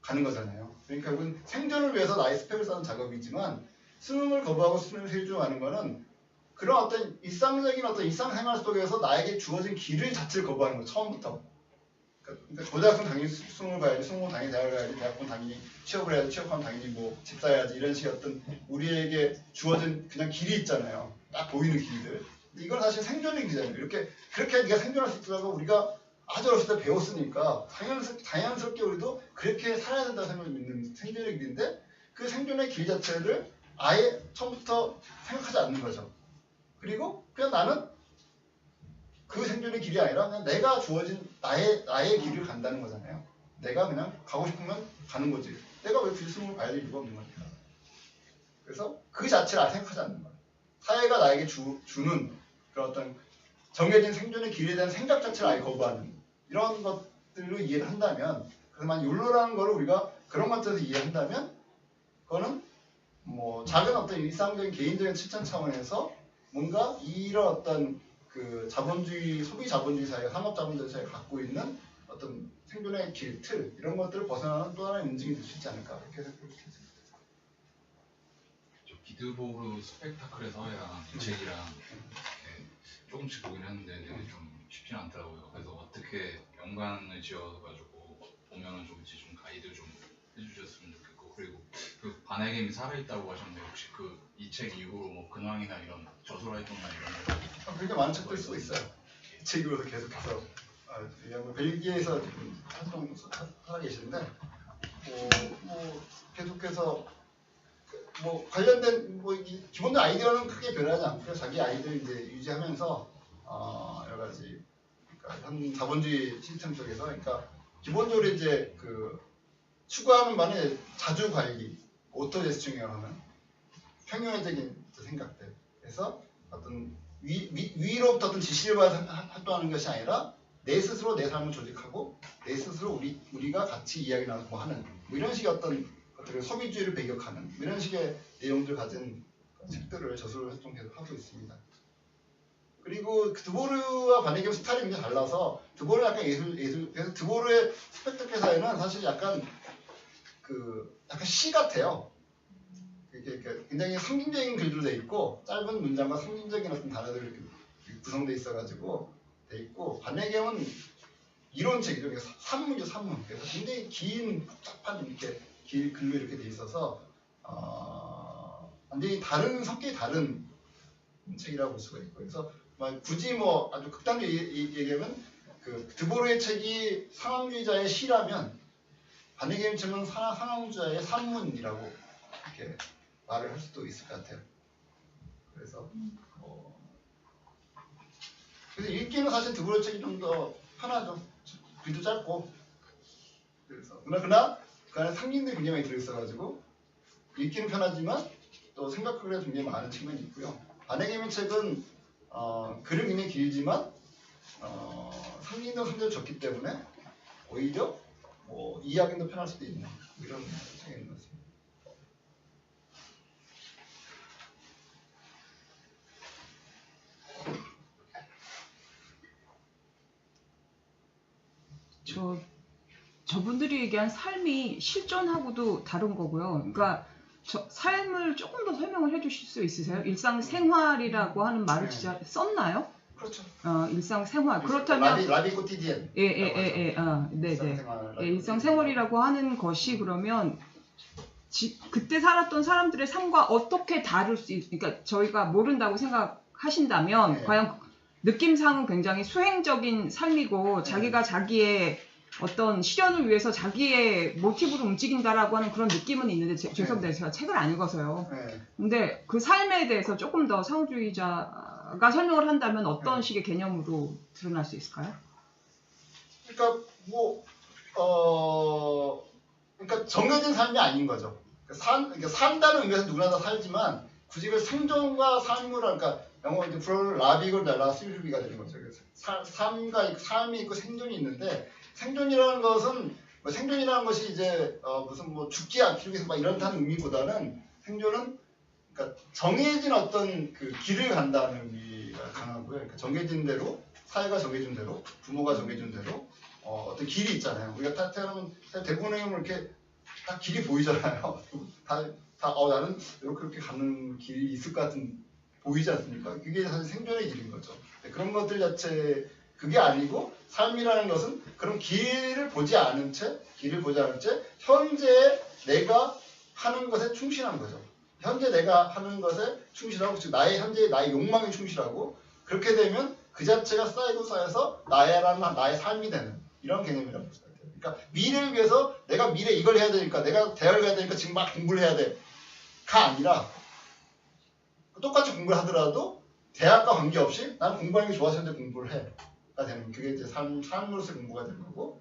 가는 거잖아요. 그러니까 결국은 생존을 위해서 나의 스펙을 쌓는 작업이지만, 수능을 거부하고 수능을 세계 일주 가는 거는 그런 어떤 일상적인 어떤 일상생활 속에서 나에게 주어진 길을 자체를 거부하는 거예요. 처음부터. 그러니까 고등학생 당연히 수능을 가야지, 수능 당연히 대학을 가야지, 대학은 당연히 취업을 해야지, 취업하면 당연히 뭐 집사해야지 이런 식의 어떤 우리에게 주어진 그냥 길이 있잖아요. 딱 보이는 길들. 이건 사실 생존의 길이잖아요. 이렇게 그렇게 네가 생존할 수 있다고 우리가 아주 어렸을 때 배웠으니까 자연스럽게 우리도 그렇게 살아야 된다고 생각을 믿는 생존의 길인데 그 생존의 길 자체를 아예 처음부터 생각하지 않는 거죠. 그리고 그냥 나는 그 생존의 길이 아니라 그냥 내가 주어진 나의 길을 간다는 거잖아요. 내가 그냥 가고 싶으면 가는 거지. 내가 왜 필승을 봐야 될 이유가 없는 거니까. 그래서 그 자체를 아예 생각하지 않는 거예요. 사회가 나에게 주는 그런 어떤 정해진 생존의 길에 대한 생각 자체를 아예 거부하는 이런 것들로 이해를 한다면 그래서 만약 욜로라는 거를 우리가 그런 것들에서 이해한다면 그거는 뭐 작은 어떤 일상적인 개인적인 실천 차원에서 뭔가 이런 어떤 그 자본주의, 소비 자본주의 사회, 산업 자본주의 사회가 갖고 있는 어떤 생존의 길, 틀 이런 것들을 벗어나는 또 하나의 인증이 될 수 있지 않을까 이렇게 생각합니다. 비드보르 스펙타클의 사회랑 이 책이랑 이렇게 조금씩 보긴 했는데 되게 좀 쉽지는 않더라고요. 그래서 어떻게 연관을 지어가지고 보면은 좋을지 좀 가이드 좀 해주셨으면 좋겠고 그리고 그 반해겜이 살아있다고 하셨는데 혹시 그 이 책 이후로 뭐 근황이나 이런 저술 활동이나 이런 거 굉장히 많은 책들 쓰고 있어요. 이 책 이후로도 계속해서 벨기에에서 지금 활동 살아 계시는데 뭐 계속해서 뭐 관련된 뭐 기본적인 아이디어는 크게 변하지 않고요. 자기 아이디어 이제 유지하면서 여러 가지 그러니까 현 자본주의 시스템 속에서 그러니까 기본적으로 이제 그 추구하는 바는 자주 관리, 오토제스팅이라고 하는 평형적인 생각들. 그래서 어떤 위로부터 어떤 지시를 받아서 활동하는 것이 아니라 내 스스로 내 삶을 조직하고 내 스스로 우리가 같이 이야기 나누고 하는 뭐 이런 식의 어떤 것들을 소비주의를 배격하는 뭐 이런 식의 내용들 가진 책들을 저술 활동 계속 하고 있습니다. 그리고 드보르와 반해겜 스타일이 굉장히 달라서 드보르는 약간 예술 그래서 드보르의 스펙트클 사회는 사실 약간 약간 시 같아요. 이렇게 굉장히 상징적인 글들로 돼 있고 짧은 문장과 상징적인 어떤 단어들이 이렇게 구성돼 있어가지고 돼 있고 반해겜은 이론책이죠. 그러니까 산문이죠, 산문. 그래서 굉장히 긴 복잡한 이렇게 길 글로 이렇게 돼 있어서 완전히 다른 성격이 다른 책이라고 볼 수가 있고 그래서 굳이 뭐 아주 극단적으로 얘기하면 그 드보르의 책이 상황주의자의 시라면 반해겜 책은 상황주의자의 산문이라고 이렇게 말을 할 수도 있을 것 같아요. 그래서 그래서 읽기는 사실 드보르 책이 좀 더 편하죠. 글도 짧고 그래서 그러나 그 안에 상징들이 굉장히 많이 들어있어가지고 읽기는 편하지만 또 생각하기가 굉장히 많은 측면이 있고요. 반해겜의 책은 글은 굉장히 길지만 상징도 적기 때문에 오히려 뭐 이해하기도 편할 수도 있는 이런 책이 있는 것 같습니다. 저분들이 얘기한 삶이 실존하고도 다른 거고요. 그러니까 삶을 조금 더 설명을 해주실 수 있으세요? 일상생활이라고 하는 말을 진짜 썼나요? 그렇죠. 일상생활. 그렇다면 라비 코티디엔. 네네. 일상생활이라고 하는 것이 그러면 그때 살았던 사람들의 삶과 어떻게 다를 수 그러니까 저희가 모른다고 생각하신다면 과연 느낌상은 굉장히 수행적인 삶이고 자기가 자기의 어떤 실현을 위해서 자기의 모티브로 움직인다라고 하는 그런 느낌은 있는데 죄송합니다. 제가 책을 안 읽어서요. 근데 그 삶에 대해서 조금 더 상호주의자가 설명을 한다면 어떤 식의 개념으로 드러날 수 있을까요? 그러니까 그러니까 정해진 삶이 아닌 거죠. 그러니까 산다는 의미에서 누구나 다 살지만 굳이 그 생존과 삶을 그러니까 영어 이제 프로를 라비고 달라 스유비가 되는 거죠. 삶이 있고 생존이 있는데 생존이라는 것은 생존이라는 것이 이제 무슨 뭐 죽지 않기 위해서 막 이런다는 의미보다는 생존은 그러니까 정해진 어떤 그 길을 간다는 의미가 강하고요. 그러니까 정해진 대로 사회가 정해준 대로 부모가 정해준 대로 어떤 길이 있잖아요. 우리가 태어나면 대부분의 이렇게 딱 길이 보이잖아요. 나는 이렇게 가는 길이 있을 것 같은 보이지 않습니까? 그게 사실 생존의 길인 거죠. 그런 것들 자체 그게 아니고 삶이라는 것은 그런 길을 보지 않은 채 현재 내가 하는 것에 충실한 거죠. 현재 내가 하는 것에 충실하고 즉 현재 나의 욕망에 충실하고 그렇게 되면 그 자체가 쌓이고 쌓여서 나의 삶이 되는 이런 개념이라고 볼 수 있어요. 그러니까 미래를 위해서 내가 미래 이걸 해야 되니까 내가 대학을 가야 되니까 지금 막 공부를 해야 돼가 아니라 똑같이 공부를 하더라도 대학과 관계없이 나는 공부하는 게 좋아서 현재 공부를 해가 되는 그게 이제 삶으로서의 공부가 되는 거고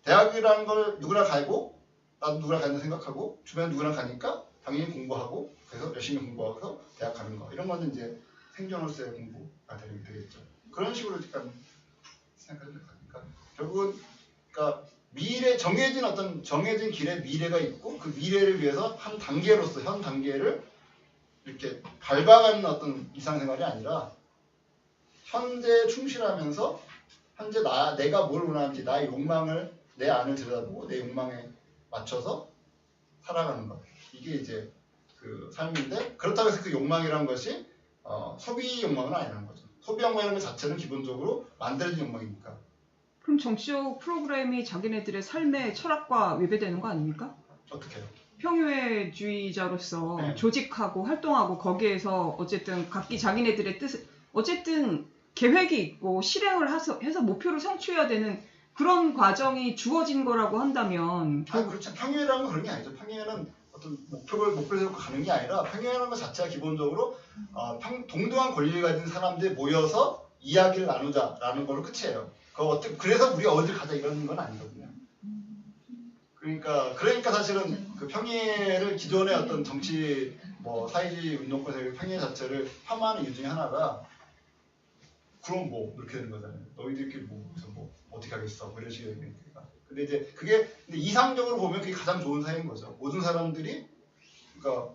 대학이라는 걸 누구나 가고 나도 누구나 가는 생각하고 주변 누구나 가니까 당연히 공부하고 그래서 열심히 공부하고 대학 가는 거 이런 거는 이제 생존으로서의 공부가 되겠죠. 그런 식으로 약간 생각하면 되니까 결국은 그러니까 정해진 길에 미래가 있고 그 미래를 위해서 한 단계로서 현 단계를 이렇게 밟아가는 어떤 일상생활이 아니라 현재에 충실하면서 현재 내가 뭘 원하는지 나의 욕망을 내 안을 들여다보고 내 욕망에 맞춰서 살아가는 것 이게 이제 그 삶인데 그렇다고 해서 그 욕망이라는 것이 소비 욕망은 아니라는 거죠. 소비 욕망이라는 것 자체는 기본적으로 만들어진 욕망이니까. 그럼 정치적 프로그램이 자기네들의 삶의 철학과 위배되는 거 아닙니까? 어떻게요? 평유회주의자로서 네. 조직하고 활동하고 거기에서 어쨌든 각기 자기네들의 뜻을 어쨌든 계획이 있고 실행을 해서 목표를 성취해야 되는 그런 과정이 주어진 거라고 한다면 그렇죠. 평유회라는 건 그런 게 아니죠. 평유회는 어떤 목표를 세우고 가는 게 아니라 평유회라는 것 자체가 기본적으로 동등한 권리를 가진 사람들이 모여서 이야기를 나누자라는 걸로 끝이에요. 그래서 우리가 어딜 가자 이런 건 아니거든요. 그러니까 사실은 그 평의를 기존의 어떤 정치 사회주의 운동권의 평의 자체를 폄하하는 이유 중에 하나가 그럼 이렇게 되는 거잖아요. 너희들끼리 어떻게 하겠어? 이런 식의 얘기니까. 근데 이제 그게 이상적으로 보면 그게 가장 좋은 사회인 거죠. 모든 사람들이 그러니까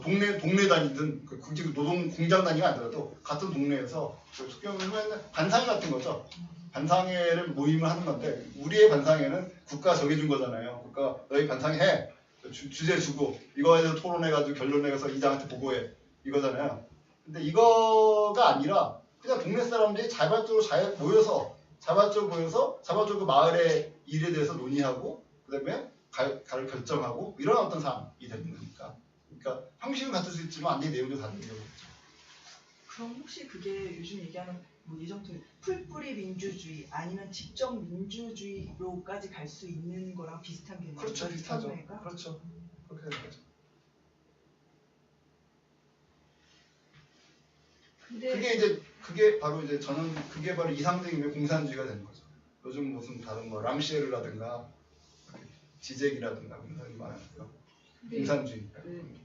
동네 다니든 굳이 노동 공장 다니가 아니더라도 같은 동네에서 어떻게 보면 반상회 같은 거죠. 반상회를 모임을 하는 건데 우리의 반상회는 국가가 정해준 거잖아요. 국가가 너희 반상회 해. 주제 주고 이거에 대해서 토론해가지고 결론 내서 이장한테 보고해. 이거잖아요. 근데 이거가 아니라 그냥 동네 사람들이 자발적으로 모여서 자발적으로 마을의 일에 대해서 논의하고 그다음에 가를 결정하고 이런 어떤 삶이 되는 거니까. 그러니까 형식은 같을 수 있지만 안에 내용도 다른 거죠. 그럼 혹시 그게 요즘 얘기하는 예정토 풀뿌리 민주주의 아니면 직접 민주주의로까지 갈 수 있는 거랑 비슷한 개념인가요? 그렇죠, 비슷하죠. 그렇죠. 그렇게 되는 거죠. 근데 그게 바로 그게 바로 이상적인 공산주의가 되는 거죠. 요즘 무슨 다른 람시에르라든가 지젝이라든가 그런 사람이 많았고요. 공산주의.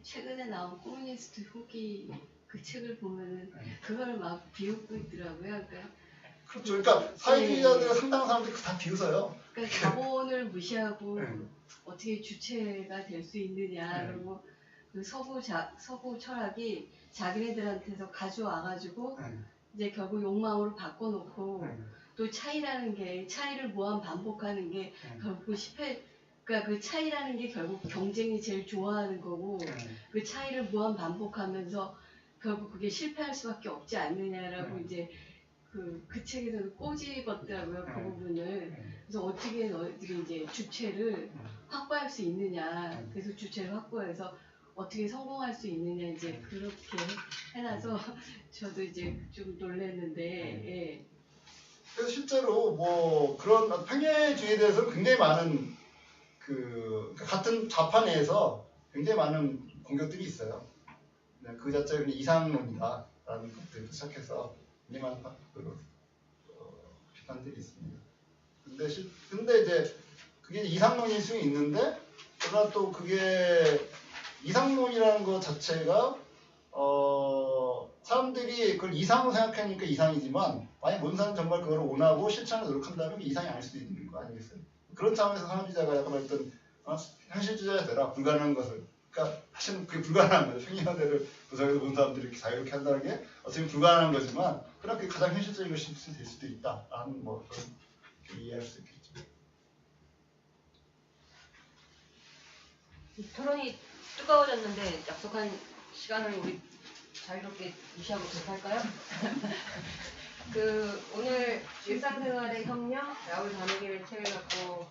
최근에 나온 커뮤니스트 후기 그 책을 보면은 그걸 막 비웃고 있더라고요. 그렇죠. 그러니까 사회주의자들 상당한 사람들이 다 비웃어요. 그러니까 자본을 무시하고 어떻게 주체가 될 수 있느냐. 그리고 그 서구 철학이 자기네들한테서 가져와가지고 이제 결국 욕망으로 바꿔놓고 또 차이를 무한 반복하는 게 결국 그러니까 그 차이라는 게 결국 경쟁이 제일 좋아하는 거고 그 차이를 무한 반복하면서 결국 그게 실패할 수밖에 없지 않느냐라고 이제 그 책에서도 꼬집었더라고요. 그 부분을. 그래서 어떻게 너희들이 이제 주체를 확보할 수 있느냐. 그래서 주체를 확보해서 어떻게 성공할 수 있느냐 이제 그렇게 해놔서 저도 이제 좀 놀랐는데. 예. 그래서 실제로 그런 평해주의에 대해서 굉장히 많은 같은 좌파 내에서 굉장히 많은 공격들이 있어요. 그 자체가 그냥 이상론이다라는 것들부터 시작해서 굉장히 많은 비판들이 있습니다. 근데 이제 그게 이상론일 수 있는데 그러나 또 그게 이상론이라는 것 자체가 사람들이 그걸 이상으로 생각하니까 이상이지만 만약 모든 사람이 정말 그걸 원하고 실천을 노력한다면 이상이 아닐 수도 있는 거 아니겠어요? 그런 차원에서 상업주의자가 약간 어떤 현실주의자가 되라 불가능한 것을 그러니까 사실은 그게 불가능한 거죠. 평행화대를 구성해서 모든 사람들이 이렇게 자유롭게 한다는 게 어떻게 보면 불가능한 거지만 그러나 그게 가장 현실적인 것이 될 수도 있다라는 그런 이해할 수 있겠죠. 토론이 뜨거워졌는데 약속한 시간을 우리 자유롭게 무시하고 접할까요? 오늘 일상생활의 혁명, 라울 바네기를 책을 갖고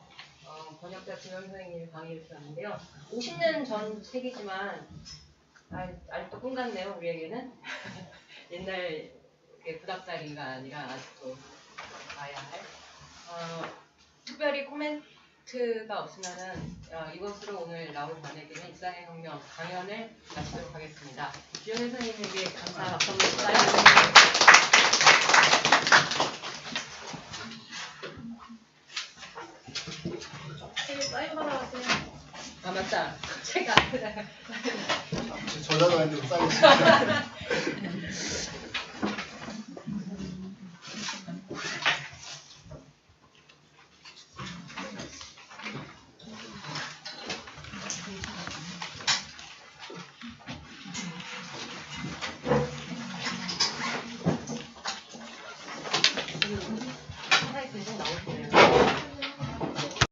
번역자 김영 선생님이 강의를 주셨는데요. 50년 전 책이지만 아직도 꿈 같네요, 우리에게는. 옛날 부닥다리가 아니라 아직도 봐야 할. 특별히 코멘트가 없으면은 이것으로 오늘 라울 바네기는 일상의 혁명 강연을 마치도록 하겠습니다. 주영일 선생님에게 감사 박수 한번 부탁드립니다. 사인 받아가세요. 아 맞다. 책 앞에다가 저자도 아닌데 싸겠습니다.